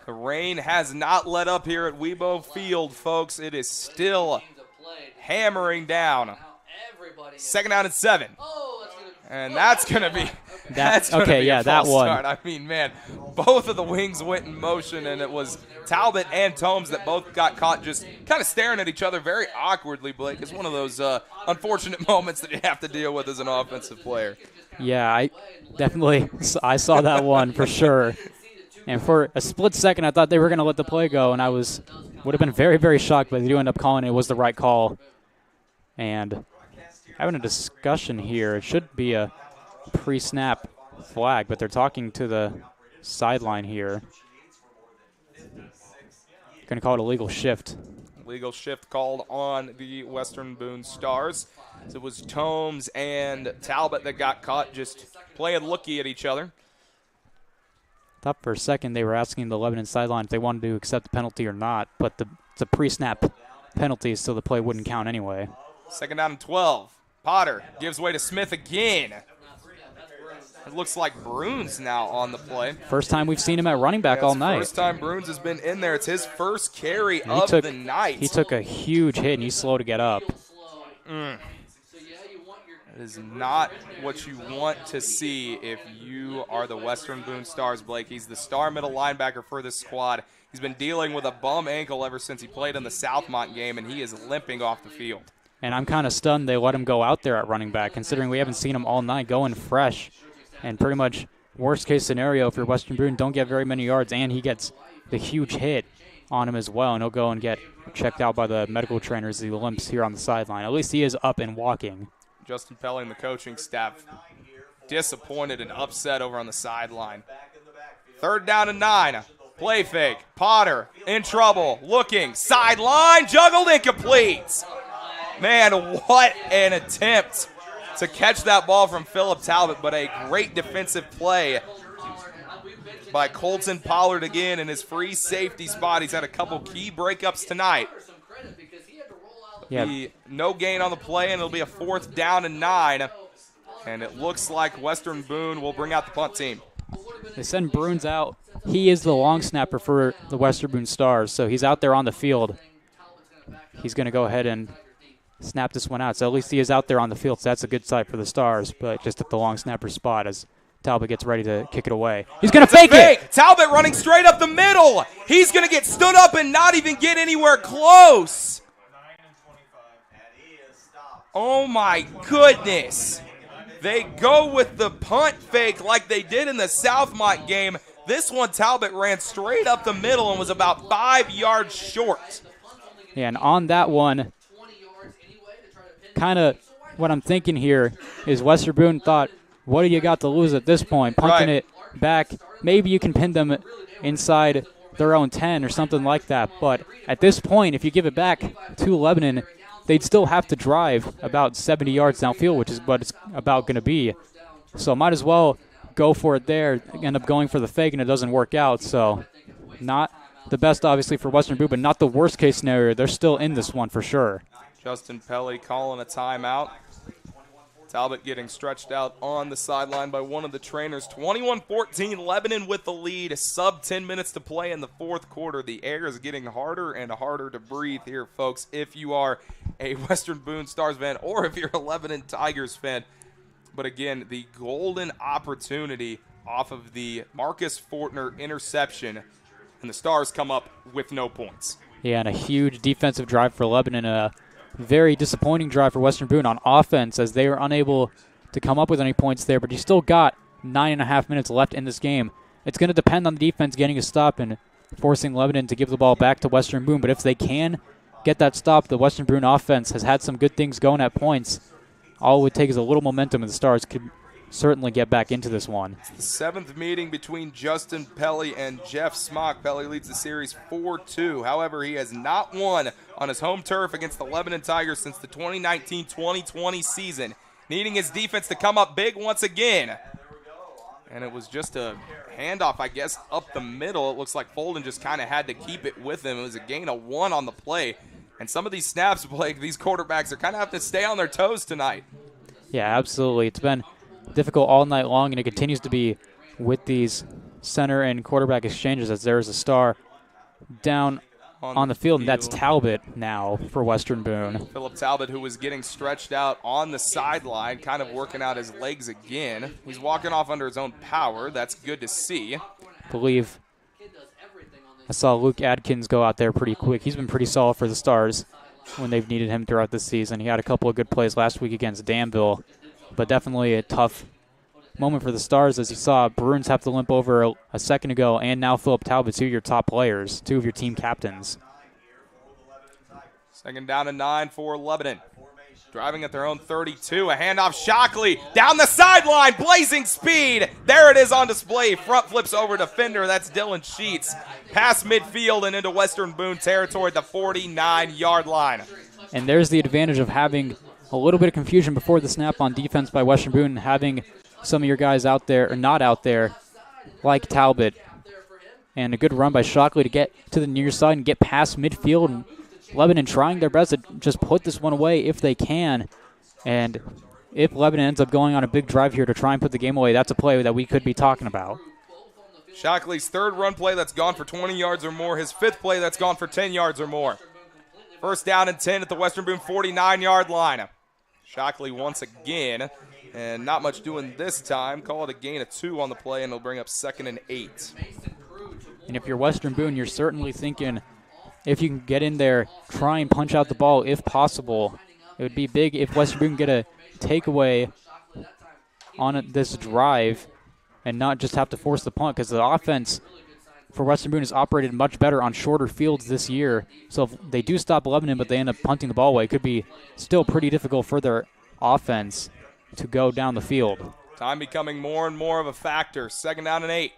The rain has not let up here at Weibo Field, folks. It is still hammering down. 2nd down and 7. And that's going to be that's gonna okay, be yeah, a that false one. start. I mean, man, both of the wings went in motion, and it was Talbot and Tomes that both got caught just kind of staring at each other very awkwardly, Blake. It's one of those unfortunate moments that you have to deal with as an offensive player. Yeah, I saw that one for sure. And for a split second, I thought they were going to let the play go, and would have been very, very shocked, but they do end up calling it was the right call. And having a discussion here. It should be a pre-snap flag, but they're talking to the sideline here. Going to call it a legal shift. Legal shift called on the Western Boone Stars. So it was Tomes and Talbot that got caught just playing looky at each other. Thought for a second they were asking the Lebanon sideline if they wanted to accept the penalty or not, but it's a pre-snap penalty, so the play wouldn't count anyway. 2nd down and 12. Potter gives way to Smith again. It looks like Bruins now on the play. First time we've seen him at running back all night. First time Bruins has been in there. It's his first carry of the night. He took a huge hit, and he's slow to get up. That is not what you want to see if you are the Western Boone Stars, Blake. He's the star middle linebacker for this squad. He's been dealing with a bum ankle ever since he played in the Southmont game, and he is limping off the field. And I'm kind of stunned they let him go out there at running back, considering we haven't seen him all night going fresh. And pretty much worst-case scenario, if you're Western Boone, don't get very many yards, and he gets the huge hit on him as well, and he'll go and get checked out by the medical trainers as he limps here on the sideline. At least he is up and walking. Justin Pelly and the coaching staff disappointed and upset over on the sideline. 3rd down and 9. Play fake. Potter in trouble. Looking. Sideline. Juggled incomplete. Man, what an attempt to catch that ball from Phillip Talbot, but a great defensive play by Colton Pollard again in his free safety spot. He's had a couple key breakups tonight. Yeah. No gain on the play, and it'll be a 4th down and 9. And it looks like Western Boone will bring out the punt team. They send Bruins out. He is the long snapper for the Western Boone Stars, so he's out there on the field. He's going to go ahead and snap this one out. So at least he is out there on the field, so that's a good sight for the Stars, but just at the long snapper spot as Talbot gets ready to kick it away. He's going to fake it! Talbot running straight up the middle. He's going to get stood up and not even get anywhere close. Oh, my goodness. They go with the punt fake like they did in the Southmont game. This one, Talbot ran straight up the middle and was about 5 yards short. Yeah, and on that one, kind of what I'm thinking here is Western Boone thought, what do you got to lose at this point? Punting it back, maybe you can pin them inside their own 10 or something like that. But at this point, if you give it back to Lebanon, they'd still have to drive about 70 yards downfield, which is what it's about going to be. So might as well go for it there, end up going for the fake, and it doesn't work out. So not the best, obviously, for Western Boone, but not the worst-case scenario. They're still in this one for sure. Justin Pelly calling a timeout. Talbot getting stretched out on the sideline by one of the trainers. 21-14, Lebanon with the lead. Sub 10 minutes to play in the 4th quarter. The air is getting harder and harder to breathe here, folks, if you are a Western Boone Stars fan or if you're a Lebanon Tigers fan. But again, the golden opportunity off of the Marcus Fortner interception, and the Stars come up with no points. Yeah, and a huge defensive drive for Lebanon. A very disappointing drive for Western Boone on offense as they were unable to come up with any points there, but you still got 9.5 minutes left in this game. It's going to depend on the defense getting a stop and forcing Lebanon to give the ball back to Western Boone, but if they can get that stop, the Western Boone offense has had some good things going at points. All it would take is a little momentum, and the Stars could certainly get back into this one. It's the 7th meeting between Justin Pelly and Jeff Smock. Pelly leads the series 4-2. However, he has not won on his home turf against the Lebanon Tigers since the 2019-2020 season, needing his defense to come up big once again. And it was just a handoff, I guess, up the middle. It looks like Folden just kind of had to keep it with him. It was a gain of 1 on the play. And some of these snaps, Blake, these quarterbacks are kind of having to stay on their toes tonight. Yeah, absolutely. It's been difficult all night long, and it continues to be with these center and quarterback exchanges as there is a Star down on the field, and that's Talbot now for Western Boone. Phillip Talbot, who was getting stretched out on the sideline, kind of working out his legs again. He's walking off under his own power. That's good to see. I believe I saw Luke Adkins go out there pretty quick. He's been pretty solid for the Stars when they've needed him throughout the season. He had a couple of good plays last week against Danville, but definitely a tough moment for the Stars as you saw Bruins have to limp over a second ago, and now Phillip Talbot, 2 of your top players, 2 of your team captains. 2nd down and 9 for Lebanon. Driving at their own 32, a handoff, Shockley down the sideline, blazing speed. There it is on display. Front flips over defender. That's Dylan Sheets. Past midfield and into Western Boone territory at the 49-yard line. And there's the advantage of having a little bit of confusion before the snap on defense by Western Boone, and having some of your guys out there or not out there like Talbot. And a good run by Shockley to get to the near side and get past midfield. And Lebanon trying their best to just put this one away if they can. And if Lebanon ends up going on a big drive here to try and put the game away, that's a play that we could be talking about. Shockley's 3rd run play that's gone for 20 yards or more. His 5th play that's gone for 10 yards or more. 1st down and 10 at the Western Boone 49-yard line. Shockley once again, and not much doing this time. Call it a gain of 2 on the play, and it'll bring up 2nd and 8. And if you're Western Boone, you're certainly thinking, if you can get in there, try and punch out the ball if possible. It would be big if Western Boone get a takeaway on this drive and not just have to force the punt, because the offense for Western Boone has operated much better on shorter fields this year. So if they do stop Lebanon, but they end up punting the ball away, it could be still pretty difficult for their offense to go down the field. Time becoming more and more of a factor. 2nd down and 8.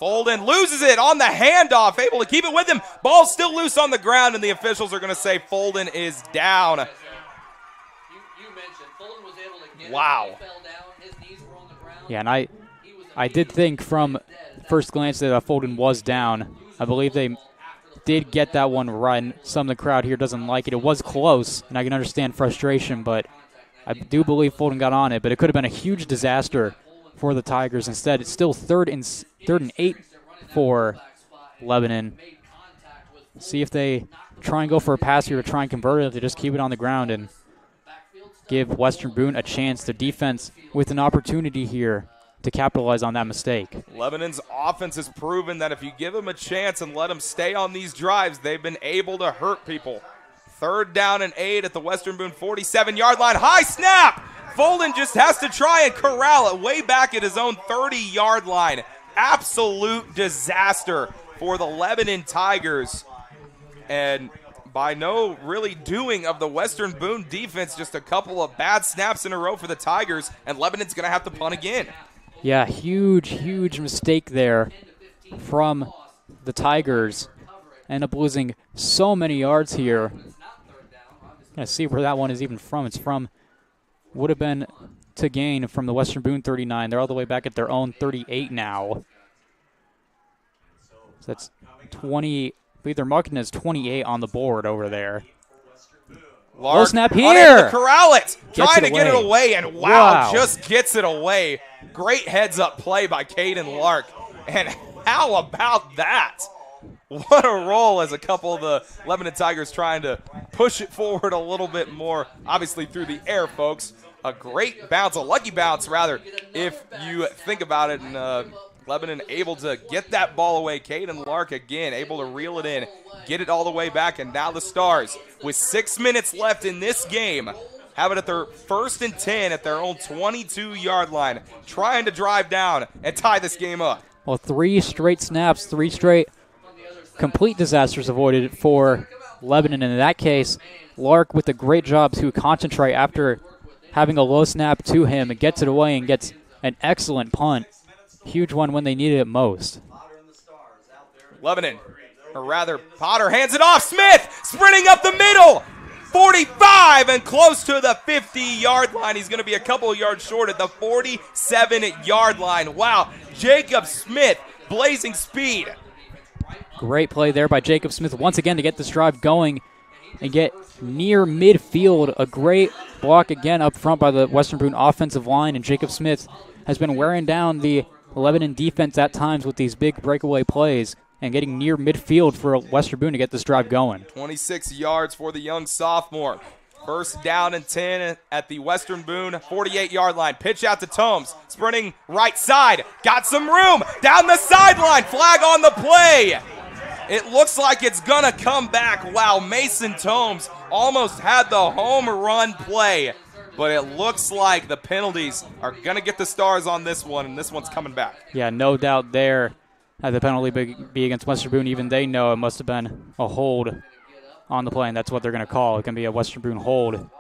Folden loses it on the handoff, able to keep it with him. Ball still loose on the ground, and the officials are going to say Folden is down. Wow. Yeah, and I did think from first glance that Folden was down. I believe they did get that one right, and some of the crowd here doesn't like it. It was close, and I can understand frustration, but I do believe Folden got on it. But it could have been a huge disaster for the Tigers. Instead, it's still third and 8 for Lebanon. See if they try and go for a pass here to try and convert it, if they just keep it on the ground and give Western Boone a chance. The defense with an opportunity here to capitalize on that mistake. Lebanon's offense has proven that if you give them a chance and let them stay on these drives, they've been able to hurt people. 3rd down and 8 at the Western Boone 47-yard line. High snap! Folden just has to try and corral it way back at his own 30-yard line. Absolute disaster for the Lebanon Tigers. And by no really doing of the Western Boone defense, just a couple of bad snaps in a row for the Tigers, and Lebanon's going to have to punt again. Yeah, huge mistake there from the Tigers. End up losing so many yards here. Gonna see where that one is even from. It's from, would have been to gain from the Western Boone 39. They're all the way back at their own 38 now. So that's 20. I believe they're marking as 28 on the board over there. Low snap here. Unable to corral it. Trying to get it away, and wow, just gets it away. Great heads-up play by Caden Lark. And how about that? What a roll as a couple of the Lebanon Tigers trying to push it forward a little bit more, obviously through the air, folks. A great bounce, a lucky bounce, rather, if you think about it. And Lebanon able to get that ball away. Caden Lark again able to reel it in, get it all the way back, and now the Stars, with 6 minutes left in this game, have it at their 1st and 10 at their own 22-yard line, trying to drive down and tie this game up. Well, 3 straight snaps, 3 straight complete disasters avoided for Lebanon. And in that case, Lark with a great job to concentrate after having a low snap to him and gets it away and gets an excellent punt. Huge one when they needed it most. Lebanon, or rather Potter, hands it off. Smith sprinting up the middle. 45 and close to the 50-yard line. He's going to be a couple of yards short at the 47-yard line. Wow, Jacob Smith, blazing speed. Great play there by Jacob Smith once again to get this drive going and get near midfield. A great block again up front by the Western Boone offensive line, and Jacob Smith has been wearing down the Lebanon defense at times with these big breakaway plays and getting near midfield for Western Boone to get this drive going. 26 yards for the young sophomore. 1st down and 10 at the Western Boone 48-yard line. Pitch out to Tomes, sprinting right side. Got some room down the sideline. Flag on the play. It looks like it's going to come back. Wow, Mason Tomes almost had the home run play, but it looks like the penalties are going to get the Stars on this one, and this one's coming back. Yeah, no doubt there. The penalty be against Western Boone. Even they know it must have been a hold on the play, and that's what they're going to call. It can be a Western Boone hold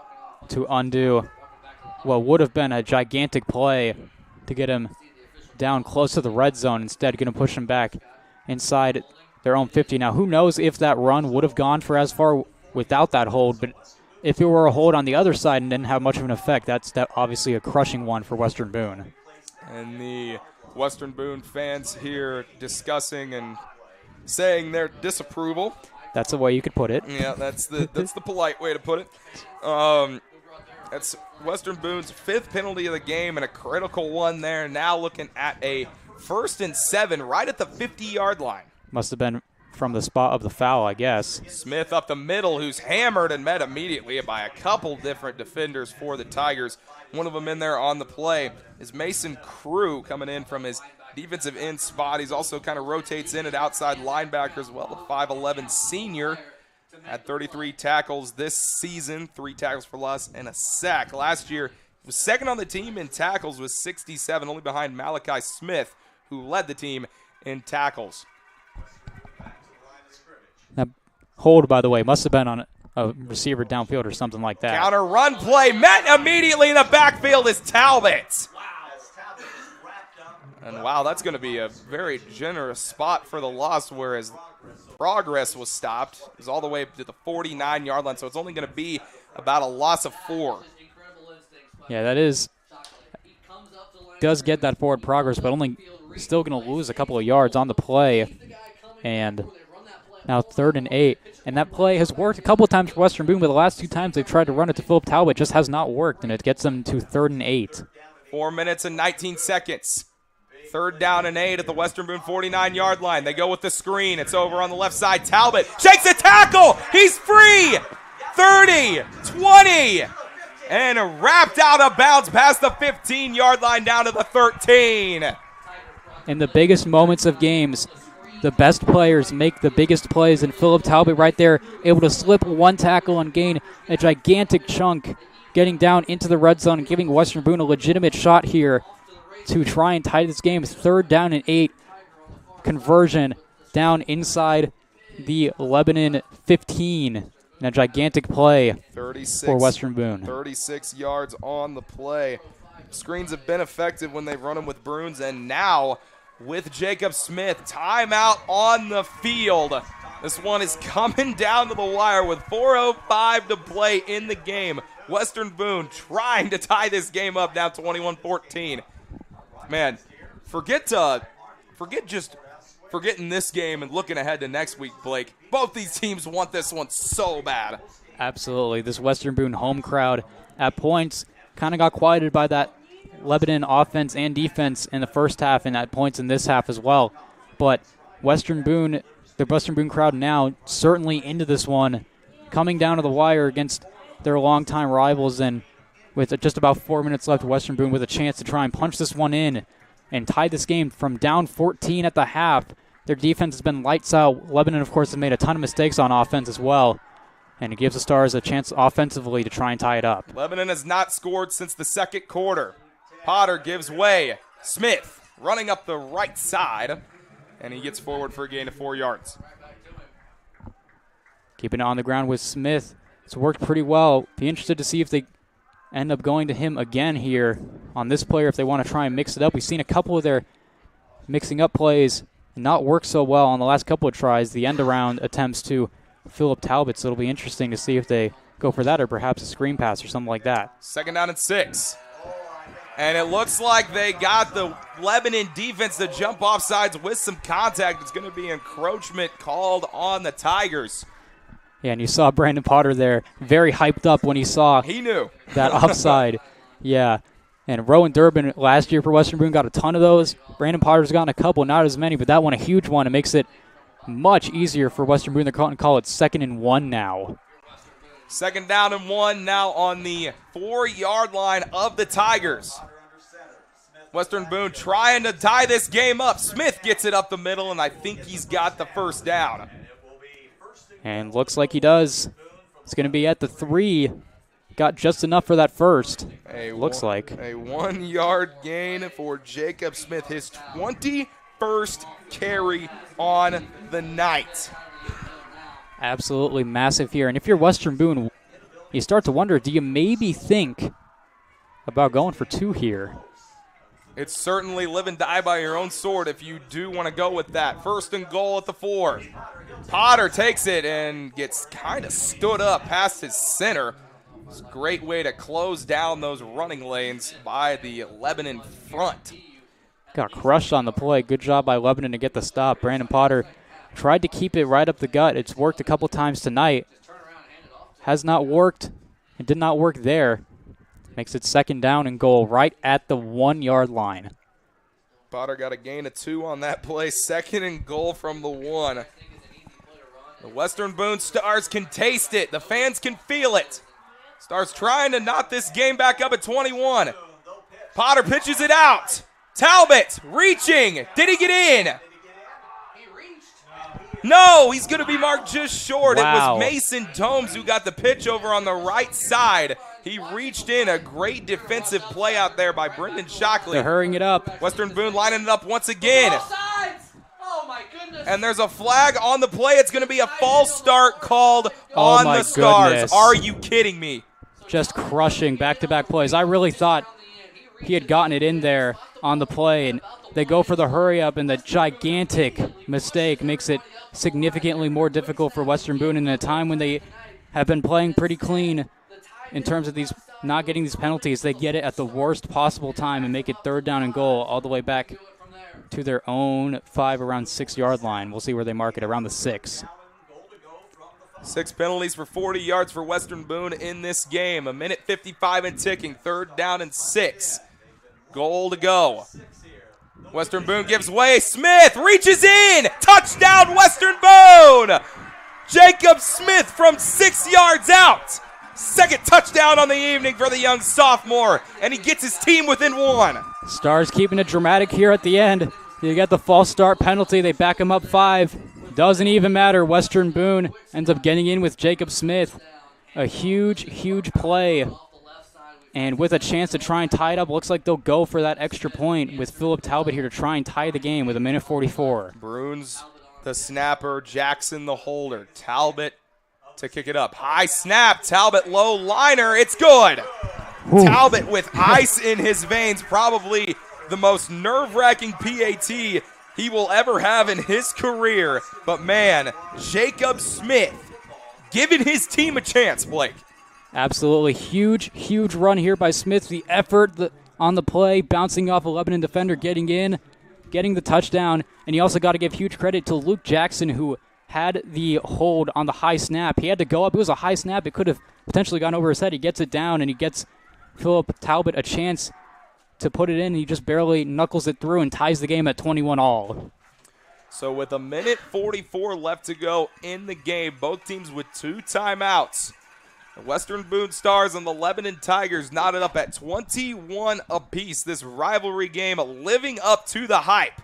to undo what would have been a gigantic play to get him down close to the red zone. Instead, going to push him back inside their own 50. Now, who knows if that run would have gone for as far without that hold, but if it were a hold on the other side and didn't have much of an effect, that's obviously a crushing one for Western Boone. And the Western Boone fans here discussing and saying their disapproval. That's the way you could put it. Yeah, that's the polite way to put it. That's Western Boone's 5th penalty of the game and a critical one there. Now looking at a 1st and 7 right at the 50-yard line. Must have been from the spot of the foul, I guess. Smith up the middle, who's hammered and met immediately by a couple different defenders for the Tigers. One of them in there on the play is Mason Crew coming in from his defensive end spot. He's also kind of rotates in at outside linebacker as well. The 5'11 senior had 33 tackles this season, 3 tackles for loss and a sack. Last year, he was 2nd on the team in tackles with 67, only behind Malachi Smith, who led the team in tackles. That hold, by the way, must have been on a receiver downfield or something like that. Counter run play met immediately in the backfield is Talbot. And wow, that's going to be a very generous spot for the loss, whereas progress was stopped. It was all the way to the 49-yard line, so it's only going to be about a loss of 4. Yeah, that does get that forward progress, but only still going to lose a couple of yards on the play. And now 3rd and 8. And that play has worked a couple of times for Western Boone, but the last 2 times they've tried to run it to Philip Talbot, just has not worked, and it gets them to 3rd and 8. 4 minutes and 19 seconds. 3rd down and 8 at the Western Boone 49-yard line. They go with the screen. It's over on the left side. Talbot shakes a tackle. He's free. 30, 20, and wrapped out of bounds past the 15-yard line down to the 13. In the biggest moments of games, the best players make the biggest plays, and Philip Talbot right there able to slip 1 tackle and gain a gigantic chunk, getting down into the red zone and giving Western Boone a legitimate shot here to try and tie this game. 3rd down and 8, conversion down inside the Lebanon 15. And a gigantic play 36, for Western Boone. 36 yards on the play. Screens have been effective when they've run them with Bruins, and now with Jacob Smith, timeout on the field. This one is coming down to the wire with 4:05 to play in the game. Western Boone trying to tie this game up, down 21-14. Man, forgetting this game and looking ahead to next week, Blake. Both these teams want this one so bad. Absolutely. This Western Boone home crowd at points kind of got quieted by that Lebanon offense and defense in the first half, and at points in this half as well. But the Western Boone crowd now certainly into this one, coming down to the wire against their longtime rivals, and with just about 4 minutes left, Western Boone with a chance to try and punch this one in and tie this game from down 14 at the half. Their defense has been lights out. Lebanon, of course, has made a ton of mistakes on offense as well, and it gives the Stars a chance offensively to try and tie it up. Lebanon has not scored since the 2nd quarter. Potter gives way. Smith running up the right side, and he gets forward for a gain of 4 yards. Keeping it on the ground with Smith. It's worked pretty well. Be interested to see if they end up going to him again here on this player if they want to try and mix it up. We've seen a couple of their mixing up plays not work so well on the last couple of tries, the end-around attempts to Philip Talbot, so it'll be interesting to see if they go for that or perhaps a screen pass or something like that. 2nd down and 6. And it looks like they got the Lebanon defense to jump off sides with some contact. It's going to be encroachment called on the Tigers. Yeah, and you saw Brandon Potter there, very hyped up when he saw that offside. Yeah, and Rowan Durbin last year for Western Boone got a ton of those. Brandon Potter's gotten a couple, not as many, but that one a huge one. It makes it much easier for Western Boone. They're going to call it 2nd and 1 now. 2nd down and 1 now on the 4-yard line of the Tigers. Western Boone trying to tie this game up. Smith gets it up the middle, and I think he's got the 1st down. And looks like he does. It's going to be at the 3. Got just enough for that first. Looks like. A 1-yard gain for Jacob Smith, his 21st carry on the night. Absolutely massive here. And if you're Western Boone, you start to wonder, do you maybe think about going for 2 here? It's certainly live and die by your own sword if you do want to go with that. 1st and goal at the 4. Potter takes it and gets kind of stood up past his center. It's a great way to close down those running lanes by the Lebanon front. Got crushed on the play. Good job by Lebanon to get the stop. Brandon Potter tried to keep it right up the gut. It's worked a couple times tonight. Has not worked. It did not work there. Makes it 2nd down and goal right at the 1-yard line. Potter got a gain of 2 on that play. 2nd and goal from the 1. The Western Boone Stars can taste it. The fans can feel it. Stars trying to knot this game back up at 21. Potter pitches it out. Talbot reaching. Did he get in? No, he's going to be marked just short. Wow. It was Mason Domes who got the pitch over on the right side. He reached in. A great defensive play out there by Brendan Shockley. They're hurrying it up. Western Boone lining it up once again. And there's a flag on the play. It's going to be a false start called Oh on my the Stars. goodness. Are you kidding me? Just crushing back-to-back plays. I really thought he had gotten it in there on the play, and they go for the hurry-up, and the gigantic mistake makes it significantly more difficult for Western Boone in a time when they have been playing pretty clean in terms of these not getting these penalties. They get it at the worst possible time and make it 3rd down and goal all the way back to their own 5 around 6-yard line. We'll see where they mark it, around the 6. 6 penalties for 40 yards for Western Boone in this game. 1:55 and ticking. 3rd down and 6. Goal to go. Western Boone gives way. Smith reaches in. Touchdown, Western Boone. Jacob Smith from 6 yards out. 2nd touchdown on the evening for the young sophomore, and he gets his team within 1. Stars keeping it dramatic here at the end. You get the false start penalty. They back him up 5. Doesn't even matter. Western Boone ends up getting in with Jacob Smith. A huge, huge play. And with a chance to try and tie it up, looks like they'll go for that extra point with Philip Talbot here to try and tie the game with 1:44. Bruins the snapper, Jackson the holder. Talbot to kick it up. High snap, Talbot low liner. It's good. Ooh. Talbot with ice in his veins, probably the most nerve-wracking PAT he will ever have in his career. But man, Jacob Smith giving his team a chance, Blake. Absolutely huge, huge run here by Smith. The effort on the play, bouncing off a Lebanon defender, getting in, getting the touchdown. And you also got to give huge credit to Luke Jackson, who had the hold on the high snap. He had to go up. It was a high snap. It could have potentially gone over his head. He gets it down, and he gets Philip Talbot a chance to put it in. He just barely knuckles it through and ties the game at 21-all. So with 1:44 left to go in the game, both teams with 2 timeouts. The Western Boone Stars and the Lebanon Tigers knotted up at 21 apiece. This rivalry game living up to the hype.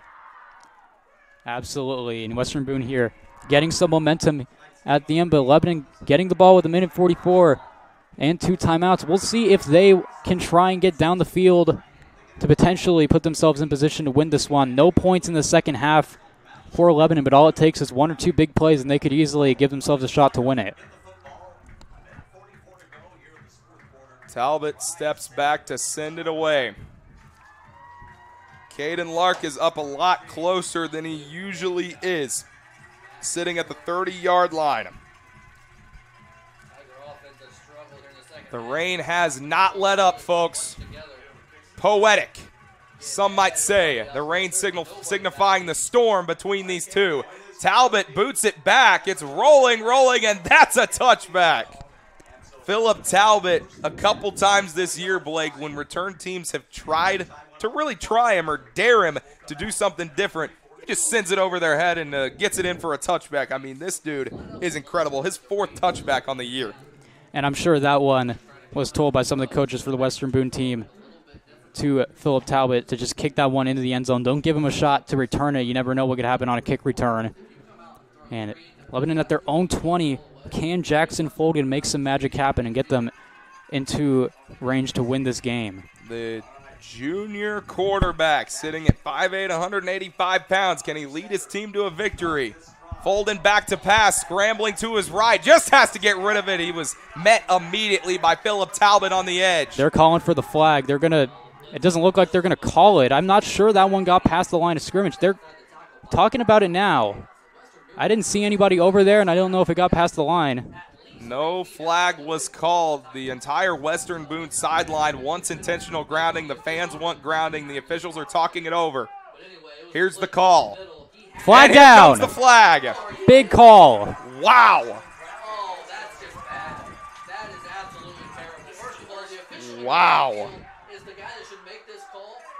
Absolutely. And Western Boone here getting some momentum at the end, but Lebanon getting the ball with 1:44 and 2 timeouts. We'll see if they can try and get down the field to potentially put themselves in position to win this one. No points in the second half for Lebanon, but all it takes is 1 or 2 big plays, and they could easily give themselves a shot to win it. Talbot steps back to send it away. Caden Lark is up a lot closer than he usually is, sitting at the 30-yard line. The rain has not let up, folks. Poetic, some might say. The rain signifying the storm between these two. Talbot boots it back. It's rolling, and that's a touchback. Philip Talbot, a couple times this year, Blake, when return teams have tried to really try him or dare him to do something different, he just sends it over their head and gets it in for a touchback. I mean, this dude is incredible. His 4th touchback on the year. And I'm sure that one was told by some of the coaches for the Western Boone team to Philip Talbot to just kick that one into the end zone. Don't give him a shot to return it. You never know what could happen on a kick return. And Lebanon at their own 20. Can Jackson Folgan make some magic happen and get them into range to win this game? The junior quarterback sitting at 5'8", 185 pounds. Can he lead his team to a victory? Folden back to pass, scrambling to his right. Just has to get rid of it. He was met immediately by Philip Talbot on the edge. They're calling for the flag. It doesn't look like they're going to call it. I'm not sure that one got past the line of scrimmage. They're talking about it now. I didn't see anybody over there, and I don't know if it got past the line. No flag was called. The entire Western Boone sideline wants intentional grounding. The fans want grounding. The officials are talking it over. Here's the call. Flag and down. Here comes the flag. Big call. Wow. Wow.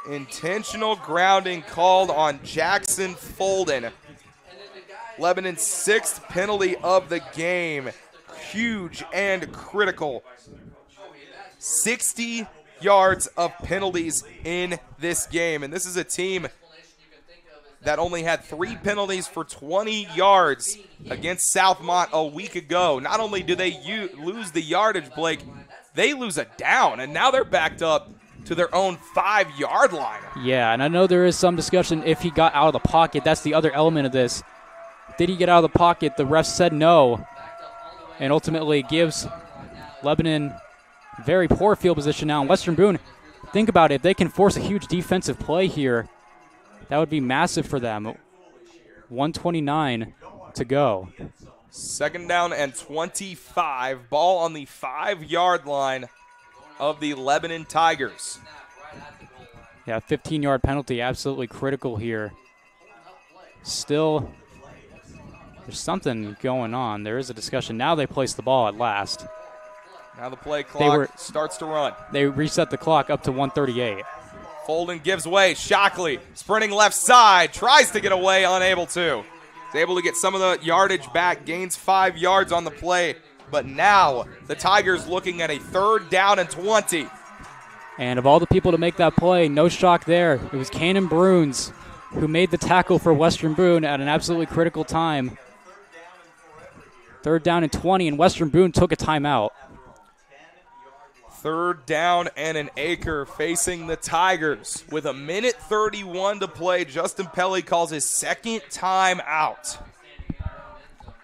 Intentional grounding called on Jackson Folden. Lebanon's 6th penalty of the game. Huge and critical. 60 yards of penalties in this game. And this is a team that only had 3 penalties for 20 yards against Southmont a week ago. Not only do they lose the yardage, Blake, they lose a down. And now they're backed up to their own 5-yard line. Yeah, and I know there is some discussion if he got out of the pocket. That's the other element of this. Did he get out of the pocket? The ref said no, and ultimately gives Lebanon very poor field position now. And Western Boone, think about it. If they can force a huge defensive play here, that would be massive for them. 1:29 to go. 2nd down and 25. Ball on the 5-yard line of the Lebanon Tigers. Yeah, 15-yard penalty, absolutely critical here. Still, there's something going on. There is a discussion. Now they place the ball at last. Now the play clock starts to run. They reset the clock up to 1:38. Folden gives way. Shockley sprinting left side. Tries to get away, unable to. He's able to get some of the yardage back. Gains 5 yards on the play. But now the Tigers looking at a 3rd down and 20. And of all the people to make that play, no shock there. It was Cannon Bruins who made the tackle for Western Boone at an absolutely critical time. 3rd down and 20, and Western Boone took a timeout. 3rd down and an acre facing the Tigers. With 1:31 to play, Justin Pelly calls his 2nd time out.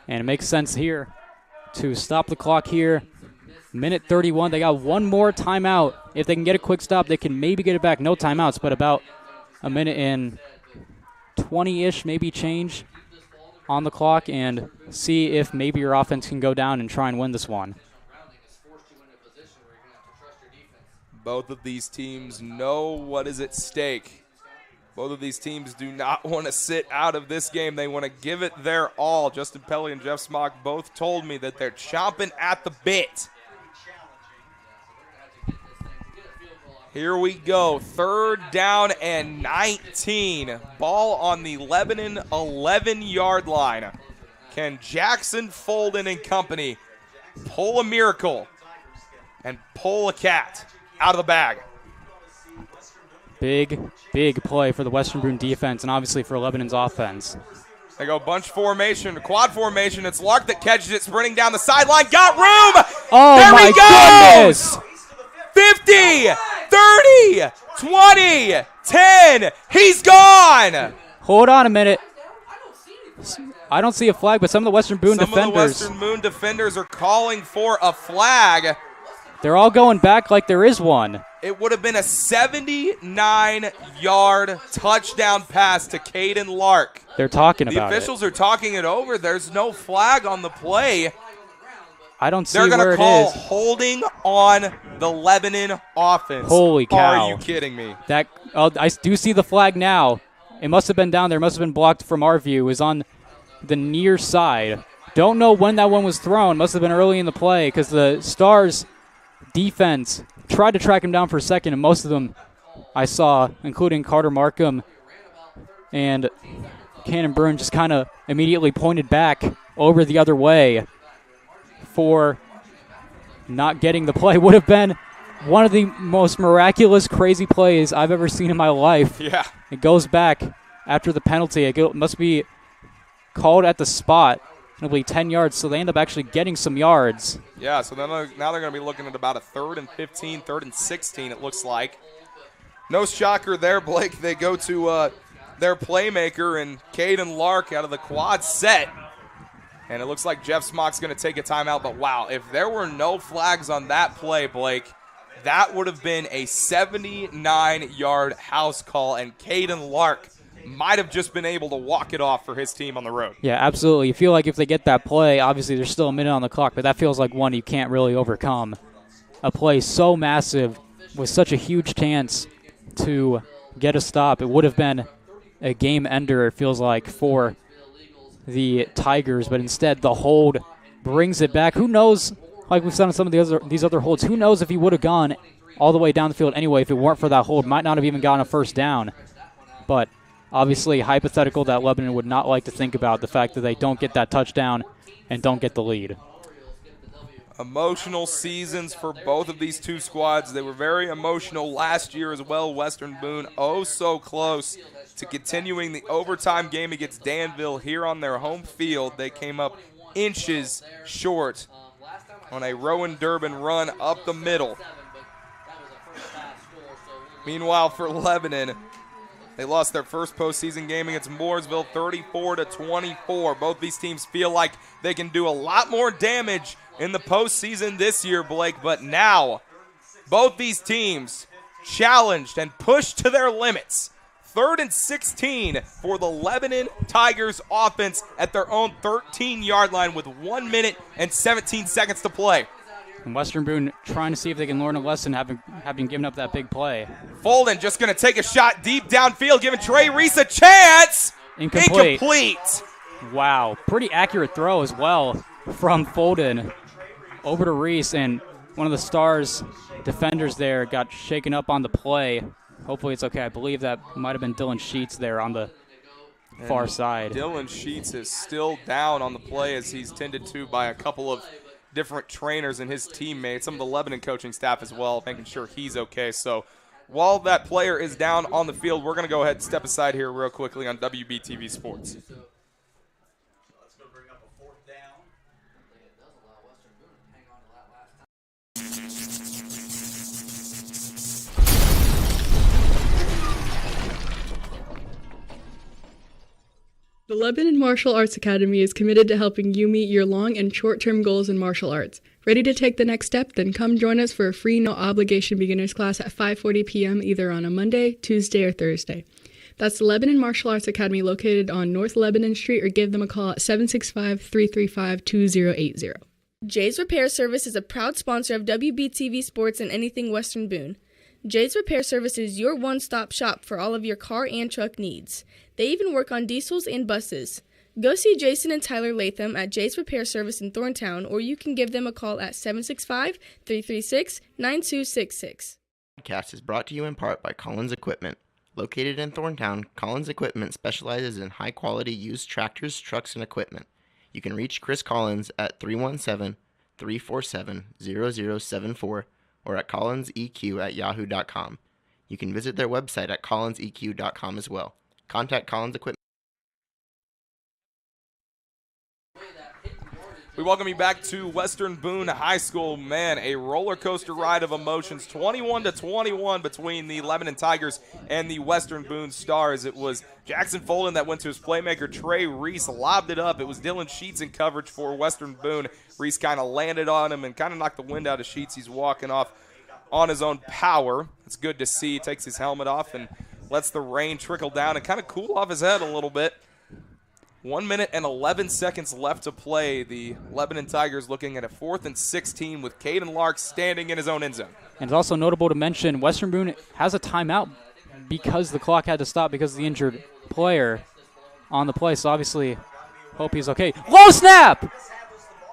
And it makes sense here to stop the clock here. 1:31. They got one more timeout. If they can get a quick stop, they can maybe get it back. No timeouts, but about a minute and 20-ish, maybe change on the clock, and see if maybe your offense can go down and try and win this one. Both of these teams know what is at stake. Both of these teams do not want to sit out of this game. They want to give it their all. Justin Pelly and Jeff Smock both told me that they're chomping at the bit. Here we go. 3rd down and 19. Ball on the Lebanon 11-yard line. Can Jackson, Folden, and company pull a miracle and pull a cat out of the bag? Big play for the Western Boone defense and obviously for Lebanon's offense. They go bunch formation, quad formation. It's Lark that catches it, sprinting down the sideline. Got room! Oh, there my he goes! goodness! 50, 30, 20, 10. He's gone! Hold on a minute. I don't see a flag, but some of the Western Boone defenders. Some of the Western Boone defenders are calling for a flag. They're all going back like there is one. It would have been a 79-yard touchdown pass to Caden Lark. They're talking about it. The officials are talking it over. There's no flag on the play. I don't see where it is. They're going to call holding on the Lebanon offense. Holy cow. Are you kidding me? I do see the flag now. It must have been down there. It must have been blocked from our view. It was on the near side. Don't know when that one was thrown. Must have been early in the play because the Stars defense tried to track him down for a second, and most of them I saw, including Carter Markham and Cannon Bruin, just kind of immediately pointed back over the other way for not getting the play. Would have been one of the most miraculous, crazy plays I've ever seen in my life. Yeah. It goes back after the penalty. It must be called at the spot. It'll be 10 yards, so they end up actually getting some yards. Yeah, so now they're going to be looking at about a 3rd and 15, 3rd and 16, it looks like. No shocker there, Blake. They go to their playmaker and Caden Lark out of the quad set. And it looks like Jeff Smock's going to take a timeout. But, wow, if there were no flags on that play, Blake, that would have been a 79-yard house call, and Caden Lark might have just been able to walk it off for his team on the road. Yeah, absolutely. You feel like if they get that play, obviously there's still a minute on the clock, but that feels like one you can't really overcome. A play so massive with such a huge chance to get a stop. It would have been a game ender, it feels like, for the Tigers, but instead the hold brings it back. Who knows, like we've said on some of these other holds, who knows if he would have gone all the way down the field anyway if it weren't for that hold. Might not have even gotten a first down. But obviously hypothetical that Lebanon would not like to think about, the fact that they don't get that touchdown and don't get the lead. Emotional seasons for both of these two squads. They were very emotional last year as well. Western Boone oh so close to continuing the overtime game against Danville here on their home field. They came up inches short on a Rowan Durbin run up the middle. Meanwhile, for Lebanon, They lost their first postseason game against Mooresville 34-24. Both these teams feel like they can do a lot more damage in the postseason this year, Blake, but now both these teams challenged and pushed to their limits. 3rd and 16 for the Lebanon Tigers offense at their own 13-yard line with 1 minute and 17 seconds to play. And Western Boone trying to see if they can learn a lesson having given up that big play. Folden just going to take a shot deep downfield, giving Trey Reese a chance. Incomplete. Wow, pretty accurate throw as well from Folden over to Reese, and one of the Stars defenders there got shaken up on the play. Hopefully it's okay. I believe that might have been Dylan Sheets there on the far side. Dylan Sheets is still down on the play as he's tended to by a couple of different trainers and his teammates, some of the Lebanon coaching staff as well, making sure he's okay. So while that player is down on the field, we're going to go ahead and step aside here real quickly on WBTV Sports. The Lebanon Martial Arts Academy is committed to helping you meet your long and short-term goals in martial arts. Ready to take the next step? Then come join us for a free no-obligation beginners class at 5:40 p.m. either on a Monday, Tuesday, or Thursday. That's the Lebanon Martial Arts Academy located on North Lebanon Street, or give them a call at 765-335-2080. Jay's Repair Service is a proud sponsor of WBTV Sports and Anything Western Boone. Jay's Repair Service is your one-stop shop for all of your car and truck needs. They even work on diesels and buses. Go see Jason and Tyler Latham at Jay's Repair Service in Thorntown, or you can give them a call at 765-336-9266. The podcast is brought to you in part by Collins Equipment. Located in Thorntown, Collins Equipment specializes in high-quality used tractors, trucks, and equipment. You can reach Chris Collins at 317-347-0074 or at collinseq@yahoo.com. You can visit their website at collinseq.com as well. Contact Collins Equipment. We welcome you back to Western Boone High School. Man, a roller coaster ride of emotions, 21-21 between the Lebanon Tigers and the Western Boone Stars. It was Jackson Folden that went to his playmaker. Trey Reese lobbed it up. It was Dylan Sheets in coverage for Western Boone. Reese kind of landed on him and kind of knocked the wind out of Sheets. He's walking off on his own power. It's good to see. He takes his helmet off and lets the rain trickle down and kind of cool off his head a little bit. 1 minute and 11 seconds left to play. The Lebanon Tigers looking at a 4th and 16 with Caden Lark standing in his own end zone. And it's also notable to mention Western Boone has a timeout because the clock had to stop because of the injured player on the play. So obviously, hope he's okay. Low snap!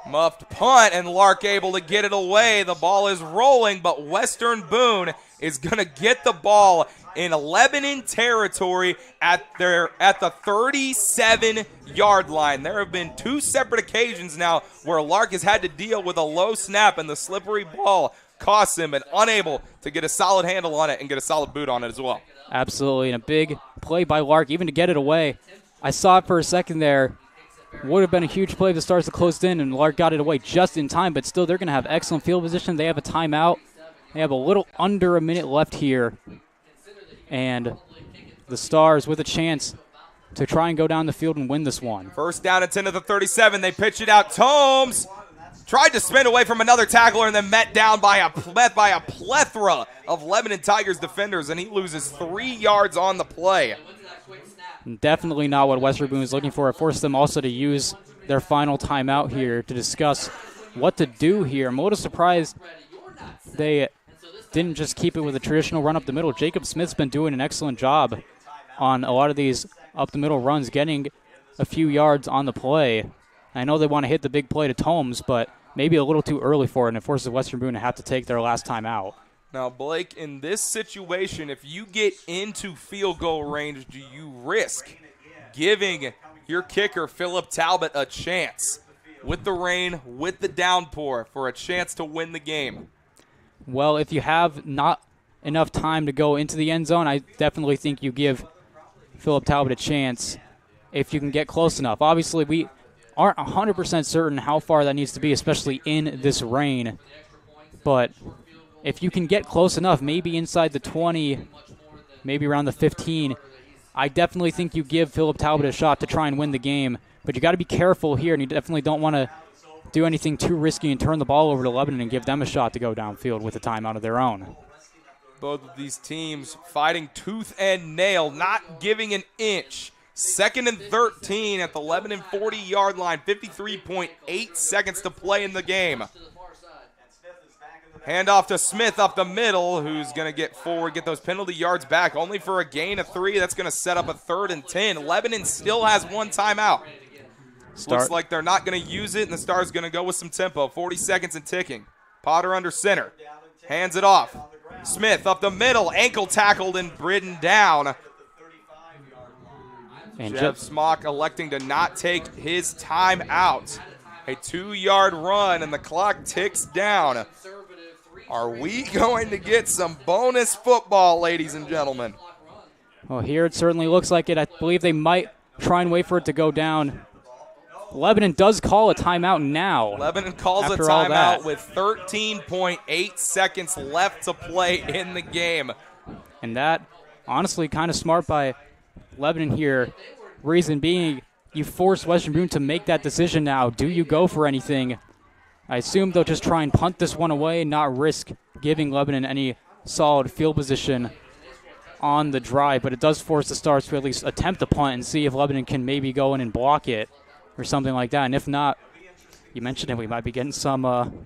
Muffed punt, and Lark able to get it away. The ball is rolling, but Western Boone is going to get the ball in Lebanon territory at the 37-yard line. There have been 2 separate occasions now where Lark has had to deal with a low snap, and the slippery ball costs him and unable to get a solid handle on it and get a solid boot on it as well. Absolutely, and a big play by Lark, even to get it away. I saw it for a second there. Would have been a huge play if the Stars had closed in, and Lark got it away just in time, but still they're going to have excellent field position. They have a timeout. They have a little under a minute left here, and the Stars with a chance to try and go down the field and win this one. First down and 10 to the 37. They pitch it out. Tomes tried to spin away from another tackler and then met by a plethora of Lebanon Tigers defenders, and he loses 3 yards on the play. Definitely not what Western Boone is looking for. It forced them also to use their final timeout here to discuss what to do here. I'm a little surprised they didn't just keep it with a traditional run up the middle. Jacob Smith's been doing an excellent job on a lot of these up the middle runs, getting a few yards on the play. I know they want to hit the big play to Tomes, but maybe a little too early for it, and it forces Western Boone to have to take their last time out. Now, Blake, in this situation, if you get into field goal range, do you risk giving your kicker, Philip Talbot, a chance with the rain, with the downpour, for a chance to win the game? Well, if you have not enough time to go into the end zone, I definitely think you give Philip Talbot a chance if you can get close enough. Obviously, we aren't 100% certain how far that needs to be, especially in this rain. But if you can get close enough, maybe inside the 20, maybe around the 15, I definitely think you give Philip Talbot a shot to try and win the game, but you got to be careful here, and you definitely don't want to do anything too risky and turn the ball over to Lebanon and give them a shot to go downfield with a timeout of their own. Both of these teams fighting tooth and nail, not giving an inch. 2nd and 13 at the Lebanon 40-yard line, 53.8 seconds to play in the game. Handoff to Smith up the middle, who's going to get forward, get those penalty yards back, only for a gain of 3. That's going to set up a 3rd and 10. Lebanon still has 1 timeout. Looks like they're not going to use it, and the Stars going to go with some tempo. 40 seconds and ticking. Potter under center. Hands it off. Smith up the middle, ankle tackled and ridden down. And Jeff Smock electing to not take his time out. A 2-yard run, and the clock ticks down. Are we going to get some bonus football, ladies and gentlemen? Well, here it certainly looks like it. I believe they might try and wait for it to go down. Lebanon does call a timeout now. Lebanon calls a timeout with 13.8 seconds left to play in the game. And that, honestly, kind of smart by Lebanon here. Reason being, you force Western Boone to make that decision now. Do you go for anything? I assume they'll just try and punt this one away and not risk giving Lebanon any solid field position on the drive. But it does force the Stars to at least attempt a punt and see if Lebanon can maybe go in and block it or something like that. And if not, you mentioned it, we might be getting some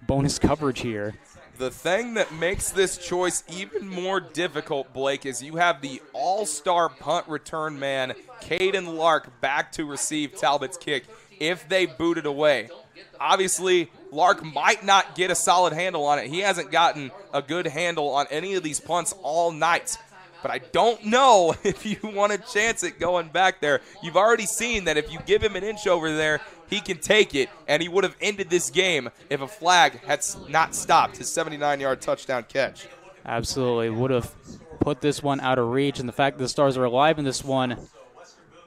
bonus coverage here. The thing that makes this choice even more difficult, Blake, is you have the all-star punt return man, Caden Lark, back to receive Talbot's kick if they boot it away. Obviously, Lark might not get a solid handle on it. He hasn't gotten a good handle on any of these punts all night. But I don't know if you want to chance it going back there. You've already seen that if you give him an inch over there, he can take it, and he would have ended this game if a flag had not stopped his 79-yard touchdown catch. Absolutely. Would have put this one out of reach, and the fact that the Stars are alive in this one,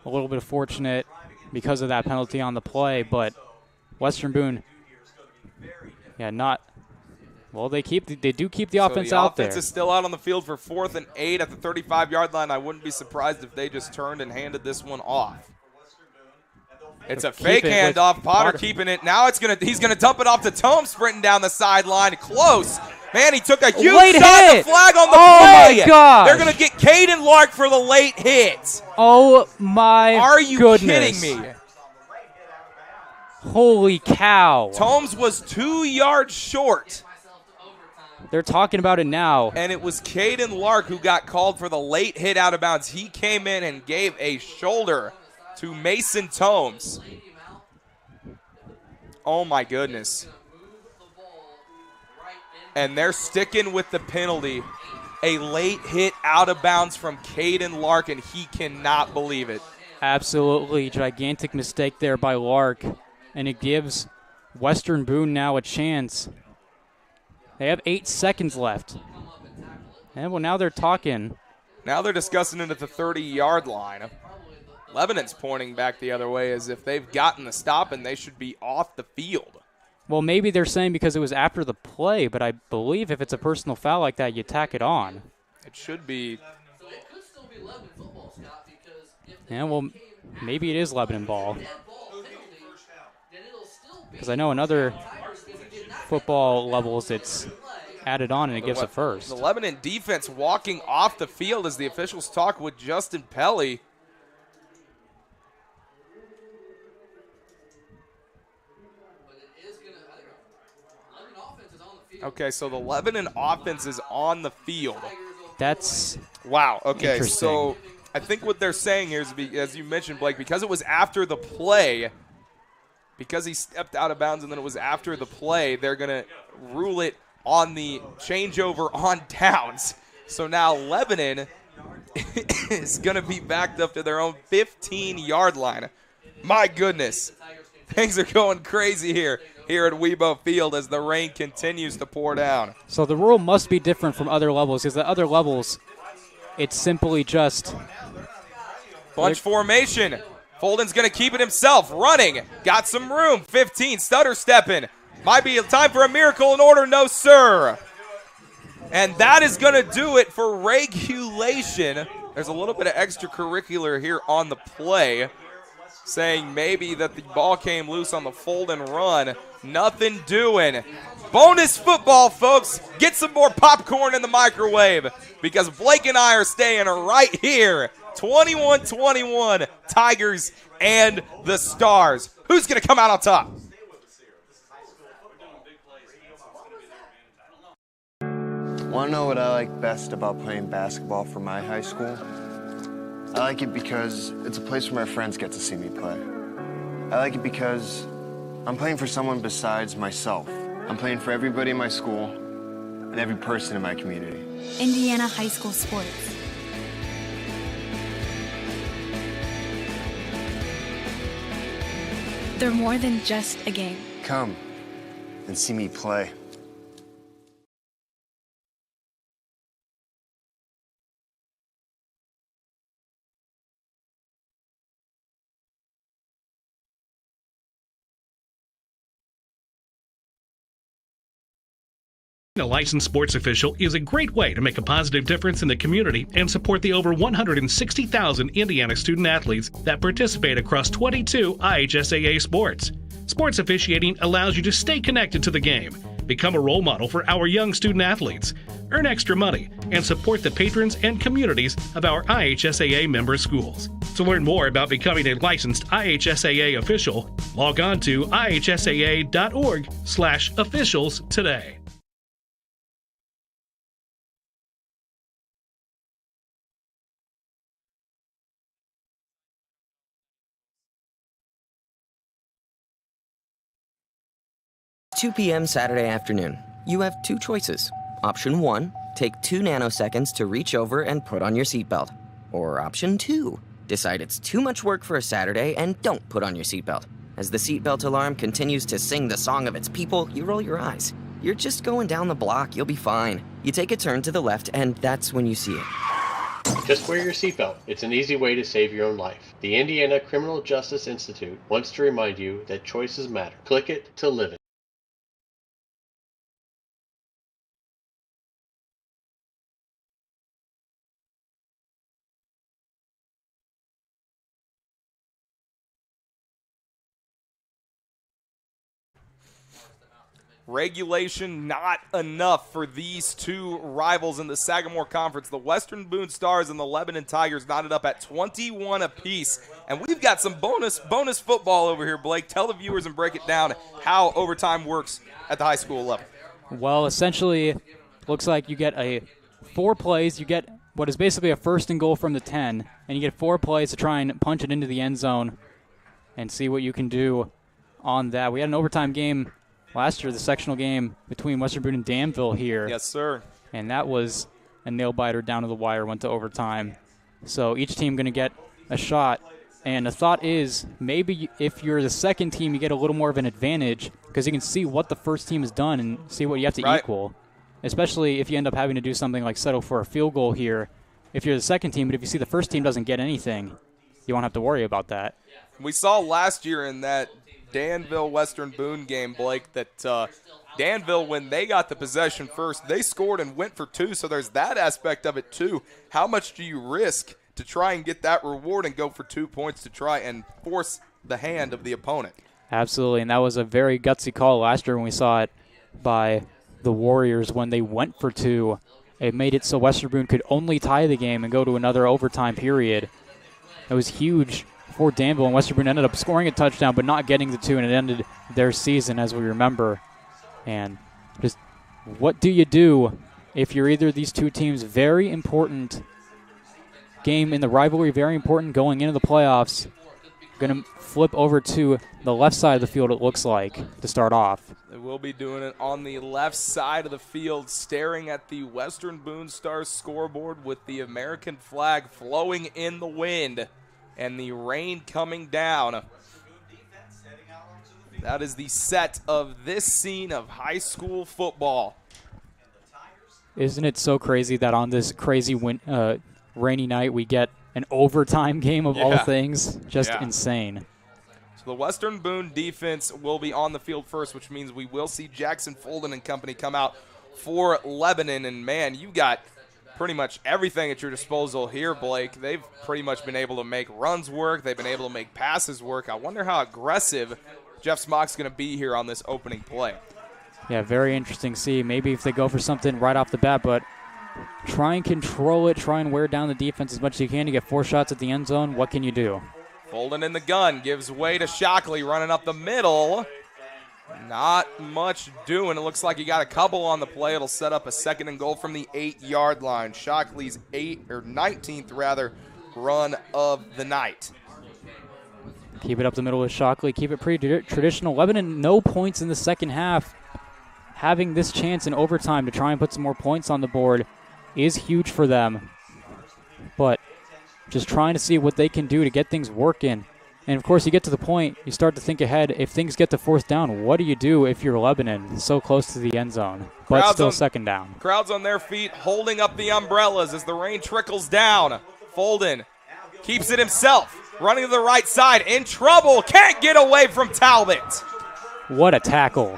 a little bit fortunate because of that penalty on the play, but Western Boone, well, they do keep the offense out there. The offense is still out on the field for 4th and 8 at the 35-yard line. I wouldn't be surprised if they just turned and handed this one off. It's a fake handoff. Potter keeping it. Now he's gonna dump it off to Tome, sprinting down the sideline. Close. Man, he took a huge shot. The flag on the play. My God. They're gonna get Caden Lark for the late hit. Oh my Are you goodness. kidding me? Holy cow. Tomes was 2 yards short. They're talking about it now. And it was Caden Lark who got called for the late hit out of bounds. He came in and gave a shoulder to Mason Tomes. Oh, my goodness. And they're sticking with the penalty. A late hit out of bounds from Caden Lark, and he cannot believe it. Absolutely gigantic mistake there by Lark, and it gives Western Boone now a chance. They have 8 seconds left. And well, now they're talking. Now they're discussing it at the 30-yard line. Lebanon's pointing back the other way as if they've gotten the stop and they should be off the field. Well, maybe they're saying because it was after the play, but I believe if it's a personal foul like that, you tack it on. It should be. Yeah, well, maybe it is Lebanon ball. Because I know in other football levels it's added on and it gives a first. The Lebanon defense walking off the field as the officials talk with Justin Pelly. Okay, so the Lebanon offense is on the field. That's wow. Okay, so I think what they're saying here is, as you mentioned, Blake, because it was after the play, because he stepped out of bounds and then it was after the play, they're going to rule it on the changeover on downs. So now Lebanon is going to be backed up to their own 15-yard line. My goodness. Things are going crazy here at Weibo Field as the rain continues to pour down. So the rule must be different from other levels, because at other levels, it's simply just bunch formation. Folden's going to keep it himself, running, got some room, 15, stutter stepping. Might be time for a miracle in order, no sir. And that is going to do it for regulation. There's a little bit of extracurricular here on the play, saying maybe that the ball came loose on the fold and run. Nothing doing. Bonus football, folks. Get some more popcorn in the microwave because Blake and I are staying right here. 21-21, Tigers and the Stars. Who's going to come out on top? Want to know what I like best about playing basketball for my high school? I like it because it's a place where my friends get to see me play. I like it because I'm playing for someone besides myself. I'm playing for everybody in my school and every person in my community. Indiana high school sports. They're more than just a game. Come and see me play. A licensed sports official is a great way to make a positive difference in the community and support the over 160,000 Indiana student athletes that participate across 22 IHSAA sports. Sports officiating allows you to stay connected to the game, become a role model for our young student athletes, earn extra money, and support the patrons and communities of our IHSAA member schools. To learn more about becoming a licensed IHSAA official, log on to ihsaa.org/officials today. It's 2 p.m. Saturday afternoon. You have two choices. Option 1, take 2 nanoseconds to reach over and put on your seatbelt. Or option 2, decide it's too much work for a Saturday and don't put on your seatbelt. As the seatbelt alarm continues to sing the song of its people, you roll your eyes. You're just going down the block, you'll be fine. You take a turn to the left and that's when you see it. Just wear your seatbelt. It's an easy way to save your own life. The Indiana Criminal Justice Institute wants to remind you that choices matter. Click it to live it. Regulation not enough for these two rivals in the Sagamore Conference. The Western Boone Stars and the Lebanon Tigers knotted up at 21 apiece. And we've got some bonus football over here, Blake. Tell the viewers and break it down how overtime works at the high school level. Well, essentially, looks like you get 4 plays. You get what is basically a 1st and goal from the 10, and you get 4 plays to try and punch it into the end zone and see what you can do on that. We had an overtime game last year, the sectional game between Western Boone and Danville here. Yes, sir. And that was a nail-biter down to the wire, went to overtime. So each team going to get a shot. And the thought is maybe if you're the second team, you get a little more of an advantage because you can see what the first team has done and see what you have to equal, especially if you end up having to do something like settle for a field goal here. If you're the second team, but if you see the first team doesn't get anything, you won't have to worry about that. We saw last year in that Danville-Western Boone game, Blake, that Danville, when they got the possession first, they scored and went for 2, so there's that aspect of it too. How much do you risk to try and get that reward and go for 2 points to try and force the hand of the opponent? Absolutely, and that was a very gutsy call last year when we saw it by the Warriors when they went for 2. It made it so Western Boone could only tie the game and go to another overtime period. It was huge for Danville, and Western Boone ended up scoring a touchdown but not getting the 2, and it ended their season, as we remember. And just what do you do if you're either of these two teams? Very important game in the rivalry, very important going into the playoffs. Going to flip over to the left side of the field, it looks like, to start off. They will be doing it on the left side of the field, staring at the Western Boone Stars scoreboard with the American flag flowing in the wind and the rain coming down. That is the set of this scene of high school football. Isn't it so crazy that on this crazy rainy night we get an overtime game of all things? Just insane. So the Western Boone defense will be on the field first, which means we will see Jackson Folden and company come out for Lebanon. And, man, you got pretty much everything at your disposal here, Blake. They've pretty much been able to make runs work. They've been able to make passes work. I wonder how aggressive Jeff Smock's going to be here on this opening play. Yeah, very interesting to see. Maybe if they go for something right off the bat, but try and control it, try and wear down the defense as much as you can to get 4 shots at the end zone. What can you do? Folden in the gun, gives way to Shockley, running up the middle. Not much doing. It looks like he got a couple on the play. It'll set up a 2nd and goal from the 8-yard line. Shockley's 19th run of the night. Keep it up the middle with Shockley. Keep it pretty traditional. Lebanon, no points in the second half. Having this chance in overtime to try and put some more points on the board is huge for them. But just trying to see what they can do to get things working. And, of course, you get to the point, you start to think ahead. If things get to 4th down, what do you do if you're Lebanon so close to the end zone, but Crowd's still on, 2nd down? Crowd's on their feet, holding up the umbrellas as the rain trickles down. Folden keeps it himself, running to the right side, in trouble, can't get away from Talbot. What a tackle.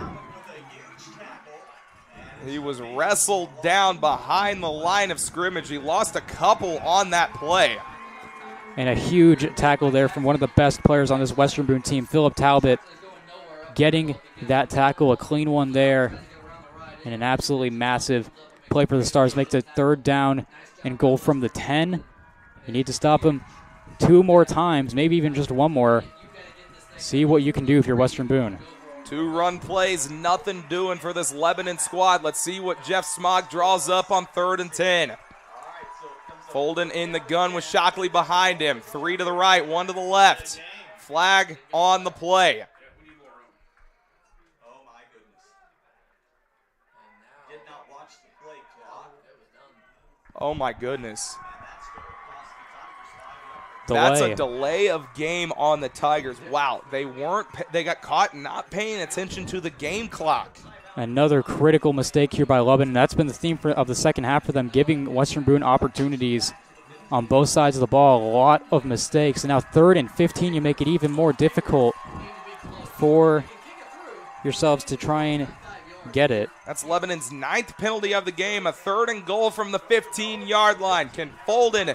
He was wrestled down behind the line of scrimmage. He lost a couple on that play. And a huge tackle there from one of the best players on this Western Boone team, Philip Talbot, getting that tackle, a clean one there, and an absolutely massive play for the Stars. Makes it 3rd down and goal from the 10. You need to stop him 2 more times, maybe even just 1 more. See what you can do if you're Western Boone. 2 run plays, nothing doing for this Lebanon squad. Let's see what Jeff Smock draws up on 3rd and 10. Folden in the gun with Shockley behind him. 3 to the right, 1 to the left. Flag on the play. Oh my goodness. That's a delay of game on the Tigers. Wow, they got caught not paying attention to the game clock. Another critical mistake here by Lebanon. That's been the theme of the second half for them, giving Western Boone opportunities on both sides of the ball. A lot of mistakes. And now 3rd and 15, you make it even more difficult for yourselves to try and get it. That's Lebanon's 9th penalty of the game, a 3rd and goal from the 15-yard line. Can Folden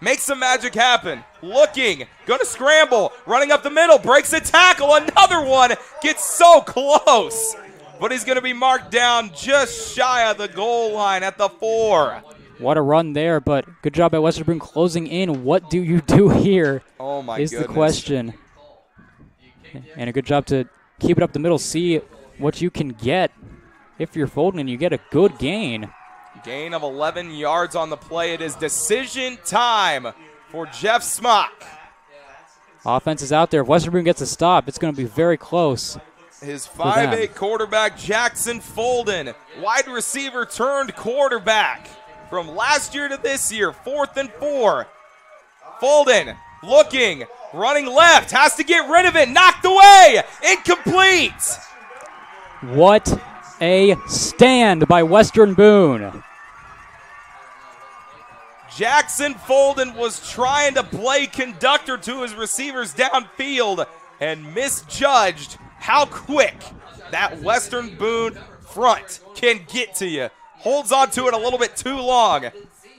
make some magic happen? Looking, gonna scramble, running up the middle, breaks a tackle, another one, gets so close. But he's gonna be marked down just shy of the goal line at the 4. What a run there, but good job by Western Boone closing in. What do you do here? Oh my is goodness. The question. And a good job to keep it up the middle, see what you can get. If you're Folden and you get a good gain. Gain of 11 yards on the play. It is decision time for Jeff Smock. Offense is out there. If Western Boone gets a stop, it's going to be very close. His 5'8" quarterback, Jackson Folden, wide receiver turned quarterback. From last year to this year, 4th and 4. Folden looking, running left, has to get rid of it, knocked away, incomplete. What a stand by Western Boone. Jackson Folden was trying to play conductor to his receivers downfield and misjudged how quick that Western Boone front can get to you. Holds on to it a little bit too long.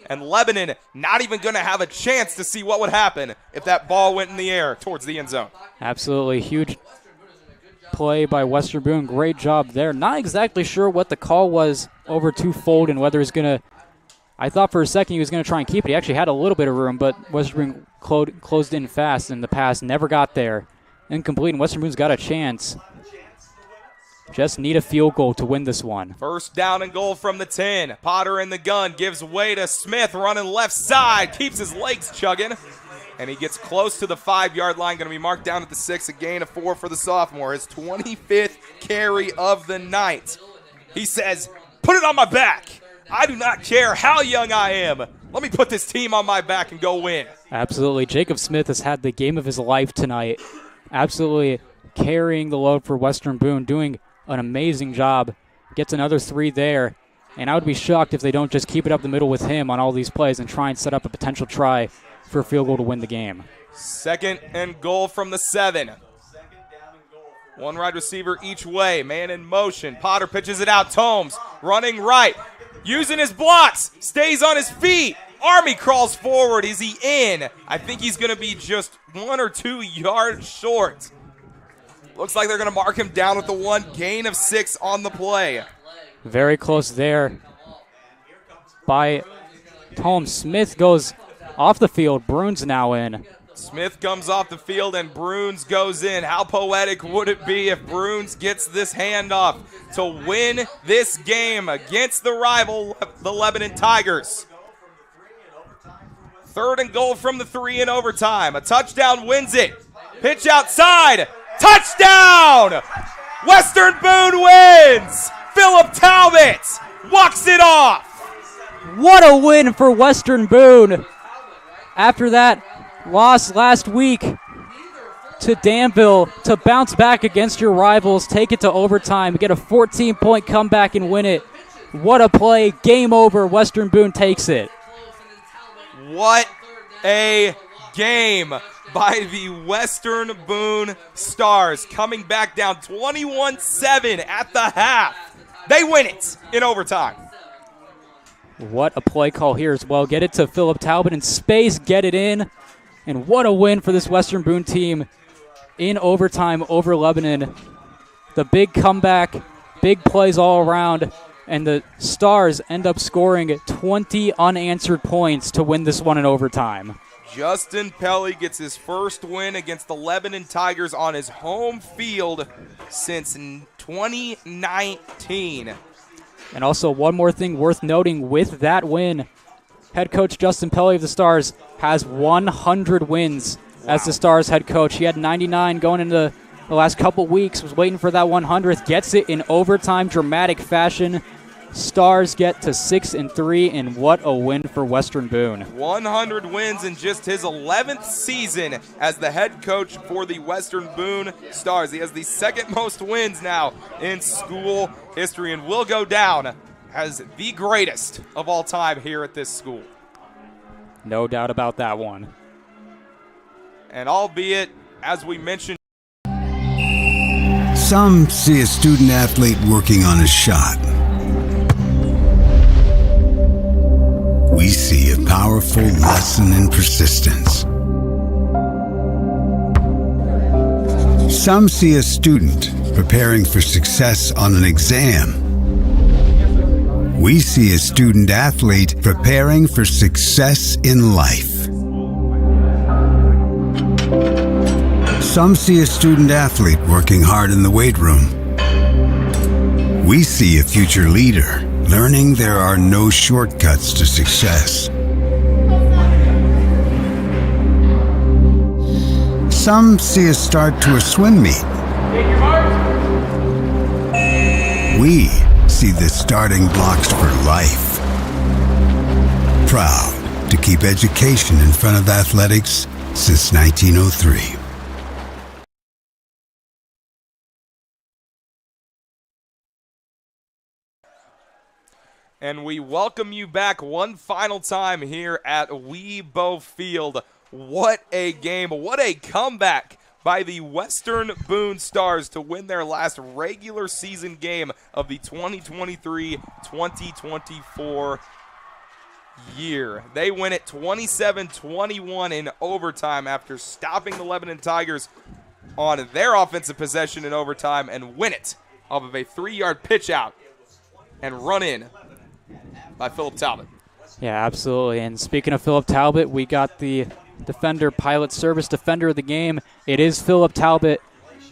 And Lebanon not even going to have a chance to see what would happen if that ball went in the air towards the end zone. Absolutely huge play by Western Boone. Great job there. Not exactly sure what the call was over to Folden, whether he's going to, I thought for a second he was going to try and keep it. He actually had a little bit of room, but Western Boone closed in fast, and the pass never got there. Incomplete, and Western Boone's got a chance. Just need a field goal to win this one. 1st down and goal from the 10. Potter in the gun, gives way to Smith, running left side, keeps his legs chugging, and he gets close to the 5-yard line, going to be marked down at the 6, a gain of 4 for the sophomore, his 25th carry of the night. He says, put it on my back. I do not care how young I am. Let me put this team on my back and go win. Absolutely. Jacob Smith has had the game of his life tonight. Absolutely carrying the load for Western Boone, doing an amazing job. Gets another 3 there, and I would be shocked if they don't just keep it up the middle with him on all these plays and try and set up a potential try for a field goal to win the game. 2nd and goal from the 7. 1 wide receiver each way, man in motion. Potter pitches it out, Tomes running right, using his blocks, stays on his feet. Army crawls forward. Is he in? I think he's going to be just 1 or 2 yards short. Looks like they're going to mark him down with the 1, gain of 6 on the play. Very close there by Tom. Smith goes off the field. Bruins now in. Smith comes off the field and Bruins goes in. How poetic would it be if Bruins gets this handoff to win this game against the rival, the Lebanon Tigers? 3rd and goal from the 3 in overtime. A touchdown wins it. Pitch outside. Touchdown! Western Boone wins! Philip Talbot walks it off. What a win for Western Boone. After that loss last week to Danville, to bounce back against your rivals, take it to overtime, get a 14-point comeback and win it. What a play. Game over. Western Boone takes it. What a game by the Western Boone Stars, coming back down 21-7 at the half. They win it in overtime. What a play call here as well. Get it to Philip Talbot in space, get it in. And what a win for this Western Boone team in overtime over Lebanon. The big comeback, big plays all around, and the Stars end up scoring 20 unanswered points to win this one in overtime. Justin Pelly gets his first win against the Lebanon Tigers on his home field since 2019. And also one more thing worth noting with that win, head coach Justin Pelly of the Stars has 100 wins as the Stars head coach. He had 99 going into the last couple weeks, was waiting for that 100th, gets it in overtime, dramatic fashion. Stars get to 6-3, and what a win for Western Boone. 100 wins in just his 11th season as the head coach for the Western Boone Stars. He has the 2nd most wins now in school history and will go down as the greatest of all time here at this school. No doubt about that one. And albeit, as we mentioned, some see a student athlete working on a shot. We see a powerful lesson in persistence. Some see a student preparing for success on an exam. We see a student athlete preparing for success in life. Some see a student athlete working hard in the weight room. We see a future leader learning there are no shortcuts to success. Some see a start to a swim meet. We see the starting blocks for life. Proud to keep education in front of athletics since 1903. And we welcome you back one final time here at Weibo Field. What a game, what a comeback by the Western Boone Stars to win their last regular season game of the 2023-2024 year. They win it 27-21 in overtime after stopping the Lebanon Tigers on their offensive possession in overtime and win it off of a 3-yard pitch out and run in by Philip Talbot. Yeah, absolutely. And speaking of Philip Talbot, we got the defender, pilot service defender of the game. It is Philip Talbot.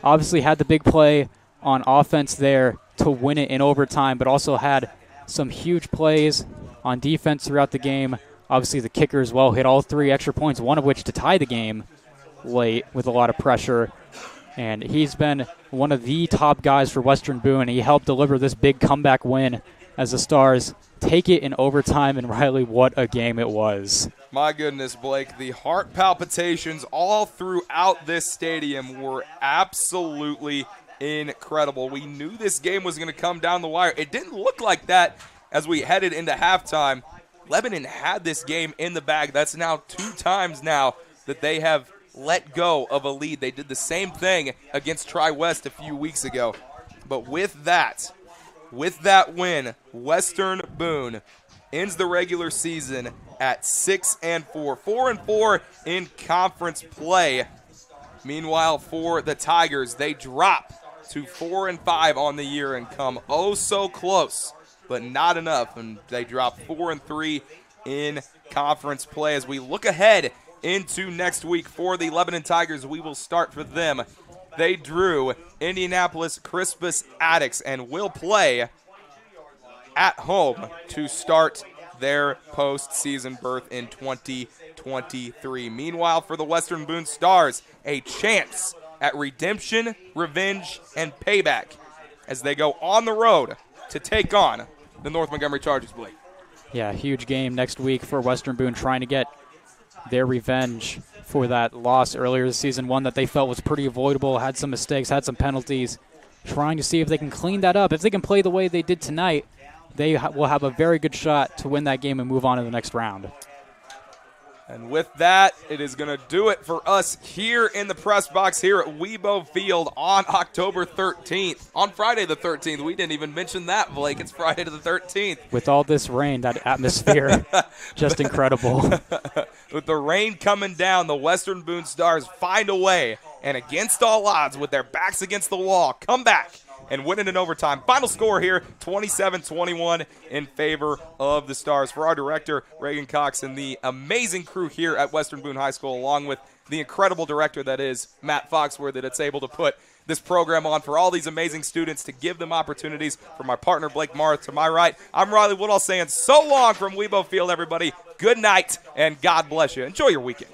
Obviously had the big play on offense there to win it in overtime, but also had some huge plays on defense throughout the game. Obviously the kicker as well hit all 3 extra points, one of which to tie the game late with a lot of pressure. And he's been one of the top guys for Western Boone. He helped deliver this big comeback win as the Stars take it in overtime. And Riley, what a game it was. My goodness, Blake, the heart palpitations all throughout this stadium were absolutely incredible. We knew this game was going to come down the wire. It didn't look like that as we headed into halftime. Lebanon had this game in the bag. That's now 2 times now that they have let go of a lead. They did the same thing against Tri-West a few weeks ago. But with that, With that win, Western Boone ends the regular season at 6-4, 4-4 in conference play. Meanwhile, for the Tigers, they drop to 4-5 on the year and come oh so close, but not enough, and they drop 4-3 in conference play. As we look ahead into next week for the Lebanon Tigers, we will start for them. They drew Indianapolis Crispus Attucks and will play at home to start their postseason berth in 2023. Meanwhile, for the Western Boone Stars, a chance at redemption, revenge, and payback as they go on the road to take on the North Montgomery Chargers, Blake. Yeah, huge game next week for Western Boone, trying to get their revenge for that loss earlier this season, one that they felt was pretty avoidable, had some mistakes, had some penalties, trying to see if they can clean that up. If they can play the way they did tonight, they will have a very good shot to win that game and move on to the next round. And with that, it is going to do it for us here in the press box here at Weibo Field on October 13th. On Friday the 13th. We didn't even mention that, Blake. It's Friday the 13th. With all this rain, that atmosphere, just incredible. With the rain coming down, the Western Boone Stars find a way, and against all odds, with their backs against the wall, come back and win it in overtime. Final score here, 27-21 in favor of the Stars. For our director, Reagan Cox, and the amazing crew here at Western Boone High School, along with the incredible director that is Matt Foxworthy, that's able to put this program on for all these amazing students, to give them opportunities. For my partner, Blake Marth, to my right, I'm Riley Woodall saying so long from Weibo Field, everybody. Good night, and God bless you. Enjoy your weekend.